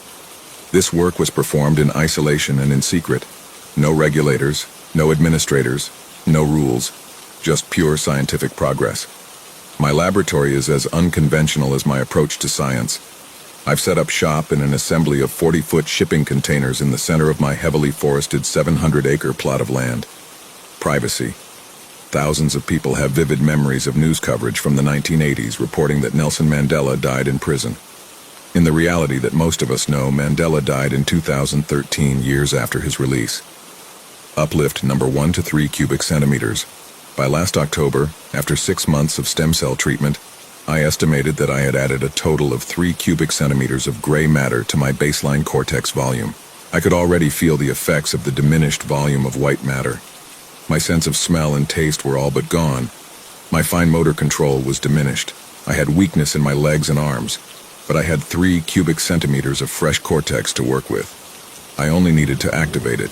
This work was performed in isolation and in secret. No regulators, no administrators, no rules, just pure scientific progress. My laboratory is as unconventional as my approach to science. I've set up shop in an assembly of 40-foot shipping containers in the center of my heavily forested 700-acre plot of land. Privacy. Thousands of people have vivid memories of news coverage from the 1980s reporting that Nelson Mandela died in prison. In the reality that most of us know, Mandela died in 2013, years after his release. Uplift number 1 to 3 cubic centimeters. By last October, after 6 months of stem cell treatment, I estimated that I had added a total of 3 cubic centimeters of gray matter to my baseline cortex volume. I could already feel the effects of the diminished volume of white matter. My sense of smell and taste were all but gone. My fine motor control was diminished. I had weakness in my legs and arms, but I had 3 cubic centimeters of fresh cortex to work with. I only needed to activate it,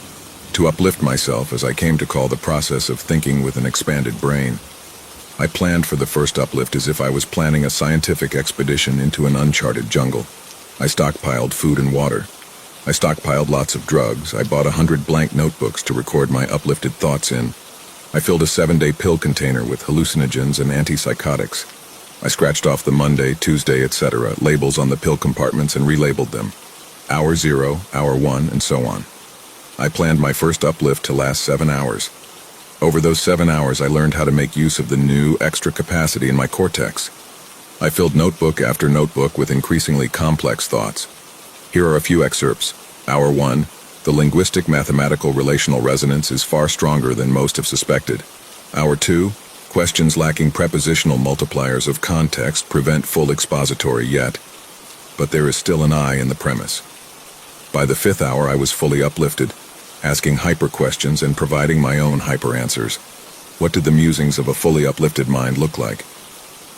to uplift myself as I came to call the process of thinking with an expanded brain. I planned for the first uplift as if I was planning a scientific expedition into an uncharted jungle. I stockpiled food and water. I stockpiled lots of drugs. I bought 100 blank notebooks to record my uplifted thoughts in. I filled a 7-day pill container with hallucinogens and antipsychotics. I scratched off the Monday, Tuesday, etc. labels on the pill compartments and relabeled them. Hour 0, hour 1, and so on. I planned my first uplift to last 7 hours. Over those 7 hours, I learned how to make use of the new, extra capacity in my cortex. I filled notebook after notebook with increasingly complex thoughts. Here are a few excerpts. Hour 1, the linguistic mathematical relational resonance is far stronger than most have suspected. Hour 2, questions lacking prepositional multipliers of context prevent full expository yet, but there is still an I in the premise. By the 5th hour, I was fully uplifted, asking hyper questions and providing my own hyper answers. What did the musings of a fully uplifted mind look like?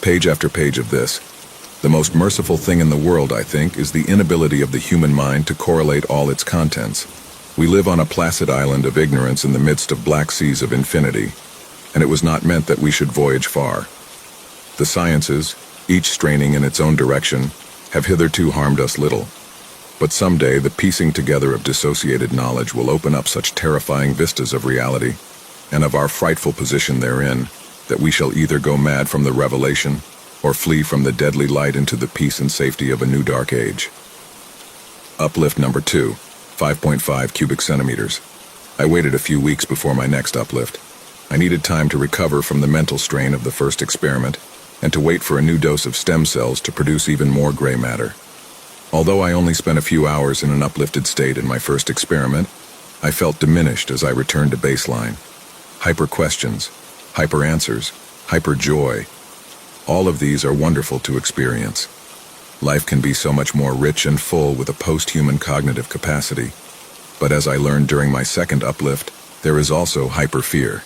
Page after page of this. The most merciful thing in the world, I think, is the inability of the human mind to correlate all its contents. We live on a placid island of ignorance in the midst of black seas of infinity, and it was not meant that we should voyage far. The sciences, each straining in its own direction, have hitherto harmed us little. But someday the piecing together of dissociated knowledge will open up such terrifying vistas of reality, and of our frightful position therein, that we shall either go mad from the revelation, or flee from the deadly light into the peace and safety of a new dark age. Uplift number 2, 5.5 cubic centimeters. I waited a few weeks before my next uplift. I needed time to recover from the mental strain of the first experiment, and to wait for a new dose of stem cells to produce even more gray matter. Although I only spent a few hours in an uplifted state in my first experiment, I felt diminished as I returned to baseline. Hyper questions, hyper answers, hyper joy. All of these are wonderful to experience. Life can be so much more rich and full with a post-human cognitive capacity. But as I learned during my second uplift, there is also hyper fear.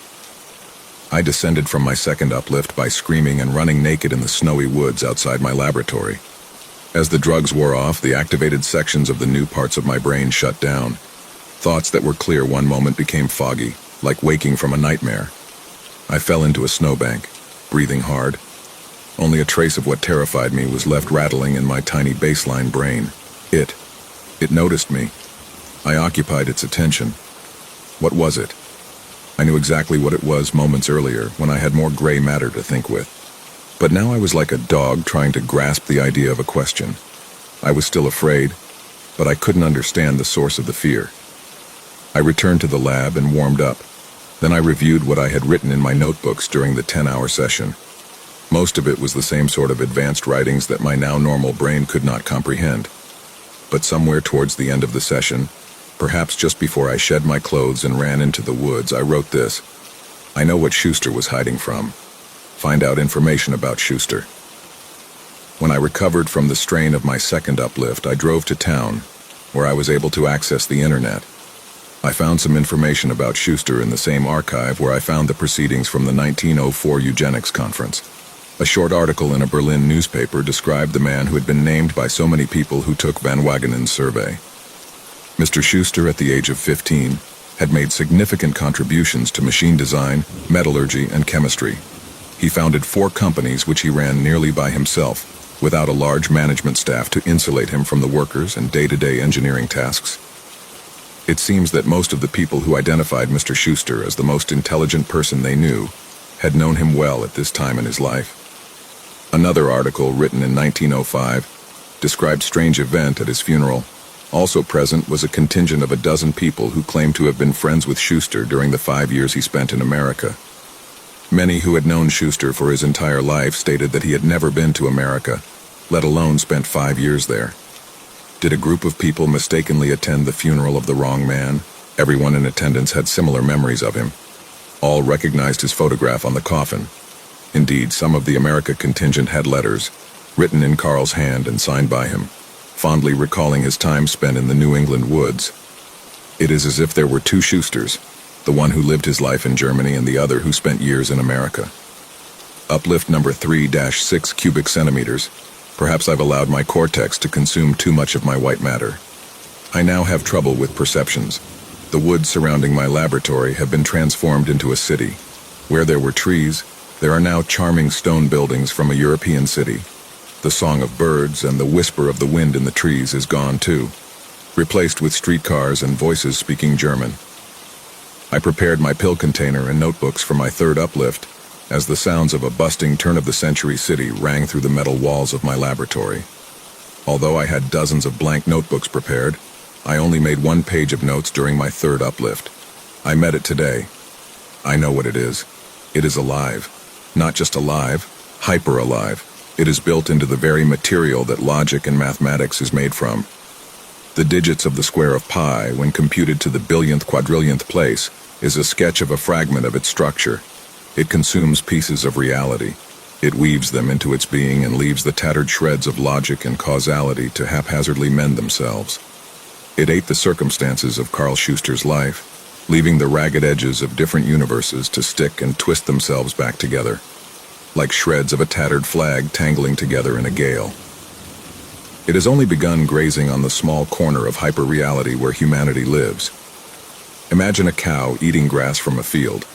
I descended from my second uplift by screaming and running naked in the snowy woods outside my laboratory. As the drugs wore off, the activated sections of the new parts of my brain shut down. Thoughts that were clear one moment became foggy, like waking from a nightmare. I fell into a snowbank, breathing hard. Only a trace of what terrified me was left rattling in my tiny baseline brain. It noticed me. I occupied its attention. What was it? I knew exactly what it was moments earlier, when I had more gray matter to think with. But now I was like a dog trying to grasp the idea of a question. I was still afraid, but I couldn't understand the source of the fear. I returned to the lab and warmed up. Then I reviewed what I had written in my notebooks during the 10-hour session. Most of it was the same sort of advanced writings that my now normal brain could not comprehend. But somewhere towards the end of the session, perhaps just before I shed my clothes and ran into the woods, I wrote this. I know what Schuster was hiding from. Find out information about Schuster. When I recovered from the strain of my second uplift, I drove to town, where I was able to access the internet. I found some information about Schuster in the same archive where I found the proceedings from the 1904 eugenics conference. A short article in a Berlin newspaper described the man who had been named by so many people who took Van Wagenen's survey. Mr. Schuster, at the age of 15, had made significant contributions to machine design, metallurgy, and chemistry. He founded 4 companies which he ran nearly by himself, without a large management staff to insulate him from the workers and day-to-day engineering tasks. It seems that most of the people who identified Mr. Schuster as the most intelligent person they knew had known him well at this time in his life. Another article, written in 1905, described a strange event at his funeral. Also present was a contingent of a dozen people who claimed to have been friends with Schuster during the 5 years he spent in America. Many who had known Schuster for his entire life stated that he had never been to America, let alone spent 5 years there. Did a group of people mistakenly attend the funeral of the wrong man? Everyone in attendance had similar memories of him. All recognized his photograph on the coffin. Indeed, some of the America contingent had letters, written in Carl's hand and signed by him, fondly recalling his time spent in the New England woods. It is as if there were 2 Schusters, the one who lived his life in Germany and the other who spent years in America. Uplift number 3-6 cubic centimeters. Perhaps I've allowed my cortex to consume too much of my white matter. I now have trouble with perceptions. The woods surrounding my laboratory have been transformed into a city. Where there were trees, there are now charming stone buildings from a European city. The song of birds and the whisper of the wind in the trees is gone too, replaced with streetcars and voices speaking German. I prepared my pill container and notebooks for my third uplift, as the sounds of a busting turn-of-the-century city rang through the metal walls of my laboratory. Although I had dozens of blank notebooks prepared, I only made 1 page of notes during my third uplift. I met it today. I know what it is. It is alive. Not just alive, hyper-alive. It is built into the very material that logic and mathematics is made from. The digits of the square of pi, when computed to the billionth quadrillionth place, is a sketch of a fragment of its structure. It consumes pieces of reality. It weaves them into its being and leaves the tattered shreds of logic and causality to haphazardly mend themselves. It ate the circumstances of Carl Schuster's life, leaving the ragged edges of different universes to stick and twist themselves back together, like shreds of a tattered flag tangling together in a gale. It has only begun grazing on the small corner of hyper-reality where humanity lives. Imagine a cow eating grass from a field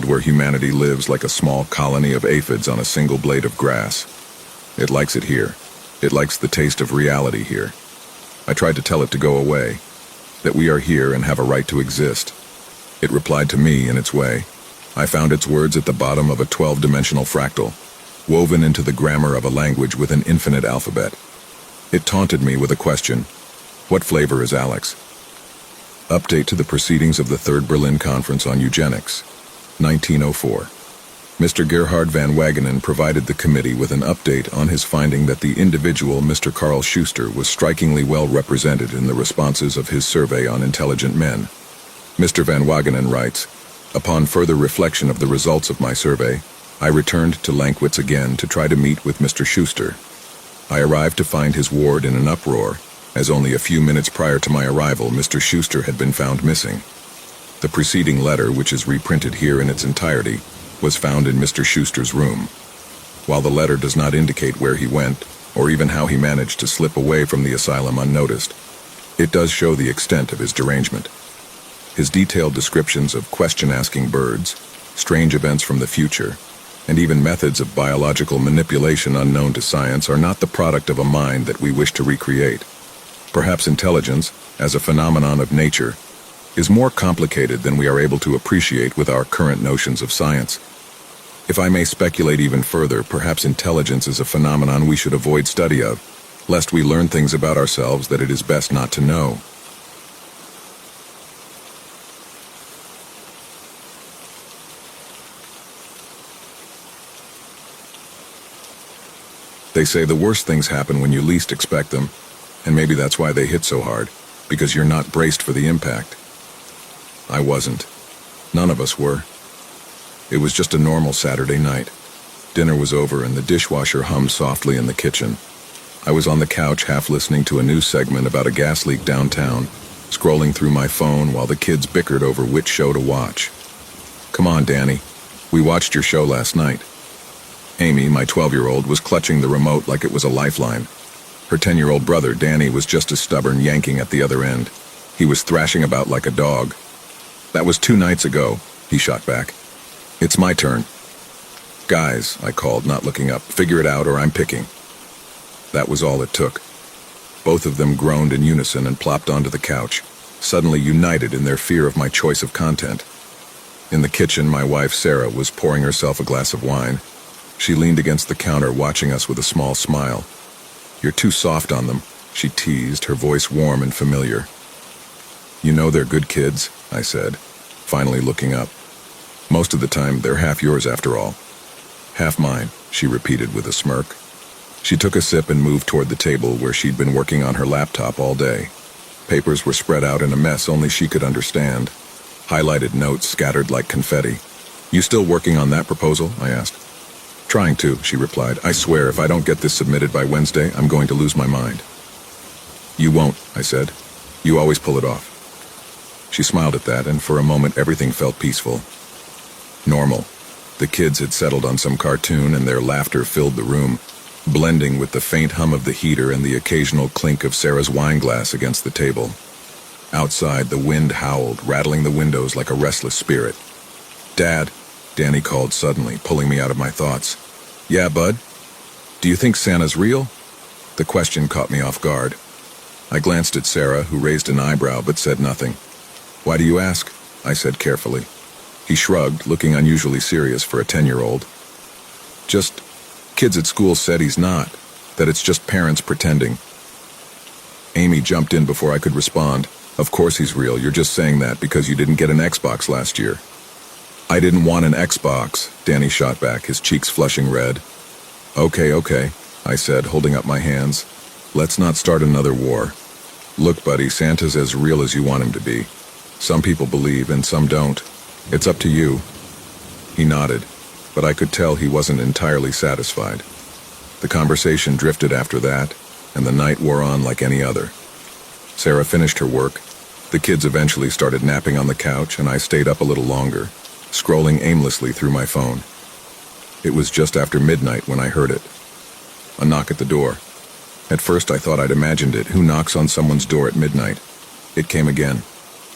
where humanity lives like a small colony of aphids on a single blade of grass. It likes it here. It likes the taste of reality here. I tried to tell it to go away, that we are here and have a right to exist. It replied to me in its way. I found its words at the bottom of a 12-dimensional fractal, woven into the grammar of a language with an infinite alphabet. It taunted me with a question. What flavor is Alex? Update to the proceedings of the Third Berlin Conference on Eugenics, 1904. Mr. Gerhard van Wagenen provided the committee with an update on his finding that the individual Mr. Carl Schuster was strikingly well represented in the responses of his survey on intelligent men. Mr. van Wagenen writes, upon further reflection of the results of my survey, I returned to Lankwitz again to try to meet with Mr. Schuster. I arrived to find his ward in an uproar, as only a few minutes prior to my arrival Mr. Schuster had been found missing. The preceding letter, which is reprinted here in its entirety, was found in Mr. Schuster's room. While the letter does not indicate where he went, or even how he managed to slip away from the asylum unnoticed, it does show the extent of his derangement. His detailed descriptions of question-asking birds, strange events from the future, and even methods of biological manipulation unknown to science are not the product of a mind that we wish to recreate. Perhaps intelligence, as a phenomenon of nature, is more complicated than we are able to appreciate with our current notions of science. If I may speculate even further, perhaps intelligence is a phenomenon we should avoid study of, lest we learn things about ourselves that it is best not to know. They say the worst things happen when you least expect them, and maybe that's why they hit so hard, because you're not braced for the impact. I wasn't. None of us were. It was just a normal Saturday night. Dinner was over and the dishwasher hummed softly in the kitchen. I was on the couch half listening to a news segment about a gas leak downtown, scrolling through my phone while the kids bickered over which show to watch. Come on, Danny. We watched your show last night. Amy, my 12-year-old, was clutching the remote like it was a lifeline. Her 10-year-old brother, Danny, was just as stubborn, yanking at the other end. He was thrashing about like a dog. That was 2 nights ago, he shot back. It's my turn. Guys, I called, not looking up, figure it out or I'm picking. That was all it took. Both of them groaned in unison and plopped onto the couch, suddenly united in their fear of my choice of content. In the kitchen, my wife, Sarah, was pouring herself a glass of wine. She leaned against the counter, watching us with a small smile. You're too soft on them, she teased, her voice warm and familiar. You know they're good kids, I said, finally looking up. Most of the time, they're half yours after all. Half mine, she repeated with a smirk. She took a sip and moved toward the table where she'd been working on her laptop all day. Papers were spread out in a mess only she could understand. Highlighted notes scattered like confetti. You still working on that proposal? I asked. Trying to, she replied. I swear if I don't get this submitted by Wednesday, I'm going to lose my mind. You won't, I said. You always pull it off. She smiled at that, and for a moment everything felt peaceful. Normal. The kids had settled on some cartoon, and their laughter filled the room, blending with the faint hum of the heater and the occasional clink of Sarah's wine glass against the table. Outside, the wind howled, rattling the windows like a restless spirit. Dad, Danny called suddenly, pulling me out of my thoughts. Yeah, bud? Do you think Santa's real? The question caught me off guard. I glanced at Sarah, who raised an eyebrow but said nothing. Why do you ask? I said carefully. He shrugged, looking unusually serious for a 10-year-old. Just, kids at school said he's not, that it's just parents pretending. Amy jumped in before I could respond. Of course he's real, you're just saying that because you didn't get an Xbox last year. I didn't want an Xbox, Danny shot back, his cheeks flushing red. Okay, I said, holding up my hands. Let's not start another war. Look, buddy, Santa's as real as you want him to be. Some people believe and some don't. It's up to you. He nodded, but I could tell he wasn't entirely satisfied. The conversation drifted after that, and the night wore on like any other. Sarah finished her work. The kids eventually started napping on the couch, and I stayed up a little longer, scrolling aimlessly through my phone. It was just after midnight when I heard it. A knock at the door. At first I thought I'd imagined it. Who knocks on someone's door at midnight? It came again.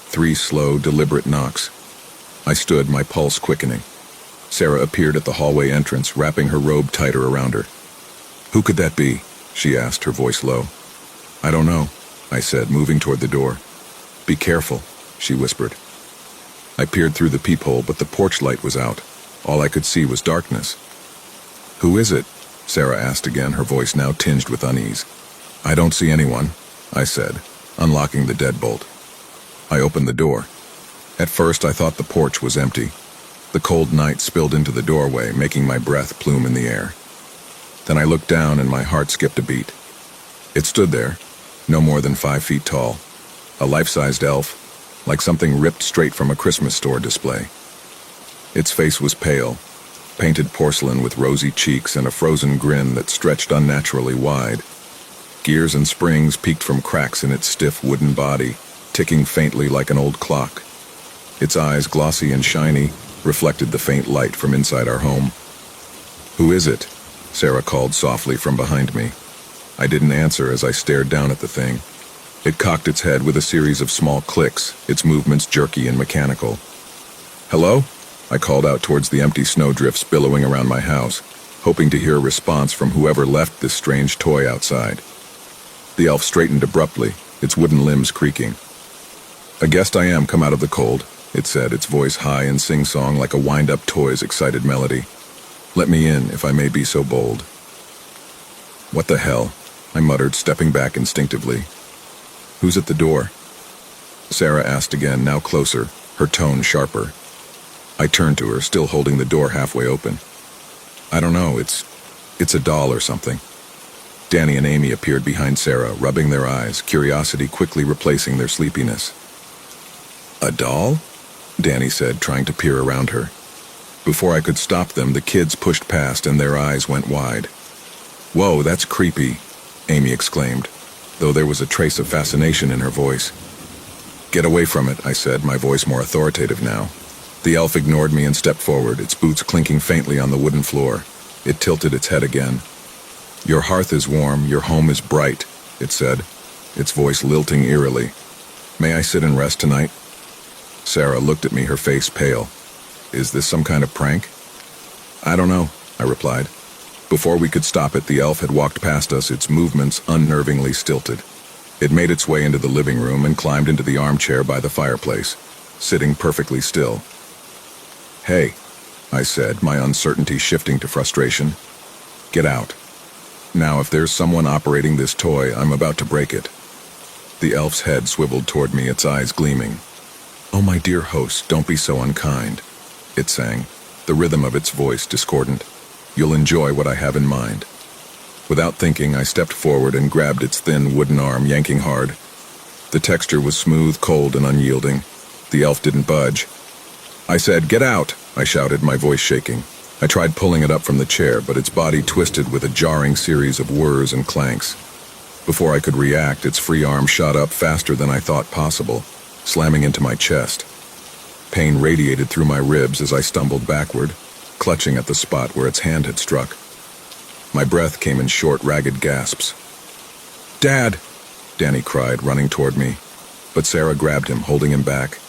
3 slow, deliberate knocks. I stood, my pulse quickening. Sarah appeared at the hallway entrance, wrapping her robe tighter around her. Who could that be? She asked, her voice low. I don't know. I said, moving toward the door. Be careful, she whispered. I peered through the peephole, but the porch light was out. All I could see was darkness. Who is it? Sarah asked again, her voice now tinged with unease. I don't see anyone, I said, unlocking the deadbolt. I opened the door. At first I thought the porch was empty. The cold night spilled into the doorway, making my breath plume in the air. Then I looked down and my heart skipped a beat. It stood there, no more than 5 feet tall, a life-sized elf, like something ripped straight from a Christmas store display. Its face was pale, painted porcelain with rosy cheeks and a frozen grin that stretched unnaturally wide. Gears and springs peeked from cracks in its stiff wooden body, ticking faintly like an old clock. Its eyes, glossy and shiny, reflected the faint light from inside our home. Who is it? Sarah called softly from behind me. I didn't answer as I stared down at the thing. It cocked its head with a series of small clicks, its movements jerky and mechanical. Hello? I called out towards the empty snowdrifts billowing around my house, hoping to hear a response from whoever left this strange toy outside. The elf straightened abruptly, its wooden limbs creaking. A guest I am, come out of the cold, it said, its voice high and sing-song like a wind-up toy's excited melody. Let me in, if I may be so bold. What the hell? I muttered, stepping back instinctively. Who's at the door? Sarah asked again, now closer, her tone sharper. I turned to her, still holding the door halfway open. I don't know, it's a doll or something. Danny and Amy appeared behind Sarah, rubbing their eyes, curiosity quickly replacing their sleepiness. A doll? Danny said, trying to peer around her. Before I could stop them, the kids pushed past and their eyes went wide. Whoa, that's creepy, Amy exclaimed, though there was a trace of fascination in her voice. Get away from it, I said, my voice more authoritative now. The elf ignored me and stepped forward, its boots clinking faintly on the wooden floor. It tilted its head again. Your hearth is warm, your home is bright, it said, its voice lilting eerily. May I sit and rest tonight? Sarah looked at me, her face pale. Is this some kind of prank? I don't know, I replied. Before we could stop it, the elf had walked past us, its movements unnervingly stilted. It made its way into the living room and climbed into the armchair by the fireplace, sitting perfectly still. Hey, I said, my uncertainty shifting to frustration. Get out. Now, if there's someone operating this toy, I'm about to break it. The elf's head swiveled toward me, its eyes gleaming. Oh, my dear host, don't be so unkind, it sang, the rhythm of its voice discordant. You'll enjoy what I have in mind. Without thinking, I stepped forward and grabbed its thin wooden arm, yanking hard. The texture was smooth, cold, and unyielding. The elf didn't budge. I said, get out, I shouted, my voice shaking. I tried pulling it up from the chair, but its body twisted with a jarring series of whirs and clanks. Before I could react, its free arm shot up faster than I thought possible, slamming into my chest. Pain radiated through my ribs as I stumbled backward, clutching at the spot where its hand had struck. My breath came in short, ragged gasps. Dad! Danny cried, running toward me, but Sarah grabbed him, holding him back.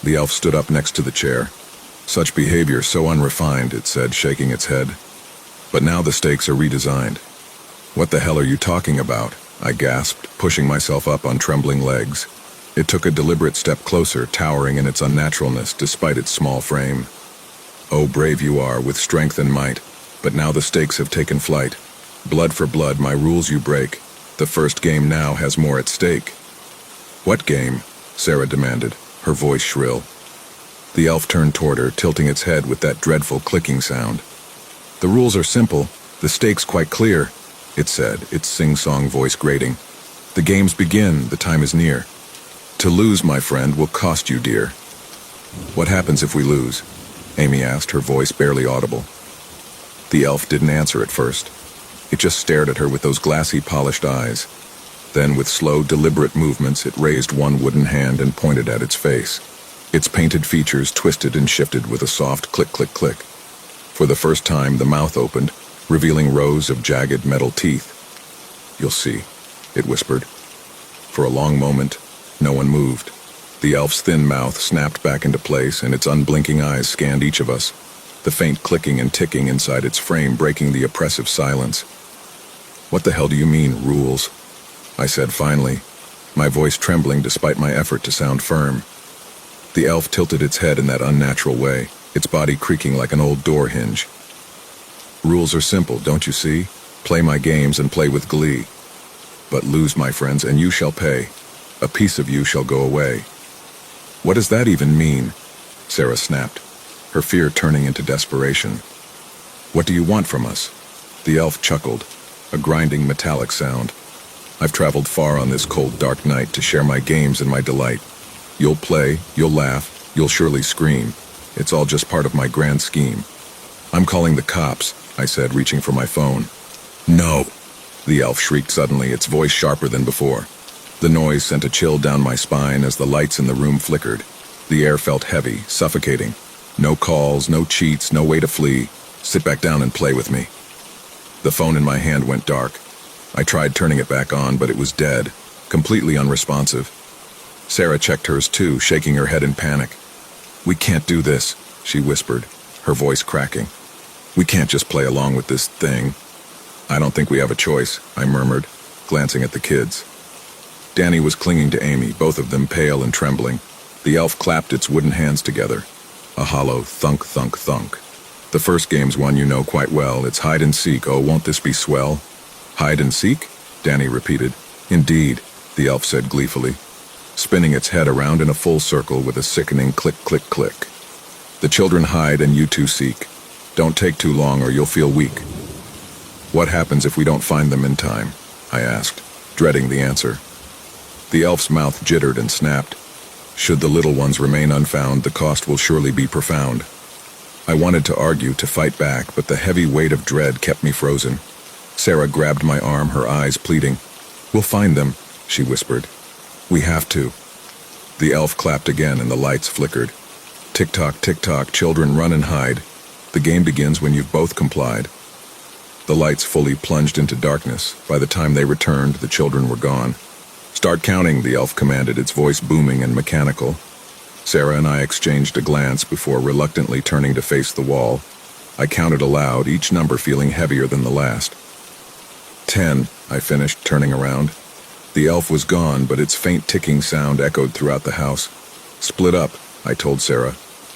The elf stood up next to the chair. Such behavior so unrefined, it said, shaking its head. But now the stakes are redesigned. What the hell are you talking about? I gasped, pushing myself up on trembling legs. It took a deliberate step closer, towering in its unnaturalness despite its small frame. Oh, brave you are, with strength and might, but now the stakes have taken flight. Blood for blood, my rules you break. The first game now has more at stake. What game? Sarah demanded, her voice shrill. The elf turned toward her, tilting its head with that dreadful clicking sound. The rules are simple, the stakes quite clear, it said, its sing-song voice grating. The games begin, the time is near. To lose, my friend, will cost you dear. What happens if we lose? Amy asked, her voice barely audible. The elf didn't answer at first. It just stared at her with those glassy, polished eyes. Then, with slow, deliberate movements, it raised one wooden hand and pointed at its face. Its painted features twisted and shifted with a soft click, click, click. For the first time, the mouth opened, revealing rows of jagged metal teeth. You'll see, it whispered. For a long moment, no one moved. The elf's thin mouth snapped back into place, and its unblinking eyes scanned each of us, the faint clicking and ticking inside its frame breaking the oppressive silence. What the hell do you mean, rules? I said finally. my voice trembling despite my effort to sound firm. The elf tilted its head in that unnatural way, its body creaking like an old door hinge. Rules are simple, don't you see? Play my games and play with glee. But lose, my friends, and you shall pay. A piece of you shall go away. What does that even mean? Sarah snapped, her fear turning into desperation. What do you want from us? The elf chuckled, a grinding metallic sound. I've traveled far on this cold, dark night to share my games and my delight. You'll play, you'll laugh, you'll surely scream. It's all just part of my grand scheme. I'm calling the cops, I said, reaching for my phone. No! The elf shrieked suddenly, its voice sharper than before. The noise sent a chill down my spine as the lights in the room flickered. The air felt heavy, suffocating. No calls, no cheats, no way to flee. Sit back down and play with me. The phone in my hand went dark. I tried turning it back on, but it was dead, completely unresponsive. Sarah checked hers too, shaking her head in panic. We can't do this, she whispered, her voice cracking. We can't just play along with this thing. I don't think we have a choice, I murmured, glancing at the kids. Danny was clinging to Amy, both of them pale and trembling. The elf clapped its wooden hands together. A hollow thunk, thunk, thunk. The first game's one you know quite well. It's hide and seek. Oh, won't this be swell? Hide and seek? Danny repeated. Indeed, the elf said gleefully, spinning its head around in a full circle with a sickening click, click, click. The children hide and you two seek. Don't take too long or you'll feel weak. What happens if we don't find them in time? I asked, dreading the answer. The elf's mouth jittered and snapped. Should the little ones remain unfound, the cost will surely be profound. I wanted to argue, to fight back, but the heavy weight of dread kept me frozen. Sarah grabbed my arm, her eyes pleading. We'll find them, she whispered. We have to. The elf clapped again and the lights flickered. Tick-tock, tick-tock, children run and hide. The game begins when you've both complied. The lights fully plunged into darkness. By the time they returned, the children were gone. Start counting, the elf commanded, its voice booming and mechanical. Sarah and I exchanged a glance before reluctantly turning to face the wall. I counted aloud, each number feeling heavier than the last. 10, I finished, turning around. The elf was gone, but its faint ticking sound echoed throughout the house. Split up, I told Sarah.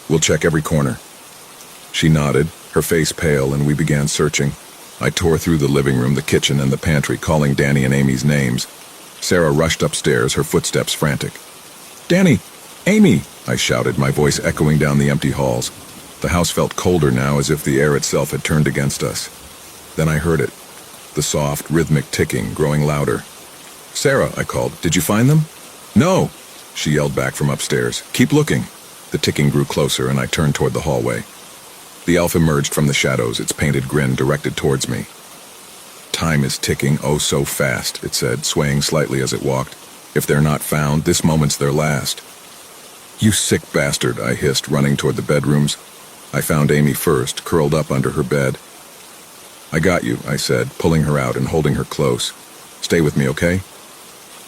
We'll check every corner. She nodded, her face pale, and we began searching. I tore through the living room, the kitchen, and the pantry, calling Danny and Amy's names. Sarah rushed upstairs, her footsteps frantic. Danny! Amy! I shouted, my voice echoing down the empty halls. The house felt colder now, as if the air itself had turned against us. Then I heard it, the soft, rhythmic ticking, growing louder. Sarah, I called, did you find them? No, she yelled back from upstairs. Keep looking. The ticking grew closer, and I turned toward the hallway. The elf emerged from the shadows, its painted grin directed towards me. Time is ticking, oh so fast, it said, swaying slightly as it walked. If they're not found, this moment's their last. You sick bastard, I hissed, running toward the bedrooms. I found Amy first, curled up under her bed. I got you, I said, pulling her out and holding her close. Stay with me, okay?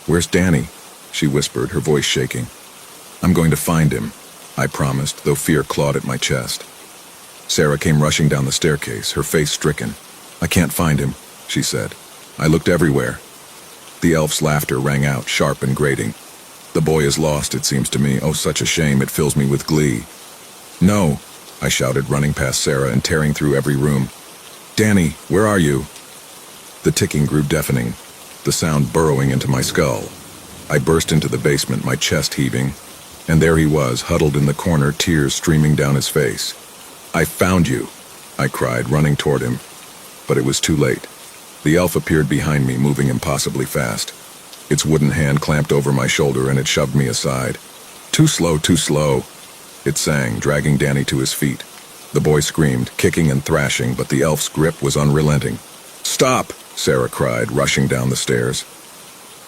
Where's Danny? She whispered, her voice shaking. I'm going to find him, I promised, though fear clawed at my chest. Sarah came rushing down the staircase, her face stricken. I can't find him, she said. I looked everywhere. The elf's laughter rang out, sharp and grating. The boy is lost, it seems to me. Oh, such a shame, it fills me with glee. No, I shouted, running past Sarah and tearing through every room. Danny, where are you? The ticking grew deafening, the sound burrowing into my skull. I burst into the basement, my chest heaving, and there he was, huddled in the corner, tears streaming down his face. I found you, I cried, running toward him. But it was too late. The elf appeared behind me, moving impossibly fast. Its wooden hand clamped over my shoulder and it shoved me aside. Too slow, it sang, dragging Danny to his feet. The boy screamed, kicking and thrashing, but the elf's grip was unrelenting. Stop, Sarah cried, rushing down the stairs.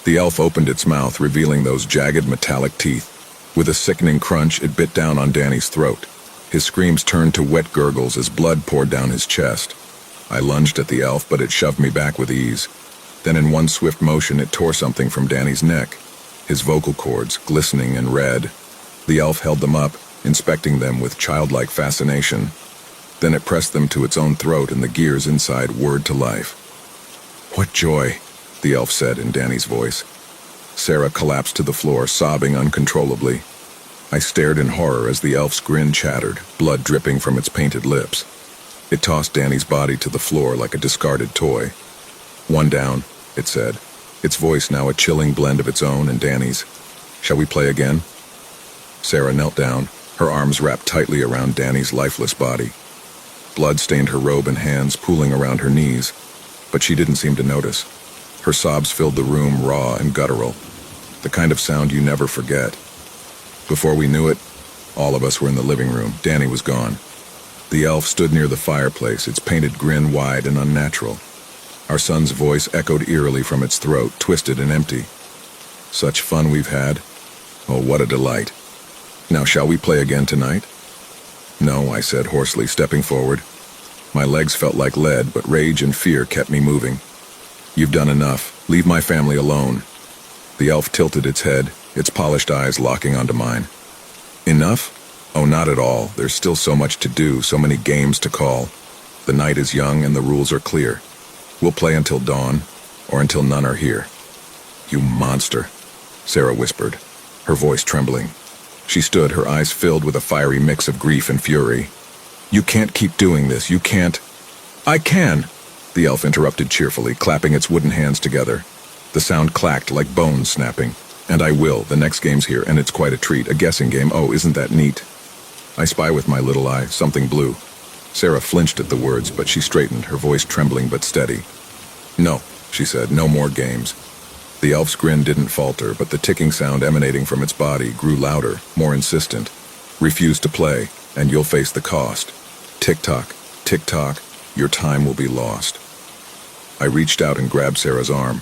The elf opened its mouth, revealing those jagged metallic teeth. With a sickening crunch, it bit down on Danny's throat. His screams turned to wet gurgles as blood poured down his chest. I lunged at the elf, but it shoved me back with ease. Then in one swift motion, it tore something from Danny's neck, his vocal cords glistening and red. The elf held them up, inspecting them with childlike fascination. Then it pressed them to its own throat, and the gears inside whirred to life. What joy, the elf said in Danny's voice. Sarah collapsed to the floor, sobbing uncontrollably. I stared in horror as the elf's grin chattered, blood dripping from its painted lips. It tossed Danny's body to the floor like a discarded toy. "One down," it said, its voice now a chilling blend of its own and Danny's. "Shall we play again?" Sarah knelt down, her arms wrapped tightly around Danny's lifeless body. Blood stained her robe and hands, pooling around her knees, but she didn't seem to notice. Her sobs filled the room, raw and guttural, the kind of sound you never forget. Before we knew it, all of us were in the living room. Danny was gone. The elf stood near the fireplace, its painted grin wide and unnatural. Our son's voice echoed eerily from its throat, twisted and empty. "Such fun we've had. Oh, what a delight. Now shall we play again tonight?" "No," I said hoarsely, stepping forward. My legs felt like lead, but rage and fear kept me moving. "You've done enough. Leave my family alone." The elf tilted its head, its polished eyes locking onto mine. "Enough? Oh, not at all. There's still so much to do, so many games to call. The night is young and the rules are clear. We'll play until dawn, or until none are here." "You monster," Sarah whispered, her voice trembling. She stood, her eyes filled with a fiery mix of grief and fury. "You can't keep doing this. You can't." "I can," the elf interrupted cheerfully, clapping its wooden hands together. The sound clacked like bones snapping. "And I will. The next game's here, and it's quite a treat. A guessing game. Oh, isn't that neat?" I spy with my little eye something blue. Sarah flinched at the words, but she straightened, her voice trembling but steady. "No," she said, "no more games." The elf's grin didn't falter, but the ticking sound emanating from its body grew louder, more insistent. "Refuse to play, and you'll face the cost. Tick-tock, tick-tock, your time will be lost." I reached out and grabbed Sarah's arm.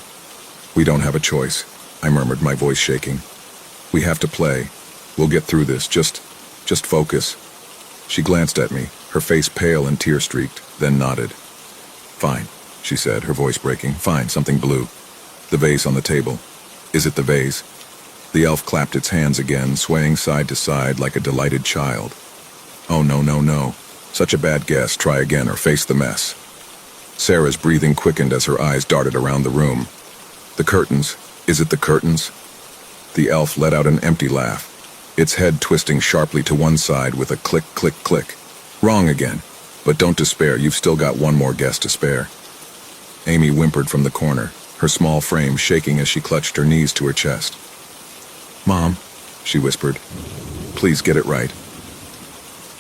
"We don't have a choice," I murmured, my voice shaking. "We have to play. We'll get through this. Just focus." She glanced at me, her face pale and tear-streaked, then nodded. "Fine," she said, her voice breaking. "Fine, something blue. The vase on the table. Is it the vase?" The elf clapped its hands again, swaying side to side like a delighted child. "Oh, no, no, no. Such a bad guess. Try again or face the mess." Sarah's breathing quickened as her eyes darted around the room. "The curtains. Is it the curtains?" The elf let out an empty laugh, its head twisting sharply to one side with a click, click, click. "Wrong again. But don't despair. You've still got one more guess to spare." Amy whimpered from the corner, her small frame shaking as she clutched her knees to her chest. "Mom," she whispered, "please get it right."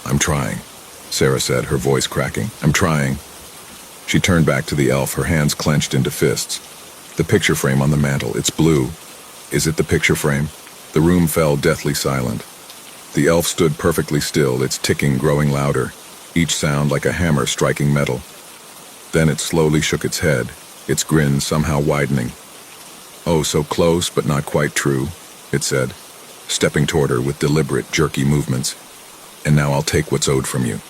"I'm trying," Sarah said, her voice cracking. "I'm trying." She turned back to the elf, her hands clenched into fists. "The picture frame on the mantel, it's blue. Is it the picture frame?" The room fell deathly silent. The elf stood perfectly still, its ticking growing louder, each sound like a hammer striking metal. Then it slowly shook its head, its grin somehow widening. "Oh, so close, but not quite true," it said, stepping toward her with deliberate, jerky movements. "And now I'll take what's owed from you."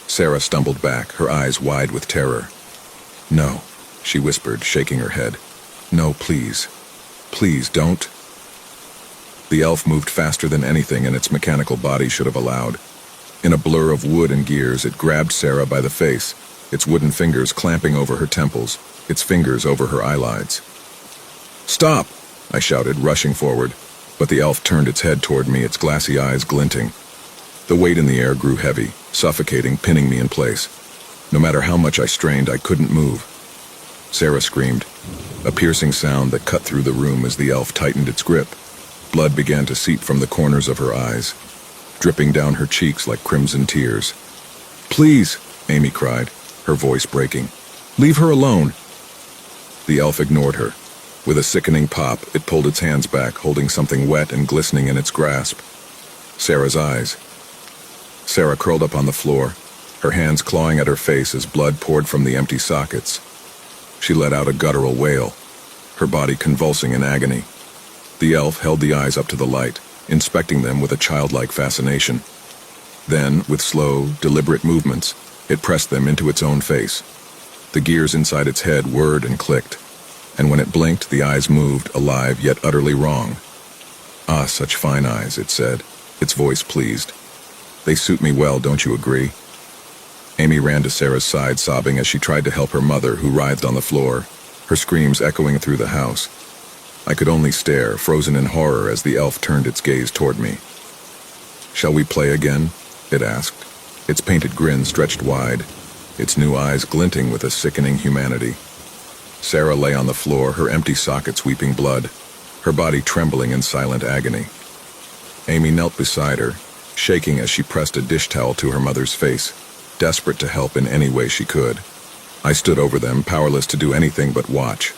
Sarah stumbled back, her eyes wide with terror. "No," she whispered, shaking her head. "No, please. Please, don't." The elf moved faster than anything in its mechanical body should have allowed. In a blur of wood and gears, it grabbed Sarah by the face, its wooden fingers clamping over her temples, its fingers over her eyelids. "Stop!" I shouted, rushing forward, but the elf turned its head toward me, its glassy eyes glinting. The weight in the air grew heavy, suffocating, pinning me in place. No matter how much I strained, I couldn't move. Sarah screamed, a piercing sound that cut through the room as the elf tightened its grip. Blood began to seep from the corners of her eyes, dripping down her cheeks like crimson tears. "Please," Amy cried, her voice breaking. "Leave her alone." The elf ignored her. With a sickening pop, it pulled its hands back, holding something wet and glistening in its grasp. Sarah's eyes. Sarah curled up on the floor, her hands clawing at her face as blood poured from the empty sockets. She let out a guttural wail, her body convulsing in agony. The elf held the eyes up to the light, inspecting them with a childlike fascination. Then, with slow, deliberate movements, it pressed them into its own face. The gears inside its head whirred and clicked, and when it blinked, the eyes moved, alive yet utterly wrong. "Ah, such fine eyes," it said, its voice pleased. "They suit me well, don't you agree?" Amy ran to Sarah's side, sobbing as she tried to help her mother, who writhed on the floor, her screams echoing through the house. I could only stare, frozen in horror, as the elf turned its gaze toward me. "Shall we play again?" it asked, its painted grin stretched wide, its new eyes glinting with a sickening humanity. Sarah lay on the floor, her empty sockets weeping blood, her body trembling in silent agony. Amy knelt beside her, shaking as she pressed a dish towel to her mother's face, desperate to help in any way she could. I stood over them, powerless to do anything but watch,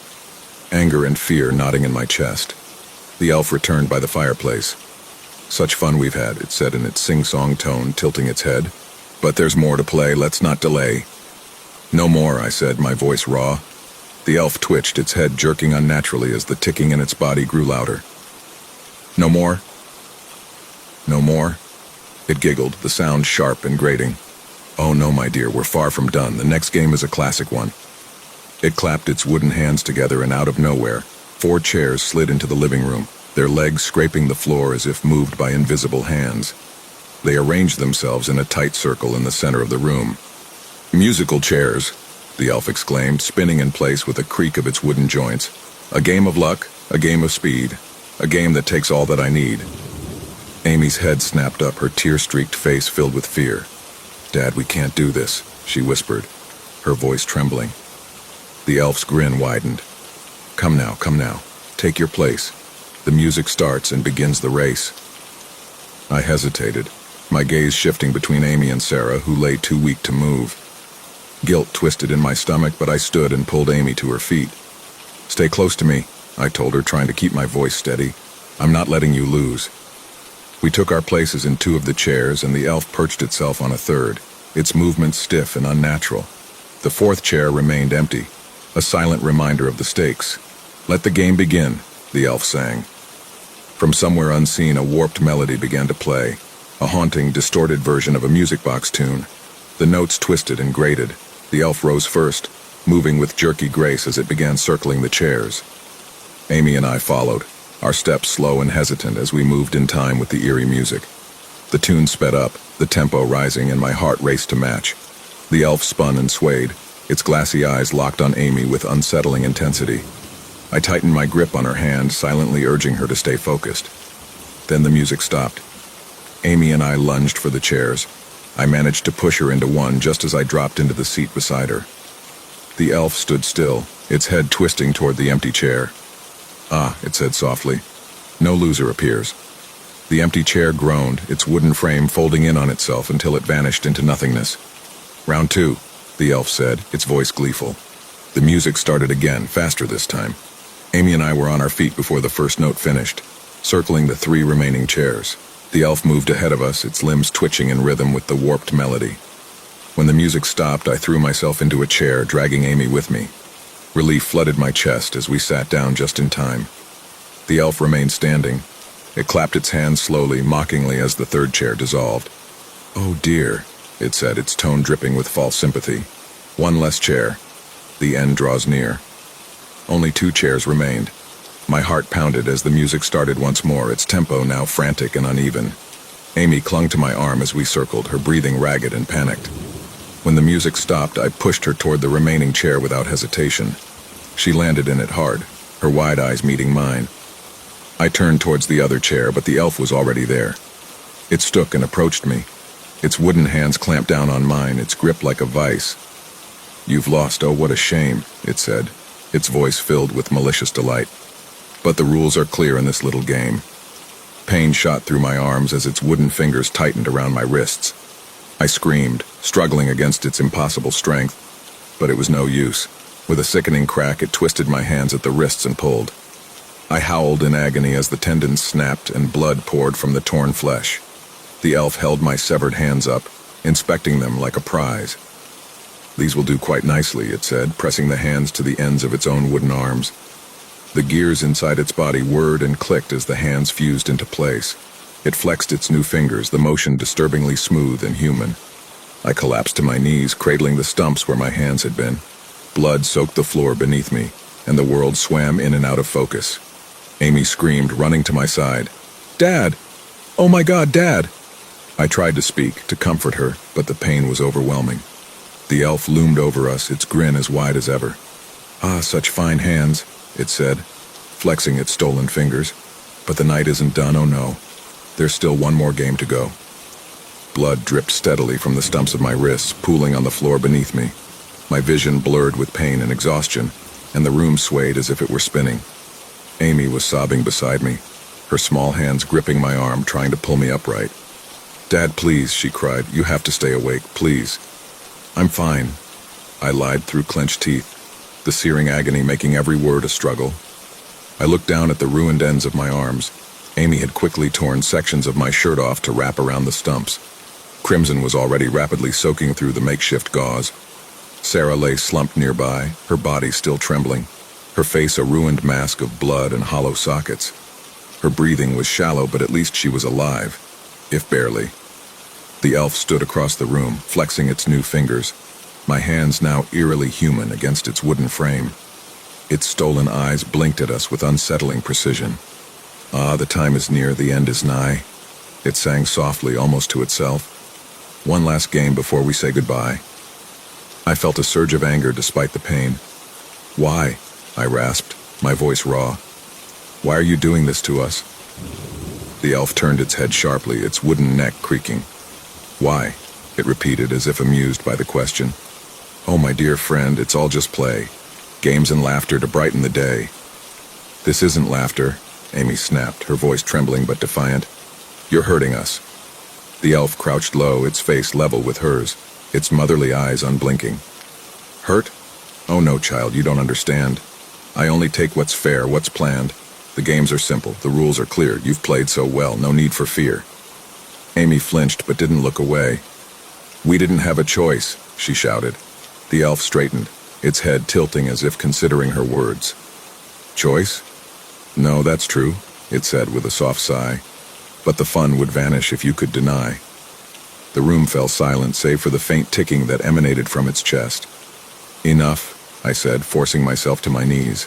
anger and fear knotting in my chest. The elf returned by the fireplace. "Such fun we've had," it said in its sing-song tone, tilting its head. "But there's more to play, let's not delay." "No more," I said, my voice raw. The elf twitched, its head jerking unnaturally as the ticking in its body grew louder. "No more?" "No more?" It giggled, the sound sharp and grating. "Oh no, my dear, we're far from done. The next game is a classic one." It clapped its wooden hands together, and out of nowhere, 4 chairs slid into the living room, their legs scraping the floor as if moved by invisible hands. They arranged themselves in a tight circle in the center of the room. "Musical chairs," the elf exclaimed, spinning in place with a creak of its wooden joints. "A game of luck, a game of speed, a game that takes all that I need." Amy's head snapped up, her tear-streaked face filled with fear. "Dad, we can't do this," she whispered, her voice trembling. The elf's grin widened. Come now, take your place. The music starts and begins the race." I hesitated, my gaze shifting between Amy and Sarah, who lay too weak to move. Guilt twisted in my stomach, but I stood and pulled Amy to her feet. "Stay close to me," I told her, trying to keep my voice steady. "I'm not letting you lose." We took our places in 2 of the chairs, and the elf perched itself on a third, its movements stiff and unnatural. The 4th chair remained empty, a silent reminder of the stakes. "Let the game begin," the elf sang. From somewhere unseen, a warped melody began to play, a haunting, distorted version of a music box tune. The notes twisted and grated. The elf rose first, moving with jerky grace as it began circling the chairs. Amy and I followed, our steps slow and hesitant as we moved in time with the eerie music. The tune sped up, the tempo rising, and my heart raced to match. The elf spun and swayed, its glassy eyes locked on Amy with unsettling intensity. I tightened my grip on her hand, silently urging her to stay focused. Then the music stopped. Amy and I lunged for the chairs. I managed to push her into one just as I dropped into the seat beside her. The elf stood still, its head twisting toward the empty chair. "Ah," it said softly. "No loser appears." The empty chair groaned, its wooden frame folding in on itself until it vanished into nothingness. "Round 2, the elf said, its voice gleeful. The music started again, faster this time. Amy and I were on our feet before the first note finished, circling the 3 remaining chairs. The elf moved ahead of us, its limbs twitching in rhythm with the warped melody. When the music stopped, I threw myself into a chair, dragging Amy with me. Relief flooded my chest as we sat down just in time. The elf remained standing. It clapped its hands slowly, mockingly, as the 3rd chair dissolved. "Oh dear," it said, its tone dripping with false sympathy. "One less chair. The end draws near." Only 2 chairs remained. My heart pounded as the music started once more, its tempo now frantic and uneven. Amy clung to my arm as we circled, her breathing ragged and panicked. When the music stopped, I pushed her toward the remaining chair without hesitation. She landed in it hard, her wide eyes meeting mine. I turned towards the other chair, but the elf was already there. It stood and approached me. Its wooden hands clamped down on mine, its grip like a vice. "You've lost, oh what a shame," it said, its voice filled with malicious delight. "But the rules are clear in this little game." Pain shot through my arms as its wooden fingers tightened around my wrists. I screamed, struggling against its impossible strength, but it was no use. With a sickening crack, it twisted my hands at the wrists and pulled. I howled in agony as the tendons snapped and blood poured from the torn flesh. The elf held my severed hands up, inspecting them like a prize. "These will do quite nicely," it said, pressing the hands to the ends of its own wooden arms. The gears inside its body whirred and clicked as the hands fused into place. It flexed its new fingers, the motion disturbingly smooth and human. I collapsed to my knees, cradling the stumps where my hands had been. Blood soaked the floor beneath me, and the world swam in and out of focus. Amy screamed, running to my side. "Dad! Oh my God, Dad!" I tried to speak, to comfort her, but the pain was overwhelming. The elf loomed over us, its grin as wide as ever. "Ah, such fine hands," it said, flexing its stolen fingers. But the night isn't done, oh no. There's still one more game to go. Blood dripped steadily from the stumps of my wrists, pooling on the floor beneath me. My vision blurred with pain and exhaustion, and the room swayed as if it were spinning. Amy was sobbing beside me, her small hands gripping my arm, trying to pull me upright. "Dad, please," she cried. "You have to stay awake, please." "I'm fine," I lied through clenched teeth, the searing agony making every word a struggle. I looked down at the ruined ends of my arms. Amy had quickly torn sections of my shirt off to wrap around the stumps. Crimson was already rapidly soaking through the makeshift gauze. Sarah lay slumped nearby, her body still trembling, her face a ruined mask of blood and hollow sockets. Her breathing was shallow, but at least she was alive, if barely. The elf stood across the room, flexing its new fingers, my hands now eerily human against its wooden frame. Its stolen eyes blinked at us with unsettling precision. "Ah, the time is near, the end is nigh," it sang softly, almost to itself. "One last game before we say goodbye." I felt a surge of anger despite the pain. "Why?" I rasped, my voice raw. "Why are you doing this to us?" The elf turned its head sharply, its wooden neck creaking. "Why?" it repeated, as if amused by the question. "Oh, my dear friend, it's all just play. Games and laughter to brighten the day." "This isn't laughter," Amy snapped, her voice trembling but defiant. "You're hurting us." The elf crouched low, its face level with hers, its motherly eyes unblinking. "Hurt? Oh no, child, you don't understand. I only take what's fair, what's planned. The games are simple, the rules are clear. You've played so well, no need for fear." Amy flinched but didn't look away. "We didn't have a choice," she shouted. The elf straightened, its head tilting as if considering her words. "Choice? No, that's true," it said with a soft sigh. "But the fun would vanish if you could deny." The room fell silent, save for the faint ticking that emanated from its chest. "Enough," I said, forcing myself to my knees.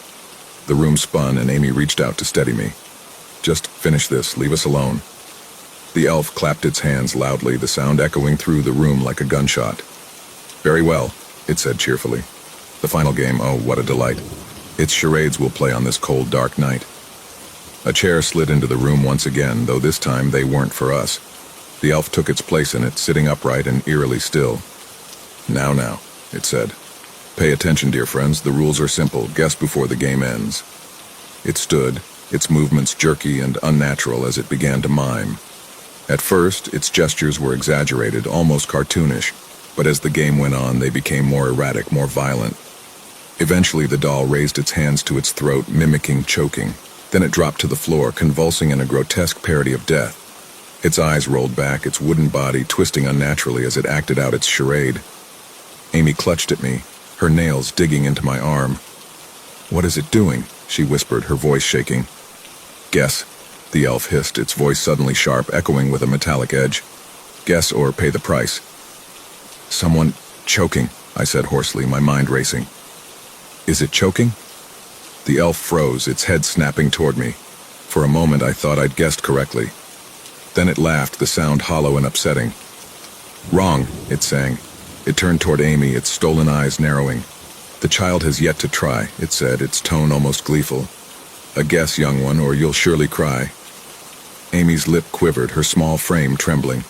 The room spun and Amy reached out to steady me. "Just finish this, leave us alone." The elf clapped its hands loudly, the sound echoing through the room like a gunshot. "Very well," it said cheerfully. "The final game, oh, what a delight. It's charades we'll play on this cold, dark night." A chair slid into the room once again, though this time they weren't for us. The elf took its place in it, sitting upright and eerily still. Now, it said. "Pay attention, dear friends, the rules are simple. Guess before the game ends." It stood, its movements jerky and unnatural as it began to mime. At first, its gestures were exaggerated, almost cartoonish, but as the game went on, they became more erratic, more violent. Eventually, the doll raised its hands to its throat, mimicking choking. Then it dropped to the floor, convulsing in a grotesque parody of death. Its eyes rolled back, its wooden body twisting unnaturally as it acted out its charade. Amy clutched at me, her nails digging into my arm. "What is it doing?" she whispered, her voice shaking. "Guess," the elf hissed, its voice suddenly sharp, echoing with a metallic edge. "Guess or pay the price." "Someone choking," I said hoarsely, my mind racing. "Is it choking?" The elf froze, its head snapping toward me. For a moment I thought I'd guessed correctly. Then it laughed, the sound hollow and upsetting. "Wrong," it sang. It turned toward Amy, its stolen eyes narrowing. "The child has yet to try," it said, its tone almost gleeful. "A guess, young one, or you'll surely cry." Amy's lip quivered, her small frame trembling.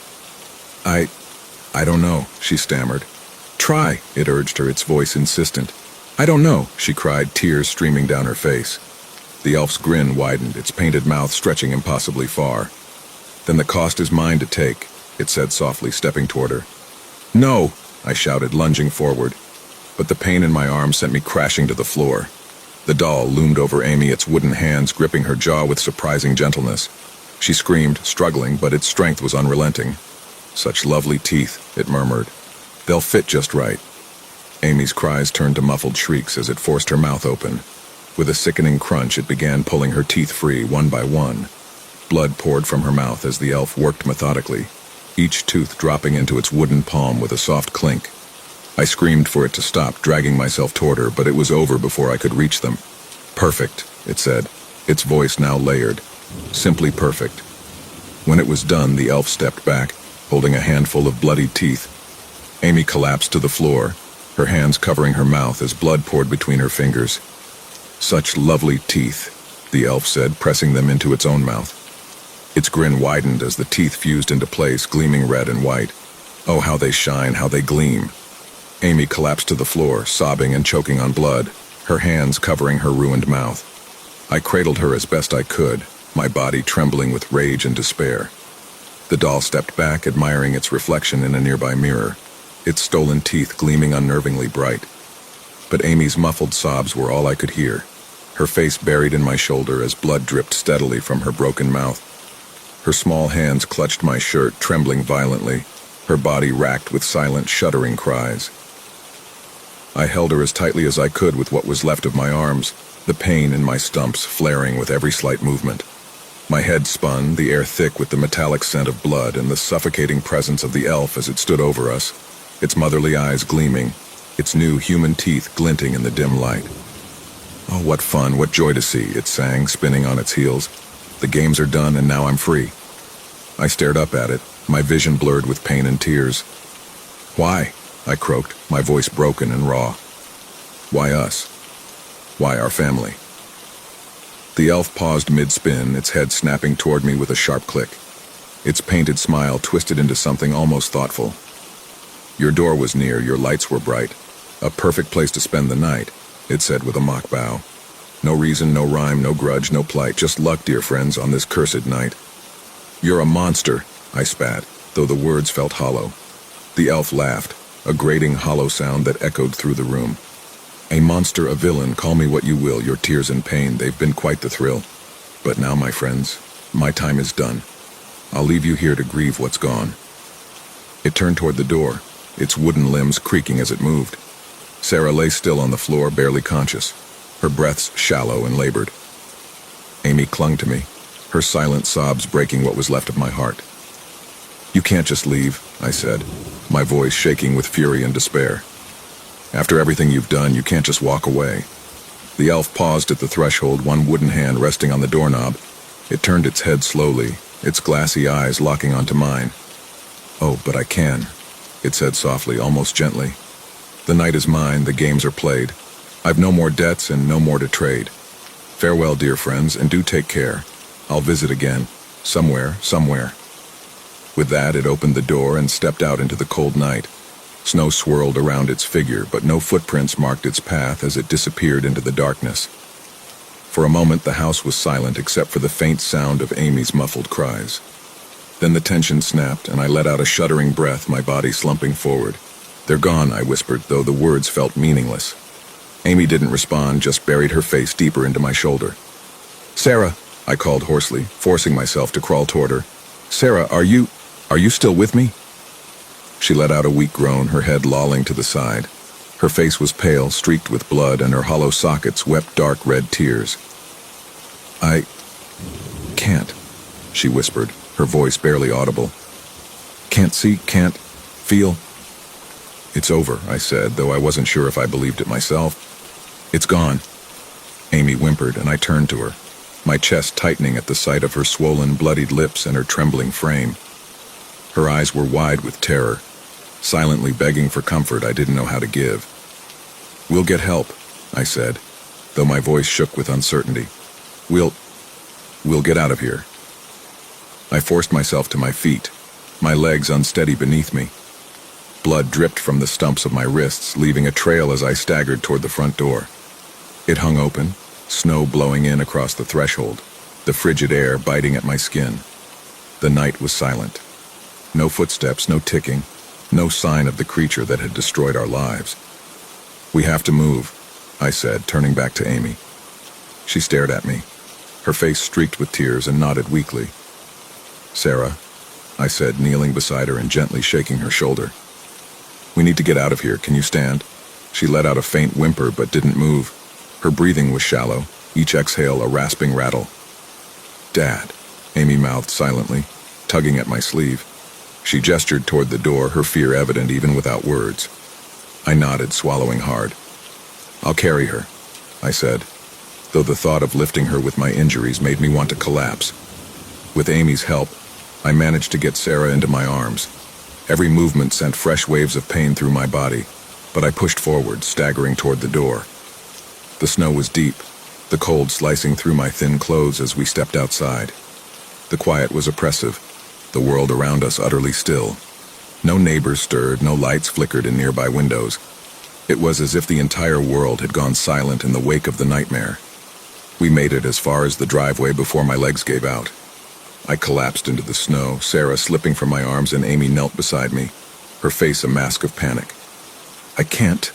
I don't know," she stammered. "Try," it urged her, its voice insistent. "I don't know," she cried, tears streaming down her face. The elf's grin widened, its painted mouth stretching impossibly far. "Then the cost is mine to take," it said softly, stepping toward her. "No!" I shouted, lunging forward. But the pain in my arm sent me crashing to the floor. The doll loomed over Amy, its wooden hands gripping her jaw with surprising gentleness. She screamed, struggling, but its strength was unrelenting. "Such lovely teeth," it murmured. "They'll fit just right." Amy's cries turned to muffled shrieks as it forced her mouth open. With a sickening crunch, it began pulling her teeth free, one by one. Blood poured from her mouth as the elf worked methodically, each tooth dropping into its wooden palm with a soft clink. I screamed for it to stop, dragging myself toward her, but it was over before I could reach them. "Perfect," it said, its voice now layered. "Simply perfect." When it was done, the elf stepped back, holding a handful of bloodied teeth. Amy collapsed to the floor, her hands covering her mouth as blood poured between her fingers. "Such lovely teeth," the elf said, pressing them into its own mouth. Its grin widened as the teeth fused into place, gleaming red and white. Oh, how they shine, how they gleam. Amy collapsed to the floor, sobbing and choking on blood, her hands covering her ruined mouth. I cradled her as best I could, my body trembling with rage and despair. The doll stepped back, admiring its reflection in a nearby mirror, its stolen teeth gleaming unnervingly bright. But Amy's muffled sobs were all I could hear, her face buried in my shoulder as blood dripped steadily from her broken mouth. Her small hands clutched my shirt, trembling violently, her body racked with silent, shuddering cries. I held her as tightly as I could with what was left of my arms, the pain in my stumps flaring with every slight movement. My head spun, the air thick with the metallic scent of blood and the suffocating presence of the elf as it stood over us, its motherly eyes gleaming, its new human teeth glinting in the dim light. Oh, what fun, what joy to see, it sang, spinning on its heels. The games are done and now I'm free. I stared up at it, my vision blurred with pain and tears. Why? I croaked, my voice broken and raw. Why us? Why our family? The elf paused mid-spin, its head snapping toward me with a sharp click. Its painted smile twisted into something almost thoughtful. Your door was near, your lights were bright. A perfect place to spend the night, it said with a mock bow. No reason, no rhyme, no grudge, no plight, just luck, dear friends, on this cursed night. You're a monster, I spat, though the words felt hollow. The elf laughed, a grating, hollow sound that echoed through the room. A monster, a villain, call me what you will, your tears and pain, they've been quite the thrill. But now, my friends, my time is done. I'll leave you here to grieve what's gone. It turned toward the door, its wooden limbs creaking as it moved. Sarah lay still on the floor, barely conscious, her breaths shallow and labored. Amy clung to me, her silent sobs breaking what was left of my heart. You can't just leave, I said, my voice shaking with fury and despair. After everything you've done, you can't just walk away. The elf paused at the threshold, one wooden hand resting on the doorknob. It turned its head slowly, its glassy eyes locking onto mine. Oh, but I can, it said softly, almost gently. The night is mine, the games are played. I've no more debts and no more to trade. Farewell, dear friends, and do take care. I'll visit again, somewhere. With that, it opened the door and stepped out into the cold night. Snow swirled around its figure, but no footprints marked its path as it disappeared into the darkness. For a moment, the house was silent except for the faint sound of Amy's muffled cries. Then the tension snapped, and I let out a shuddering breath, my body slumping forward. They're gone, I whispered, though the words felt meaningless. Amy didn't respond, just buried her face deeper into my shoulder. Sarah, I called hoarsely, forcing myself to crawl toward her. Sarah, are you still with me? She let out a weak groan, her head lolling to the side. Her face was pale, streaked with blood, and her hollow sockets wept dark red tears. I can't, she whispered, her voice barely audible. Can't see, can't feel. It's over, I said, though I wasn't sure if I believed it myself. It's gone. Amy whimpered, and I turned to her, my chest tightening at the sight of her swollen, bloodied lips and her trembling frame. Her eyes were wide with terror, silently begging for comfort I didn't know how to give. We'll get help, I said, though my voice shook with uncertainty. We'll get out of here. I forced myself to my feet, my legs unsteady beneath me. Blood dripped from the stumps of my wrists, leaving a trail as I staggered toward the front door. It hung open, snow blowing in across the threshold, the frigid air biting at my skin. The night was silent. No footsteps, no ticking, no sign of the creature that had destroyed our lives. We have to move, I said, turning back to Amy. She stared at me, her face streaked with tears, and nodded weakly. Sarah, I said, kneeling beside her and gently shaking her shoulder. We need to get out of here. Can you stand? She let out a faint whimper but didn't move. Her breathing was shallow, each exhale a rasping rattle. Dad, Amy mouthed silently, tugging at my sleeve. She gestured toward the door, her fear evident even without words. I nodded, swallowing hard. I'll carry her, I said, though the thought of lifting her with my injuries made me want to collapse. With Amy's help, I managed to get Sarah into my arms. Every movement sent fresh waves of pain through my body, but I pushed forward, staggering toward the door. The snow was deep, the cold slicing through my thin clothes as we stepped outside. The quiet was oppressive, the world around us utterly still. No neighbors stirred, no lights flickered in nearby windows. It was as if the entire world had gone silent in the wake of the nightmare. We made it as far as the driveway before my legs gave out. I collapsed into the snow, Sarah slipping from my arms, and Amy knelt beside me, her face a mask of panic. "I can't,"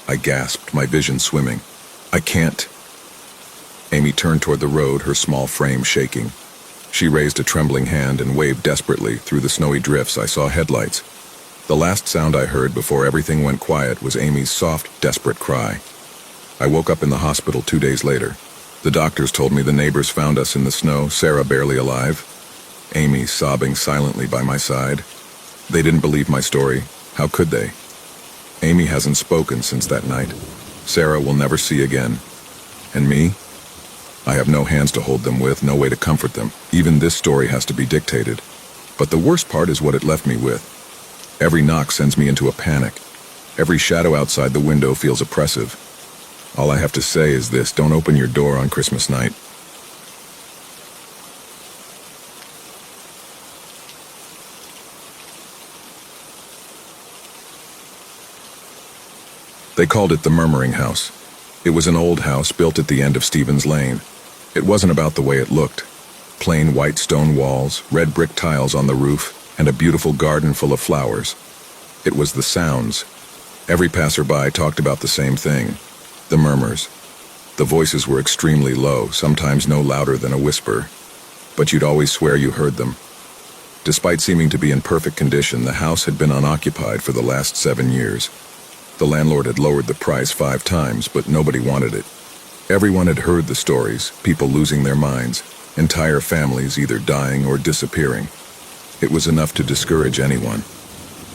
I gasped, my vision swimming. "I can't." Amy turned toward the road, her small frame shaking. She raised a trembling hand and waved desperately. Through the snowy drifts, I saw headlights. The last sound I heard before everything went quiet was Amy's soft, desperate cry. I woke up in the hospital 2 days later. The doctors told me the neighbors found us in the snow, Sarah barely alive, Amy sobbing silently by my side. They didn't believe my story. How could they? Amy hasn't spoken since that night. Sarah will never see again. And me? I have no hands to hold them with, no way to comfort them. Even this story has to be dictated. But the worst part is what it left me with. Every knock sends me into a panic. Every shadow outside the window feels oppressive. All I have to say is this: don't open your door on Christmas night. They called it the Murmuring House. It was an old house built at the end of Stevens Lane. It wasn't about the way it looked. Plain white stone walls, red brick tiles on the roof, and a beautiful garden full of flowers. It was the sounds. Every passerby talked about the same thing: the murmurs. The voices were extremely low, sometimes no louder than a whisper, but you'd always swear you heard them. Despite seeming to be in perfect condition, the house had been unoccupied for the last 7 years. The landlord had lowered the price 5 times, but nobody wanted it. Everyone had heard the stories, people losing their minds, entire families either dying or disappearing. It was enough to discourage anyone.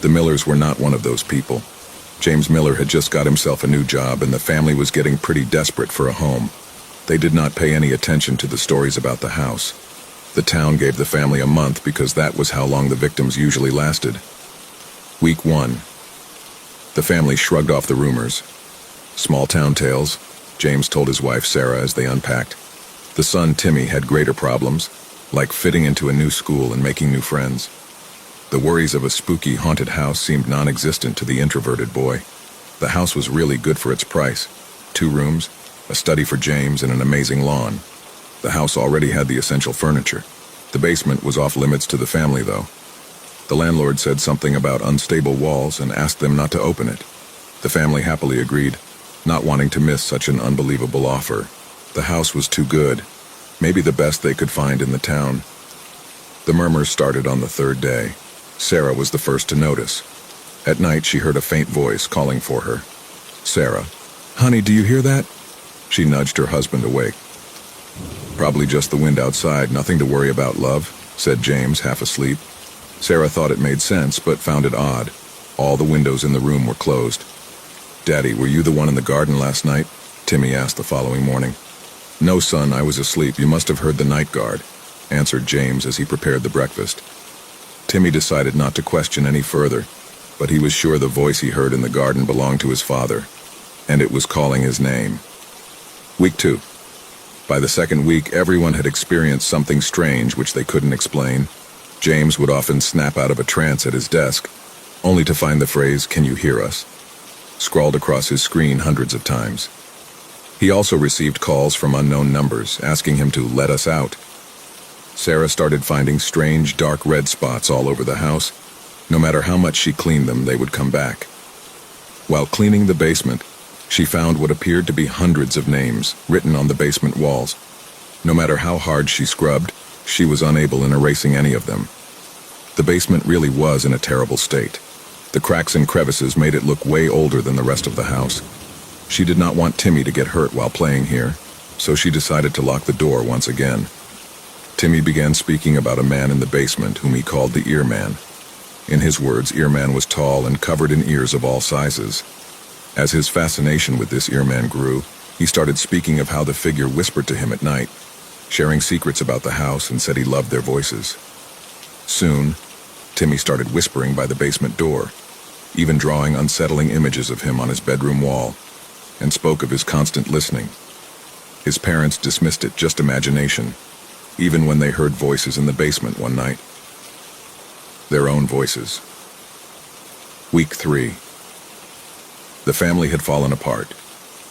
The Millers were not one of those people. James Miller had just got himself a new job, and the family was getting pretty desperate for a home. They did not pay any attention to the stories about the house. The town gave the family a month because that was how long the victims usually lasted. Week 1. The family shrugged off the rumors. Small town tales, James told his wife Sarah as they unpacked. The son, Timmy, had greater problems, like fitting into a new school and making new friends. The worries of a spooky, haunted house seemed non-existent to the introverted boy. The house was really good for its price. 2 rooms, a study for James, and an amazing lawn. The house already had the essential furniture. The basement was off limits to the family, though. The landlord said something about unstable walls and asked them not to open it. The family happily agreed, not wanting to miss such an unbelievable offer. The house was too good, maybe the best they could find in the town. The murmurs started on the 3rd day. Sarah was the first to notice. At night, she heard a faint voice calling for her. "Sarah, honey, do you hear that?" She nudged her husband awake. "Probably just the wind outside, nothing to worry about, love," said James, half asleep. Sarah thought it made sense, but found it odd. All the windows in the room were closed. "Daddy, were you the one in the garden last night?" Timmy asked the following morning. "No, son, I was asleep. You must have heard the night guard," answered James as he prepared the breakfast. Timmy decided not to question any further, but he was sure the voice he heard in the garden belonged to his father, and it was calling his name. Week 2. By the 2nd week, everyone had experienced something strange which they couldn't explain. James would often snap out of a trance at his desk, only to find the phrase, "Can you hear us?" scrawled across his screen hundreds of times. He also received calls from unknown numbers, asking him to let us out. Sarah started finding strange, dark red spots all over the house. No matter how much she cleaned them, they would come back. While cleaning the basement, she found what appeared to be hundreds of names written on the basement walls. No matter how hard she scrubbed, she was unable in erasing any of them. The basement really was in a terrible state. The cracks and crevices made it look way older than the rest of the house. She did not want Timmy to get hurt while playing here, so she decided to lock the door once again. Timmy began speaking about a man in the basement whom he called the Ear Man. In his words, Ear Man was tall and covered in ears of all sizes. As his fascination with this Ear Man grew, he started speaking of how the figure whispered to him at night, sharing secrets about the house, and said he loved their voices. Soon, Timmy started whispering by the basement door, even drawing unsettling images of him on his bedroom wall, and spoke of his constant listening. His parents dismissed it, just imagination, even when they heard voices in the basement one night. Their own voices. Week 3. The family had fallen apart.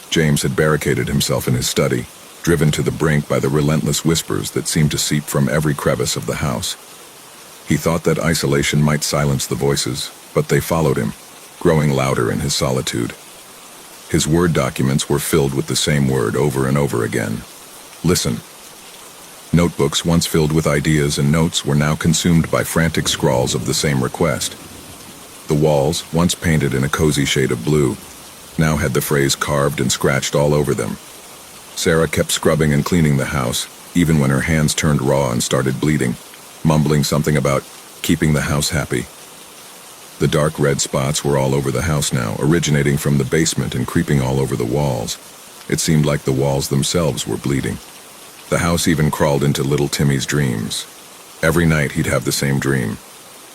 James had barricaded himself in his study, driven to the brink by the relentless whispers that seemed to seep from every crevice of the house. He thought that isolation might silence the voices, but they followed him, growing louder in his solitude. His Word documents were filled with the same word over and over again. Listen. Notebooks once filled with ideas and notes were now consumed by frantic scrawls of the same request. The walls, once painted in a cozy shade of blue, now had the phrase carved and scratched all over them. Sarah kept scrubbing and cleaning the house, even when her hands turned raw and started bleeding, mumbling something about keeping the house happy. The dark red spots were all over the house now, originating from the basement and creeping all over the walls. It seemed like the walls themselves were bleeding. The house even crawled into little Timmy's dreams. Every night he'd have the same dream.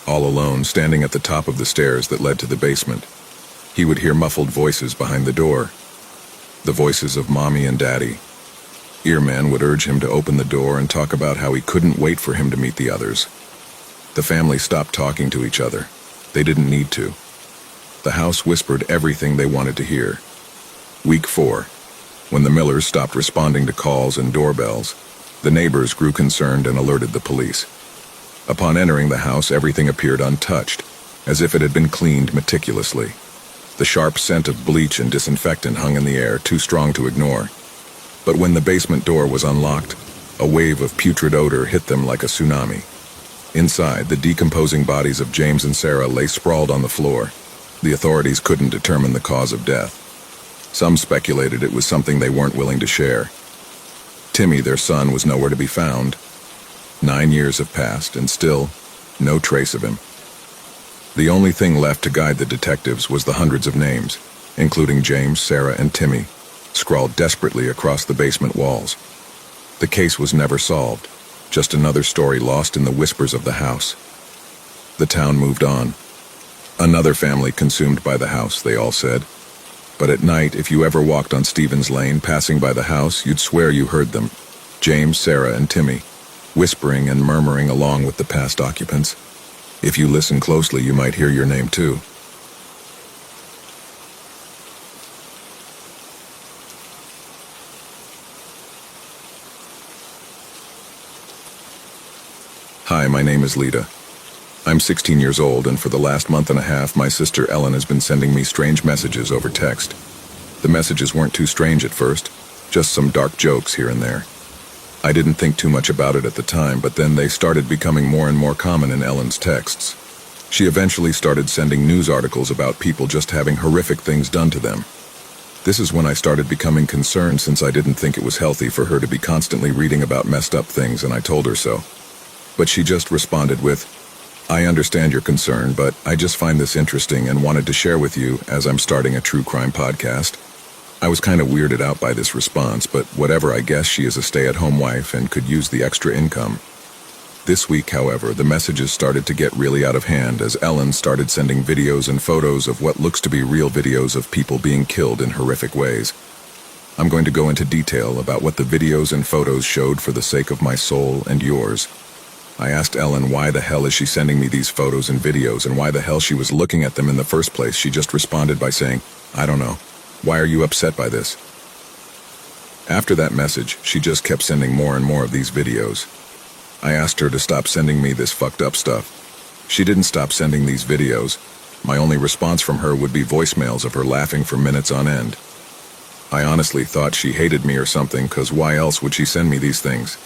All alone, standing at the top of the stairs that led to the basement. He would hear muffled voices behind the door. The voices of Mommy and Daddy. Earman would urge him to open the door and talk about how he couldn't wait for him to meet the others. The family stopped talking to each other. They didn't need to. The house whispered everything they wanted to hear. Week 4. When the Millers stopped responding to calls and doorbells, the neighbors grew concerned and alerted the police. Upon entering the house, everything appeared untouched, as if it had been cleaned meticulously. The sharp scent of bleach and disinfectant hung in the air, too strong to ignore. But when the basement door was unlocked, a wave of putrid odor hit them like a tsunami. Inside, the decomposing bodies of James and Sarah lay sprawled on the floor. The authorities couldn't determine the cause of death. Some speculated it was something they weren't willing to share. Timmy, their son, was nowhere to be found. 9 years have passed, and still, no trace of him. The only thing left to guide the detectives was the hundreds of names, including James, Sarah, and Timmy, scrawled desperately across the basement walls. The case was never solved, just another story lost in the whispers of the house. The town moved on. Another family consumed by the house, they all said. But at night, if you ever walked on Stevens Lane, passing by the house, you'd swear you heard them, James, Sarah, and Timmy, whispering and murmuring along with the past occupants. If you listen closely, you might hear your name too. Hi, my name is Lita. I'm 16 years old, and for the last month and a half, my sister Ellen has been sending me strange messages over text. The messages weren't too strange at first, just some dark jokes here and there. I didn't think too much about it at the time, but then they started becoming more and more common in Ellen's texts. She eventually started sending news articles about people just having horrific things done to them. This is when I started becoming concerned, since I didn't think it was healthy for her to be constantly reading about messed up things, and I told her so. But she just responded with, "I understand your concern, but I just find this interesting and wanted to share with you as I'm starting a true crime podcast." I was kind of weirded out by this response, but whatever, I guess she is a stay-at-home wife and could use the extra income. This week, however, the messages started to get really out of hand as Ellen started sending videos and photos of what looks to be real videos of people being killed in horrific ways. I'm going to go into detail about what the videos and photos showed for the sake of my soul and yours. I asked Ellen why the hell is she sending me these photos and videos and why the hell she was looking at them in the first place. She just responded by saying, "I don't know. Why are you upset by this?" After that message, she just kept sending more and more of these videos. I asked her to stop sending me this fucked up stuff. She didn't stop sending these videos. My only response from her would be voicemails of her laughing for minutes on end. I honestly thought she hated me or something, 'cause why else would she send me these things?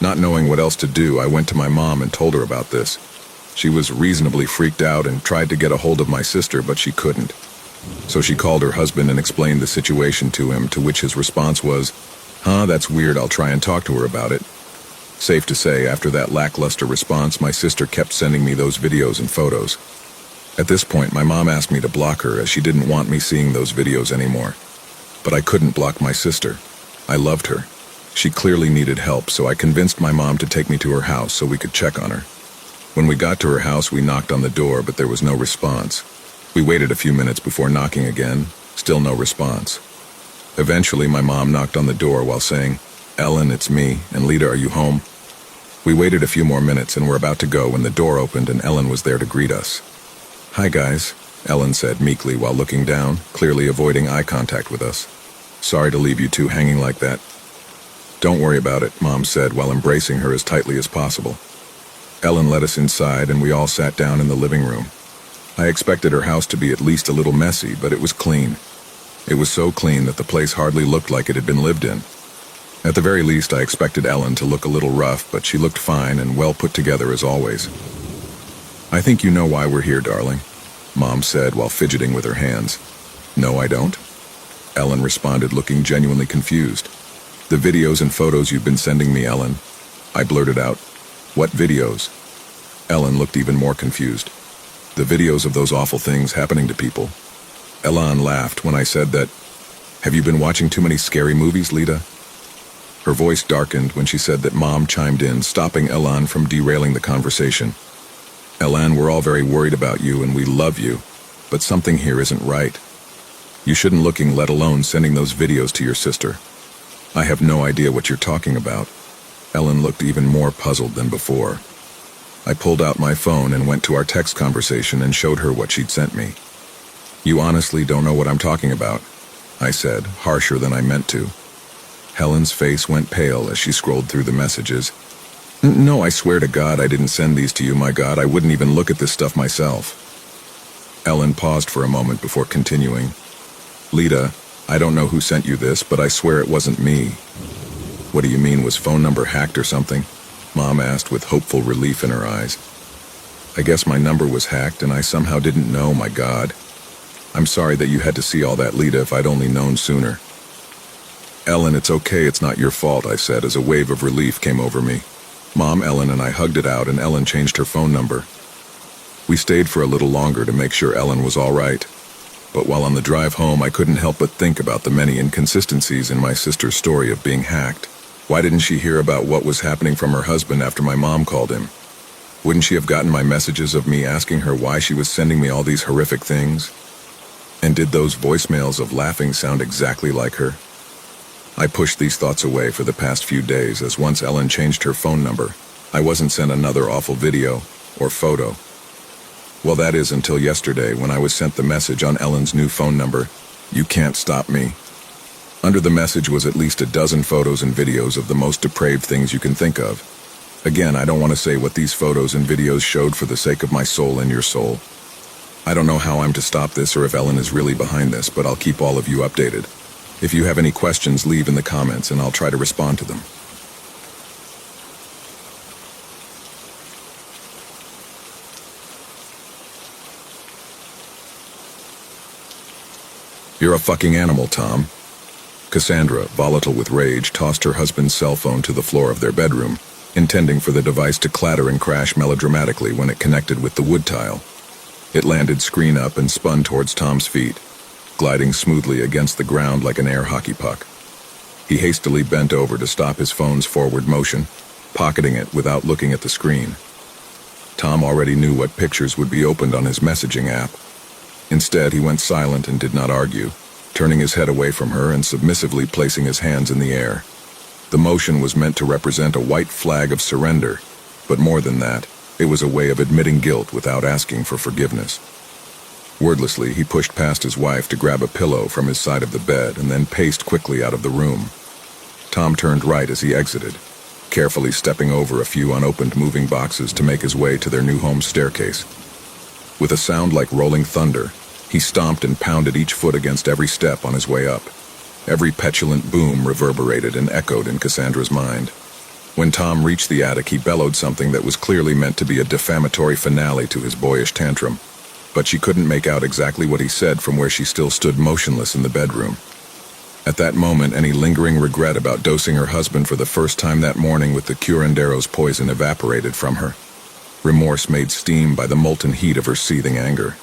Not knowing what else to do, I went to my mom and told her about this. She was reasonably freaked out and tried to get a hold of my sister, but she couldn't. So she called her husband and explained the situation to him, to which his response was, "Huh, that's weird, I'll try and talk to her about it." Safe to say, after that lackluster response, my sister kept sending me those videos and photos. At this point, my mom asked me to block her as she didn't want me seeing those videos anymore. But I couldn't block my sister. I loved her. She clearly needed help, so I convinced my mom to take me to her house so we could check on her. When we got to her house, we knocked on the door, but there was no response. We waited a few minutes before knocking again, still no response. Eventually, my mom knocked on the door while saying, "Ellen, it's me, and Lita, are you home?" We waited a few more minutes and were about to go when the door opened and Ellen was there to greet us. "Hi, guys," Ellen said meekly while looking down, clearly avoiding eye contact with us. "Sorry to leave you two hanging like that." "Don't worry about it," Mom said while embracing her as tightly as possible. Ellen led us inside and we all sat down in the living room. I expected her house to be at least a little messy, but it was clean. It was so clean that the place hardly looked like it had been lived in. At the very least, I expected Ellen to look a little rough, but she looked fine and well put together as always. "I think you know why we're here, darling," Mom said while fidgeting with her hands. "No, I don't," Ellen responded, looking genuinely confused. "The videos and photos you've been sending me, Ellen," I blurted out. "What videos?" Ellen looked even more confused. "The videos of those awful things happening to people." Ellen laughed when I said that. "Have you been watching too many scary movies, Lita?" Her voice darkened when she said that Mom chimed in, stopping Ellen from derailing the conversation. "Ellen, we're all very worried about you and we love you, but something here isn't right. You shouldn't looking, let alone sending those videos to your sister." "I have no idea what you're talking about." Ellen looked even more puzzled than before. I pulled out my phone and went to our text conversation and showed her what she'd sent me. "You honestly don't know what I'm talking about," I said, harsher than I meant to. Helen's face went pale as she scrolled through the messages. "No, I swear to God I didn't send these to you, my God, I wouldn't even look at this stuff myself." Ellen paused for a moment before continuing. "Lita, I don't know who sent you this, but I swear it wasn't me." "What do you mean, was phone number hacked or something?" Mom asked with hopeful relief in her eyes. "I guess my number was hacked and I somehow didn't know, my God. I'm sorry that you had to see all that, Lita, if I'd only known sooner." "Ellen, it's okay, it's not your fault," I said as a wave of relief came over me. Mom, Ellen, and I hugged it out and Ellen changed her phone number. We stayed for a little longer to make sure Ellen was all right. But while on the drive home, I couldn't help but think about the many inconsistencies in my sister's story of being hacked. Why didn't she hear about what was happening from her husband after my mom called him? Wouldn't she have gotten my messages of me asking her why she was sending me all these horrific things? And did those voicemails of laughing sound exactly like her? I pushed these thoughts away for the past few days as once Ellen changed her phone number, I wasn't sent another awful video or photo. Well, that is until yesterday when I was sent the message on Ellen's new phone number, "You can't stop me." Under the message was at least a dozen photos and videos of the most depraved things you can think of. Again, I don't want to say what these photos and videos showed for the sake of my soul and your soul. I don't know how I'm to stop this or if Ellen is really behind this, but I'll keep all of you updated. If you have any questions, leave in the comments and I'll try to respond to them. "You're a fucking animal, Tom." Cassandra, volatile with rage, tossed her husband's cell phone to the floor of their bedroom, intending for the device to clatter and crash melodramatically when it connected with the wood tile. It landed screen up and spun towards Tom's feet, gliding smoothly against the ground like an air hockey puck. He hastily bent over to stop his phone's forward motion, pocketing it without looking at the screen. Tom already knew what pictures would be opened on his messaging app. Instead, he went silent and did not argue, turning his head away from her and submissively placing his hands in the air. The motion was meant to represent a white flag of surrender, but more than that, it was a way of admitting guilt without asking for forgiveness. Wordlessly, he pushed past his wife to grab a pillow from his side of the bed and then paced quickly out of the room. Tom turned right as he exited, carefully stepping over a few unopened moving boxes to make his way to their new home's staircase. With a sound like rolling thunder, he stomped and pounded each foot against every step on his way up. Every petulant boom reverberated and echoed in Cassandra's mind. When Tom reached the attic, he bellowed something that was clearly meant to be a defamatory finale to his boyish tantrum, but she couldn't make out exactly what he said from where she still stood motionless in the bedroom. At that moment, any lingering regret about dosing her husband for the first time that morning with the curandero's poison evaporated from her. Remorse made steam by the molten heat of her seething anger.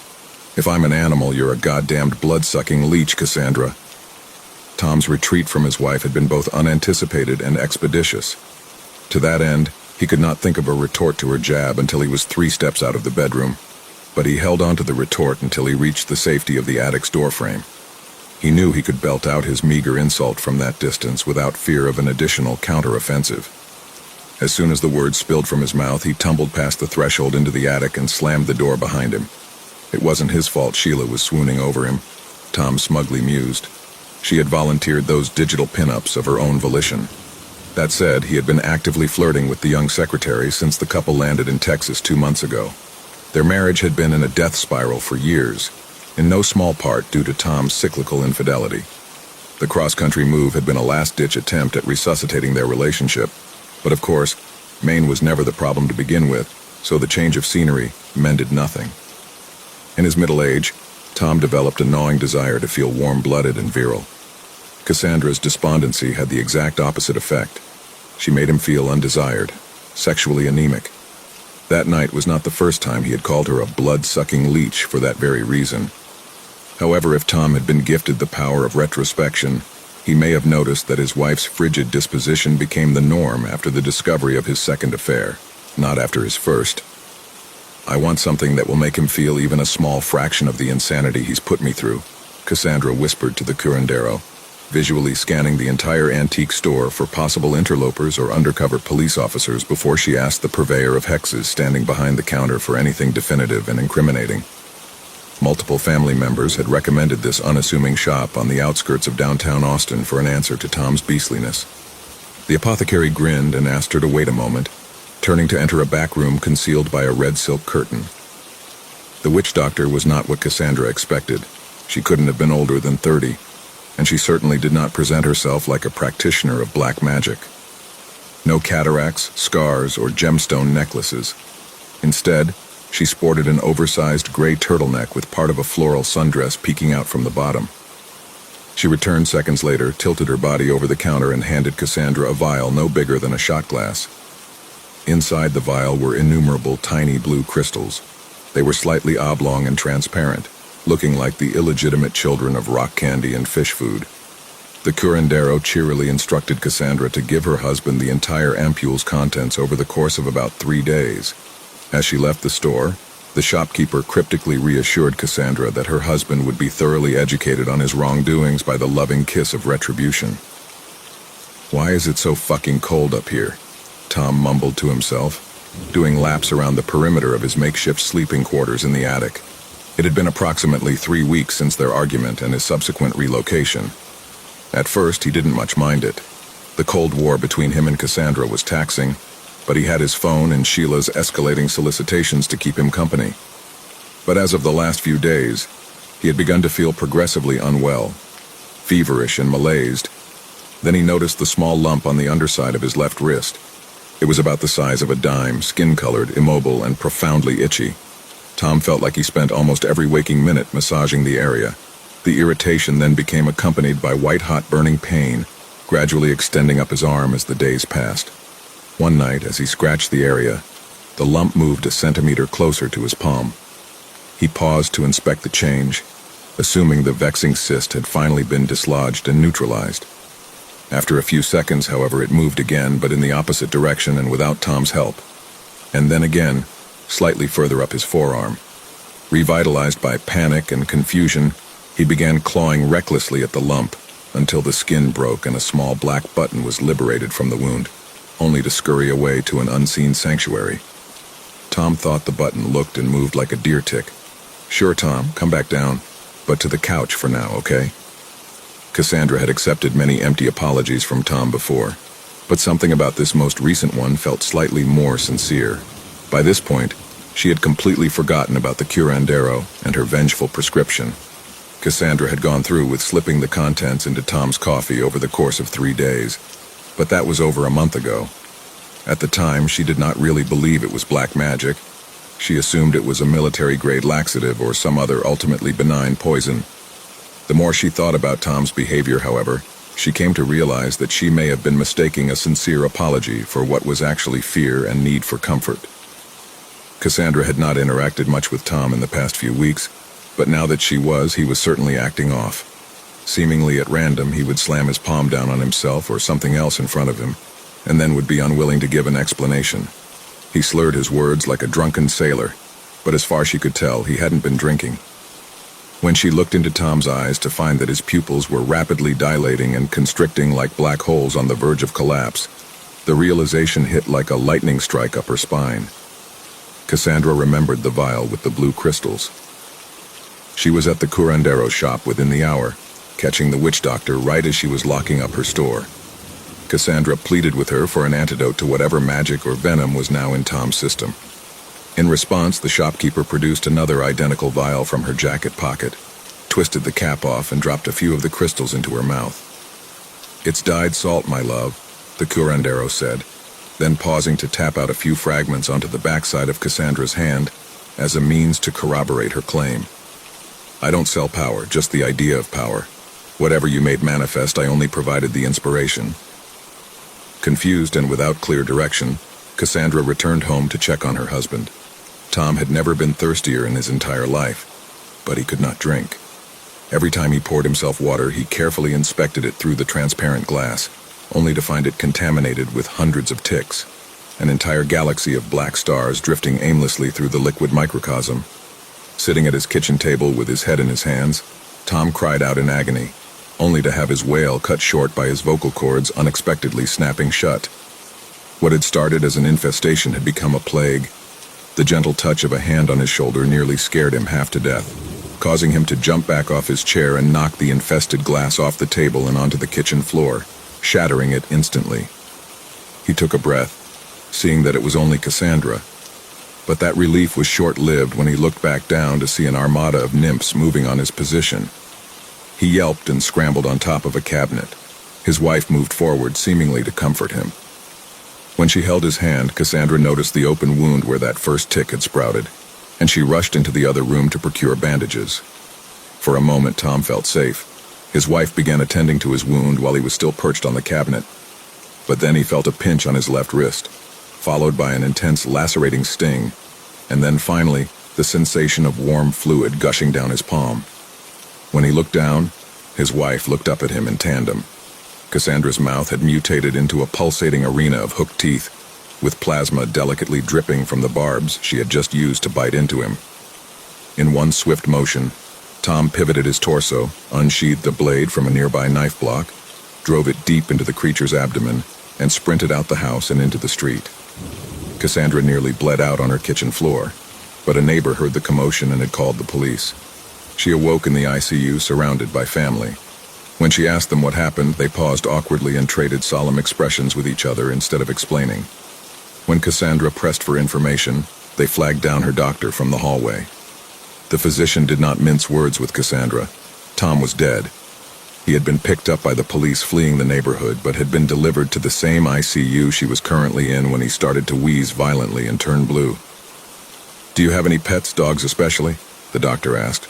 "If I'm an animal, you're a goddamned blood-sucking leech, Cassandra." Tom's retreat from his wife had been both unanticipated and expeditious. To that end, he could not think of a retort to her jab until he was 3 steps out of the bedroom, but he held on to the retort until he reached the safety of the attic's doorframe. He knew he could belt out his meager insult from that distance without fear of an additional counter-offensive. As soon as the words spilled from his mouth, he tumbled past the threshold into the attic and slammed the door behind him. It wasn't his fault Sheila was swooning over him, Tom smugly mused. She had volunteered those digital pin-ups of her own volition. That said, he had been actively flirting with the young secretary since the couple landed in Texas 2 months ago. Their marriage had been in a death spiral for years, in no small part due to Tom's cyclical infidelity. The cross-country move had been a last-ditch attempt at resuscitating their relationship, but of course, Maine was never the problem to begin with, so the change of scenery mended nothing. In his middle age, Tom developed a gnawing desire to feel warm-blooded and virile. Cassandra's despondency had the exact opposite effect. She made him feel undesired, sexually anemic. That night was not the first time he had called her a blood-sucking leech for that very reason. However, if Tom had been gifted the power of retrospection, he may have noticed that his wife's frigid disposition became the norm after the discovery of his second affair, not after his first. "I want something that will make him feel even a small fraction of the insanity he's put me through," Cassandra whispered to the curandero, visually scanning the entire antique store for possible interlopers or undercover police officers before she asked the purveyor of hexes standing behind the counter for anything definitive and incriminating. Multiple family members had recommended this unassuming shop on the outskirts of downtown Austin for an answer to Tom's beastliness. The apothecary grinned and asked her to wait a moment, turning to enter a back room concealed by a red silk curtain. The witch doctor was not what Cassandra expected. She couldn't have been older than 30, and she certainly did not present herself like a practitioner of black magic. No cataracts, scars, or gemstone necklaces. Instead, she sported an oversized gray turtleneck with part of a floral sundress peeking out from the bottom. She returned seconds later, tilted her body over the counter, and handed Cassandra a vial no bigger than a shot glass. Inside the vial were innumerable tiny blue crystals. They were slightly oblong and transparent, looking like the illegitimate children of rock candy and fish food. The curandero cheerily instructed Cassandra to give her husband the entire ampule's contents over the course of about 3 days. As she left the store, the shopkeeper cryptically reassured Cassandra that her husband would be thoroughly educated on his wrongdoings by the loving kiss of retribution. "Why is it so fucking cold up here?" Tom mumbled to himself, doing laps around the perimeter of his makeshift sleeping quarters in the attic. It had been approximately 3 weeks since their argument and his subsequent relocation. At first, he didn't much mind it. The Cold War between him and Cassandra was taxing, but he had his phone and Sheila's escalating solicitations to keep him company. But as of the last few days, he had begun to feel progressively unwell, feverish and malaised. Then he noticed the small lump on the underside of his left wrist. It was about the size of a dime, skin-colored, immobile, and profoundly itchy. Tom felt like he spent almost every waking minute massaging the area. The irritation then became accompanied by white-hot burning pain, gradually extending up his arm as the days passed. One night, as he scratched the area, the lump moved a centimeter closer to his palm. He paused to inspect the change, assuming the vexing cyst had finally been dislodged and neutralized. After a few seconds, however, it moved again, but in the opposite direction and without Tom's help. And then again, slightly further up his forearm. Revitalized by panic and confusion, he began clawing recklessly at the lump until the skin broke and a small black button was liberated from the wound, only to scurry away to an unseen sanctuary. Tom thought the button looked and moved like a deer tick. "Sure, Tom, come back down, but to the couch for now, okay?" Cassandra had accepted many empty apologies from Tom before, but something about this most recent one felt slightly more sincere. By this point, she had completely forgotten about the curandero and her vengeful prescription. Cassandra had gone through with slipping the contents into Tom's coffee over the course of 3 days, but that was over a month ago. At the time, she did not really believe it was black magic. She assumed it was a military-grade laxative or some other ultimately benign poison. The more she thought about Tom's behavior, however, she came to realize that she may have been mistaking a sincere apology for what was actually fear and need for comfort. Cassandra had not interacted much with Tom in the past few weeks, but now that she was, he was certainly acting off. Seemingly at random, he would slam his palm down on himself or something else in front of him, and then would be unwilling to give an explanation. He slurred his words like a drunken sailor, but as far as she could tell, he hadn't been drinking. When she looked into Tom's eyes to find that his pupils were rapidly dilating and constricting like black holes on the verge of collapse, the realization hit like a lightning strike up her spine. Cassandra remembered the vial with the blue crystals. She was at the curandero shop within the hour, catching the witch doctor right as she was locking up her store. Cassandra pleaded with her for an antidote to whatever magic or venom was now in Tom's system. In response, the shopkeeper produced another identical vial from her jacket pocket, twisted the cap off, and dropped a few of the crystals into her mouth. "It's dyed salt, my love," the curandero said, then pausing to tap out a few fragments onto the backside of Cassandra's hand as a means to corroborate her claim. "I don't sell power, just the idea of power. Whatever you made manifest, I only provided the inspiration." Confused and without clear direction, Cassandra returned home to check on her husband. Tom had never been thirstier in his entire life, but he could not drink. Every time he poured himself water, he carefully inspected it through the transparent glass, only to find it contaminated with hundreds of ticks, an entire galaxy of black stars drifting aimlessly through the liquid microcosm. Sitting at his kitchen table with his head in his hands, Tom cried out in agony, only to have his wail cut short by his vocal cords unexpectedly snapping shut. What had started as an infestation had become a plague. The gentle touch of a hand on his shoulder nearly scared him half to death, causing him to jump back off his chair and knock the infested glass off the table and onto the kitchen floor, shattering it instantly. He took a breath, seeing that it was only Cassandra, but that relief was short-lived when he looked back down to see an armada of nymphs moving on his position. He yelped and scrambled on top of a cabinet. His wife moved forward, seemingly to comfort him. When she held his hand, Cassandra noticed the open wound where that first tick had sprouted, and she rushed into the other room to procure bandages. For a moment, Tom felt safe. His wife began attending to his wound while he was still perched on the cabinet. But then he felt a pinch on his left wrist, followed by an intense lacerating sting, and then finally, the sensation of warm fluid gushing down his palm. When he looked down, his wife looked up at him in tandem. Cassandra's mouth had mutated into a pulsating arena of hooked teeth, with plasma delicately dripping from the barbs she had just used to bite into him. In one swift motion, Tom pivoted his torso, unsheathed a blade from a nearby knife block, drove it deep into the creature's abdomen, and sprinted out the house and into the street. Cassandra nearly bled out on her kitchen floor, but a neighbor heard the commotion and had called the police. She awoke in the ICU, surrounded by family. When she asked them what happened, they paused awkwardly and traded solemn expressions with each other instead of explaining. When Cassandra pressed for information, they flagged down her doctor from the hallway. The physician did not mince words with Cassandra. Tom was dead. He had been picked up by the police fleeing the neighborhood, but had been delivered to the same ICU she was currently in when he started to wheeze violently and turn blue. "Do you have any pets, dogs especially?" the doctor asked.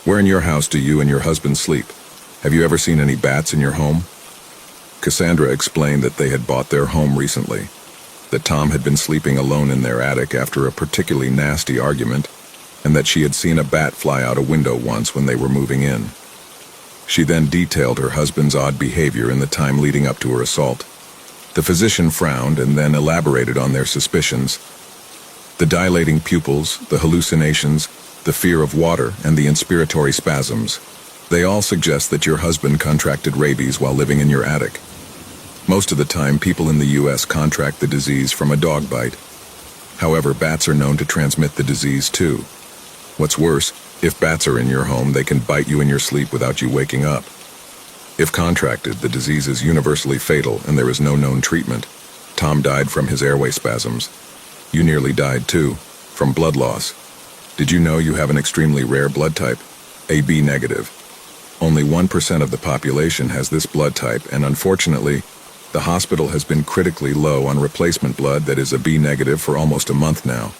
"Where in your house do you and your husband sleep? Have you ever seen any bats in your home?" Cassandra explained that they had bought their home recently, that Tom had been sleeping alone in their attic after a particularly nasty argument, and that she had seen a bat fly out a window once when they were moving in. She then detailed her husband's odd behavior in the time leading up to her assault. The physician frowned and then elaborated on their suspicions. The dilating pupils, the hallucinations, the fear of water, and the inspiratory spasms. They all suggest that your husband contracted rabies while living in your attic. Most of the time, people in the U.S. contract the disease from a dog bite. However, bats are known to transmit the disease too. What's worse, if bats are in your home, they can bite you in your sleep without you waking up. If contracted, the disease is universally fatal and there is no known treatment. Tom died from his airway spasms. You nearly died too, from blood loss. Did you know you have an extremely rare blood type, AB negative? Only 1% of the population has this blood type, and unfortunately, the hospital has been critically low on replacement blood that is a B negative for almost a month now.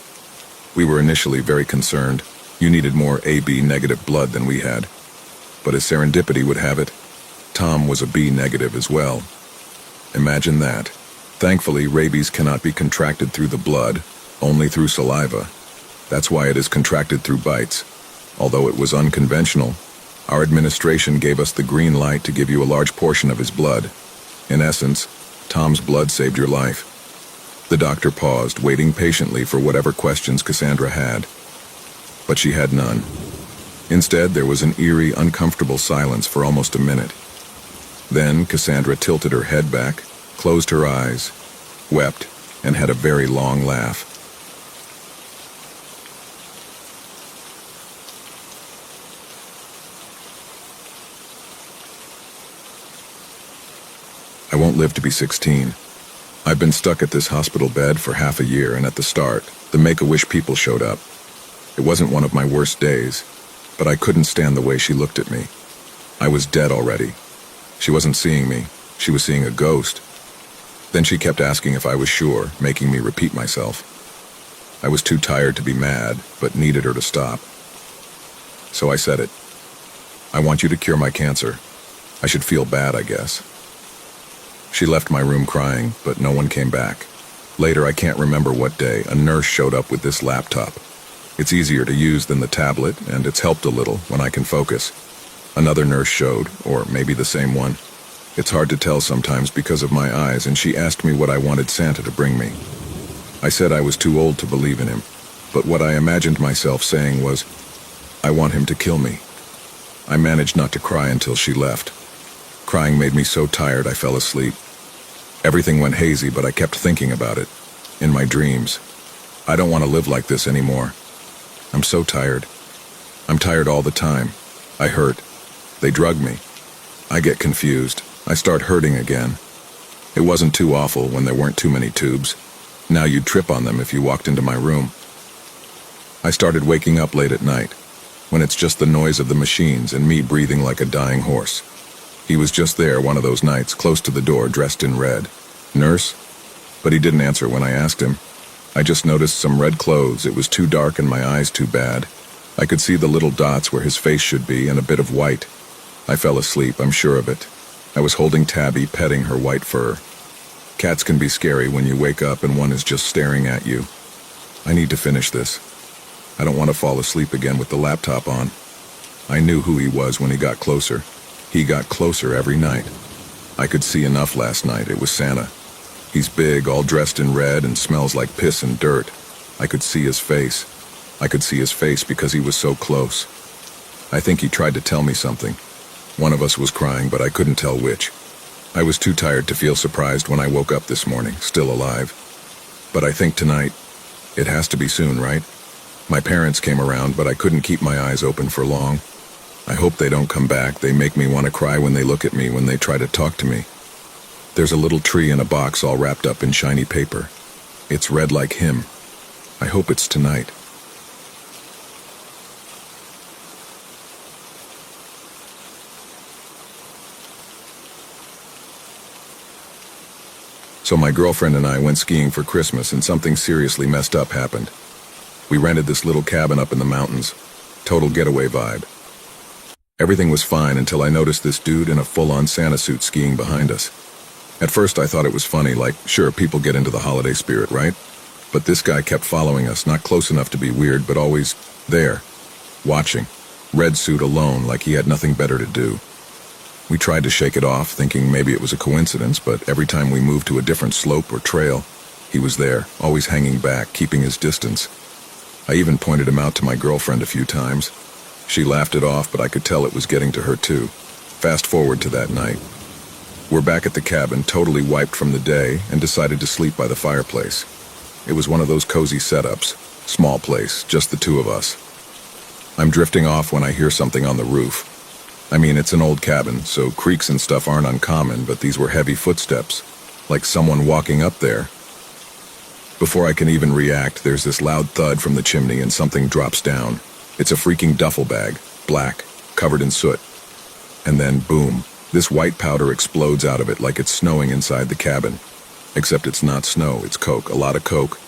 We were initially very concerned. You needed more AB negative blood than we had. But as serendipity would have it, Tom was a B negative as well. Imagine that. Thankfully, rabies cannot be contracted through the blood, only through saliva. That's why it is contracted through bites. Although it was unconventional, our administration gave us the green light to give you a large portion of his blood. In essence, Tom's blood saved your life. The doctor paused, waiting patiently for whatever questions Cassandra had. But she had none. Instead, there was an eerie, uncomfortable silence for almost a minute. Then Cassandra tilted her head back, closed her eyes, wept, and had a very long laugh. I won't live to be 16. I've been stuck at this hospital bed for half a year, and at the start, the Make-A-Wish people showed up. It wasn't one of my worst days, but I couldn't stand the way she looked at me. I was dead already. She wasn't seeing me. She was seeing a ghost. Then she kept asking if I was sure, making me repeat myself. I was too tired to be mad, but needed her to stop. So I said it. I want you to cure my cancer. I should feel bad, I guess. She left my room crying, but no one came back. Later, I can't remember what day, a nurse showed up with this laptop. It's easier to use than the tablet, and it's helped a little when I can focus. Another nurse showed, or maybe the same one. It's hard to tell sometimes because of my eyes, and she asked me what I wanted Santa to bring me. I said I was too old to believe in him, but what I imagined myself saying was, I want him to kill me. I managed not to cry until she left. Crying made me so tired I fell asleep. Everything went hazy, but I kept thinking about it. In my dreams. I don't want to live like this anymore. I'm so tired. I'm tired all the time. I hurt. They drug me. I get confused. I start hurting again. It wasn't too awful when there weren't too many tubes. Now you'd trip on them if you walked into my room. I started waking up late at night, when it's just the noise of the machines and me breathing like a dying horse. He was just there one of those nights, close to the door, dressed in red. Nurse? But he didn't answer when I asked him. I just noticed some red clothes. It was too dark and my eyes too bad. I could see the little dots where his face should be and a bit of white. I fell asleep, I'm sure of it. I was holding Tabby, petting her white fur. Cats can be scary when you wake up and one is just staring at you. I need to finish this. I don't want to fall asleep again with the laptop on. I knew who he was when he got closer. He got closer every night. I could see enough last night. It was Santa. He's big, all dressed in red, and smells like piss and dirt. I could see his face. I could see his face because he was so close. I think he tried to tell me something. One of us was crying, but I couldn't tell which. I was too tired to feel surprised when I woke up this morning, still alive. But I think tonight, it has to be soon, right? My parents came around, but I couldn't keep my eyes open for long. I hope they don't come back. They make me want to cry when they look at me, when they try to talk to me. There's a little tree in a box all wrapped up in shiny paper. It's red like him. I hope it's tonight. So my girlfriend and I went skiing for Christmas, and something seriously messed up happened. We rented this little cabin up in the mountains. Total getaway vibe. Everything was fine until I noticed this dude in a full-on Santa suit skiing behind us. At first I thought it was funny, like, sure, people get into the holiday spirit, right? But this guy kept following us, not close enough to be weird, but always there, watching. Red suit alone, like he had nothing better to do. We tried to shake it off, thinking maybe it was a coincidence, but every time we moved to a different slope or trail, he was there, always hanging back, keeping his distance. I even pointed him out to my girlfriend a few times. She laughed it off, but I could tell it was getting to her too. Fast forward to that night. We're back at the cabin, totally wiped from the day, and decided to sleep by the fireplace. It was one of those cozy setups. Small place, just the two of us. I'm drifting off when I hear something on the roof. I mean, it's an old cabin, so creaks and stuff aren't uncommon, but these were heavy footsteps, like someone walking up there. Before I can even react, there's this loud thud from the chimney and something drops down. It's a freaking duffel bag, black, covered in soot. And then, boom, this white powder explodes out of it like it's snowing inside the cabin. Except it's not snow, it's coke, a lot of coke.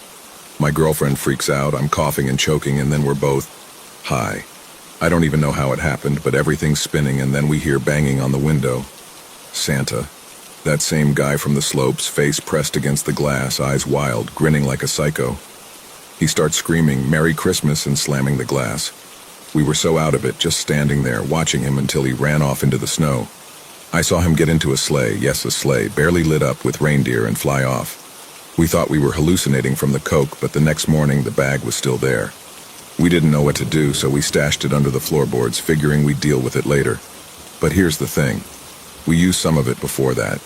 My girlfriend freaks out, I'm coughing and choking, and then we're both high. I don't even know how it happened, but everything's spinning, and then we hear banging on the window. Santa. That same guy from the slopes, face pressed against the glass, eyes wild, grinning like a psycho. He starts screaming, "Merry Christmas," and slamming the glass. We were so out of it, just standing there, watching him until he ran off into the snow. I saw him get into a sleigh, yes, a sleigh, barely lit up with reindeer, and fly off. We thought we were hallucinating from the coke, but the next morning the bag was still there. We didn't know what to do, so we stashed it under the floorboards, figuring we'd deal with it later. But here's the thing. We used some of it before that.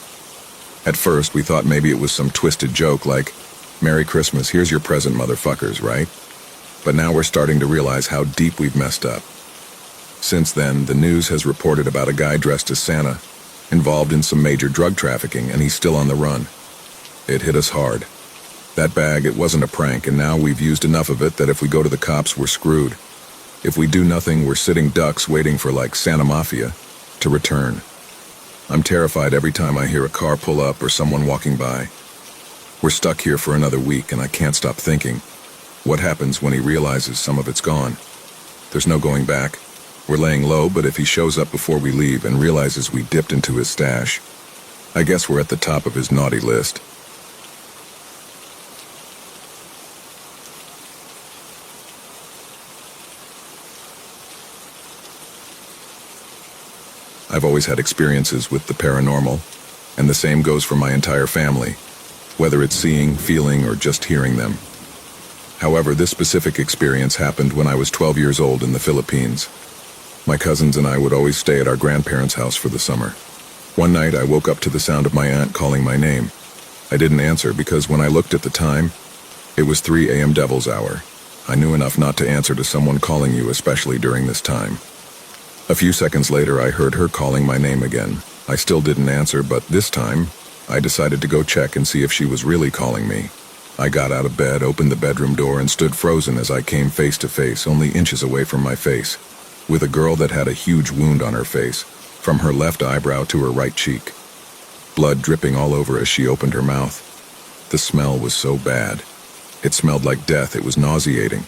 At first, we thought maybe it was some twisted joke like, "Merry Christmas, here's your present, motherfuckers," right? But now we're starting to realize how deep we've messed up. Since then, the news has reported about a guy dressed as Santa, involved in some major drug trafficking, and he's still on the run. It hit us hard. That bag, it wasn't a prank, and now we've used enough of it that if we go to the cops, we're screwed. If we do nothing, we're sitting ducks waiting for, like, Santa Mafia to return. I'm terrified every time I hear a car pull up or someone walking by. We're stuck here for another week, and I can't stop thinking, what happens when he realizes some of it's gone? There's no going back. We're laying low, but if he shows up before we leave and realizes we dipped into his stash, I guess we're at the top of his naughty list. I've always had experiences with the paranormal, and the same goes for my entire family, whether it's seeing, feeling, or just hearing them. However, this specific experience happened when I was 12 years old in the Philippines. My cousins and I would always stay at our grandparents' house for the summer. One night, I woke up to the sound of my aunt calling my name. I didn't answer because when I looked at the time, it was 3 a.m. Devil's Hour. I knew enough not to answer to someone calling you, especially during this time. A few seconds later, I heard her calling my name again. I still didn't answer, but this time, I decided to go check and see if she was really calling me. I got out of bed, opened the bedroom door, and stood frozen as I came face to face, only inches away from my face, with a girl that had a huge wound on her face, from her left eyebrow to her right cheek. Blood dripping all over as she opened her mouth. The smell was so bad. It smelled like death. It was nauseating.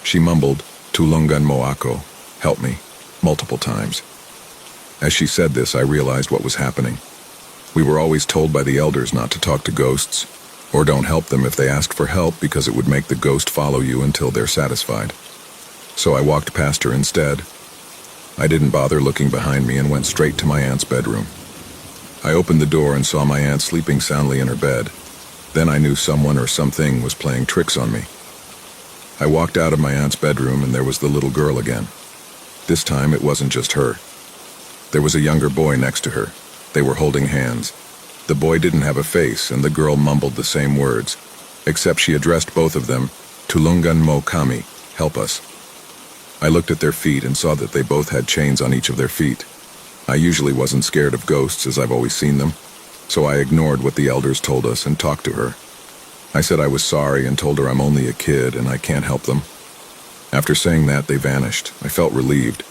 She mumbled, "Tulungan mo ako," help me, multiple times. As she said this, I realized what was happening. We were always told by the elders not to talk to ghosts, or don't help them if they ask for help because it would make the ghost follow you until they're satisfied. So I walked past her instead. I didn't bother looking behind me and went straight to my aunt's bedroom. I opened the door and saw my aunt sleeping soundly in her bed. Then I knew someone or something was playing tricks on me. I walked out of my aunt's bedroom and there was the little girl again. This time it wasn't just her. There was a younger boy next to her. They were holding hands. The boy didn't have a face and the girl mumbled the same words, except she addressed both of them, "Tulungan mo kami," help us. I looked at their feet and saw that they both had chains on each of their feet. I usually wasn't scared of ghosts as I've always seen them, so I ignored what the elders told us and talked to her. I said I was sorry and told her I'm only a kid and I can't help them. After saying that, they vanished. I felt relieved,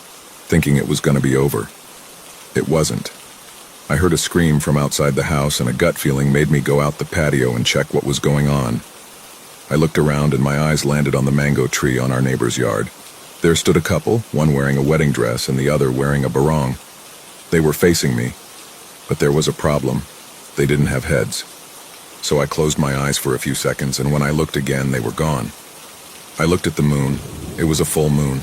thinking it was going to be over. It wasn't. I heard a scream from outside the house and a gut feeling made me go out the patio and check what was going on. I looked around and my eyes landed on the mango tree on our neighbor's yard. There stood a couple, one wearing a wedding dress and the other wearing a barong. They were facing me, but there was a problem. They didn't have heads. So I closed my eyes for a few seconds, and when I looked again, they were gone. I looked at the moon. It was a full moon,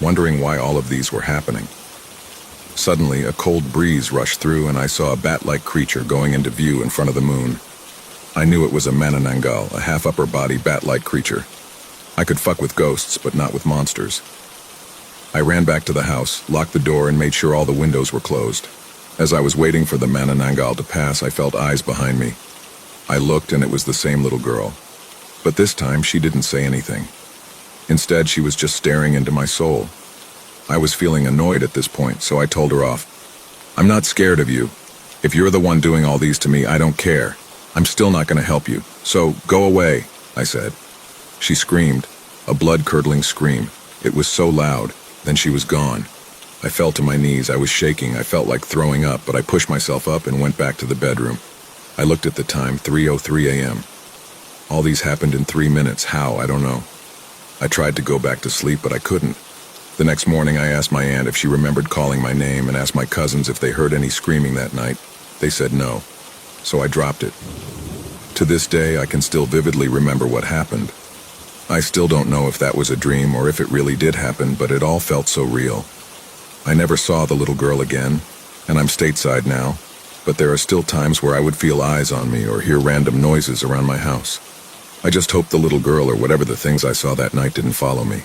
wondering why all of these were happening. Suddenly, a cold breeze rushed through, and I saw a bat-like creature going into view in front of the moon. I knew it was a manananggal, a half-upper body bat-like creature. I could fuck with ghosts, but not with monsters. I ran back to the house, locked the door, and made sure all the windows were closed. As I was waiting for the manananggal to pass, I felt eyes behind me. I looked, and it was the same little girl. But this time, she didn't say anything. Instead, she was just staring into my soul. I was feeling annoyed at this point, so I told her off. "I'm not scared of you. If you're the one doing all these to me, I don't care. I'm still not going to help you. So, go away," I said. She screamed, a blood-curdling scream. It was so loud. Then she was gone. I fell to my knees. I was shaking. I felt like throwing up, but I pushed myself up and went back to the bedroom. I looked at the time, 3:03 a.m. All these happened in 3 minutes. How? I don't know. I tried to go back to sleep, but I couldn't. The next morning, I asked my aunt if she remembered calling my name and asked my cousins if they heard any screaming that night. They said no. So I dropped it. To this day, I can still vividly remember what happened. I still don't know if that was a dream or if it really did happen, but it all felt so real. I never saw the little girl again, and I'm stateside now, but there are still times where I would feel eyes on me or hear random noises around my house. I just hoped the little girl or whatever the things I saw that night didn't follow me.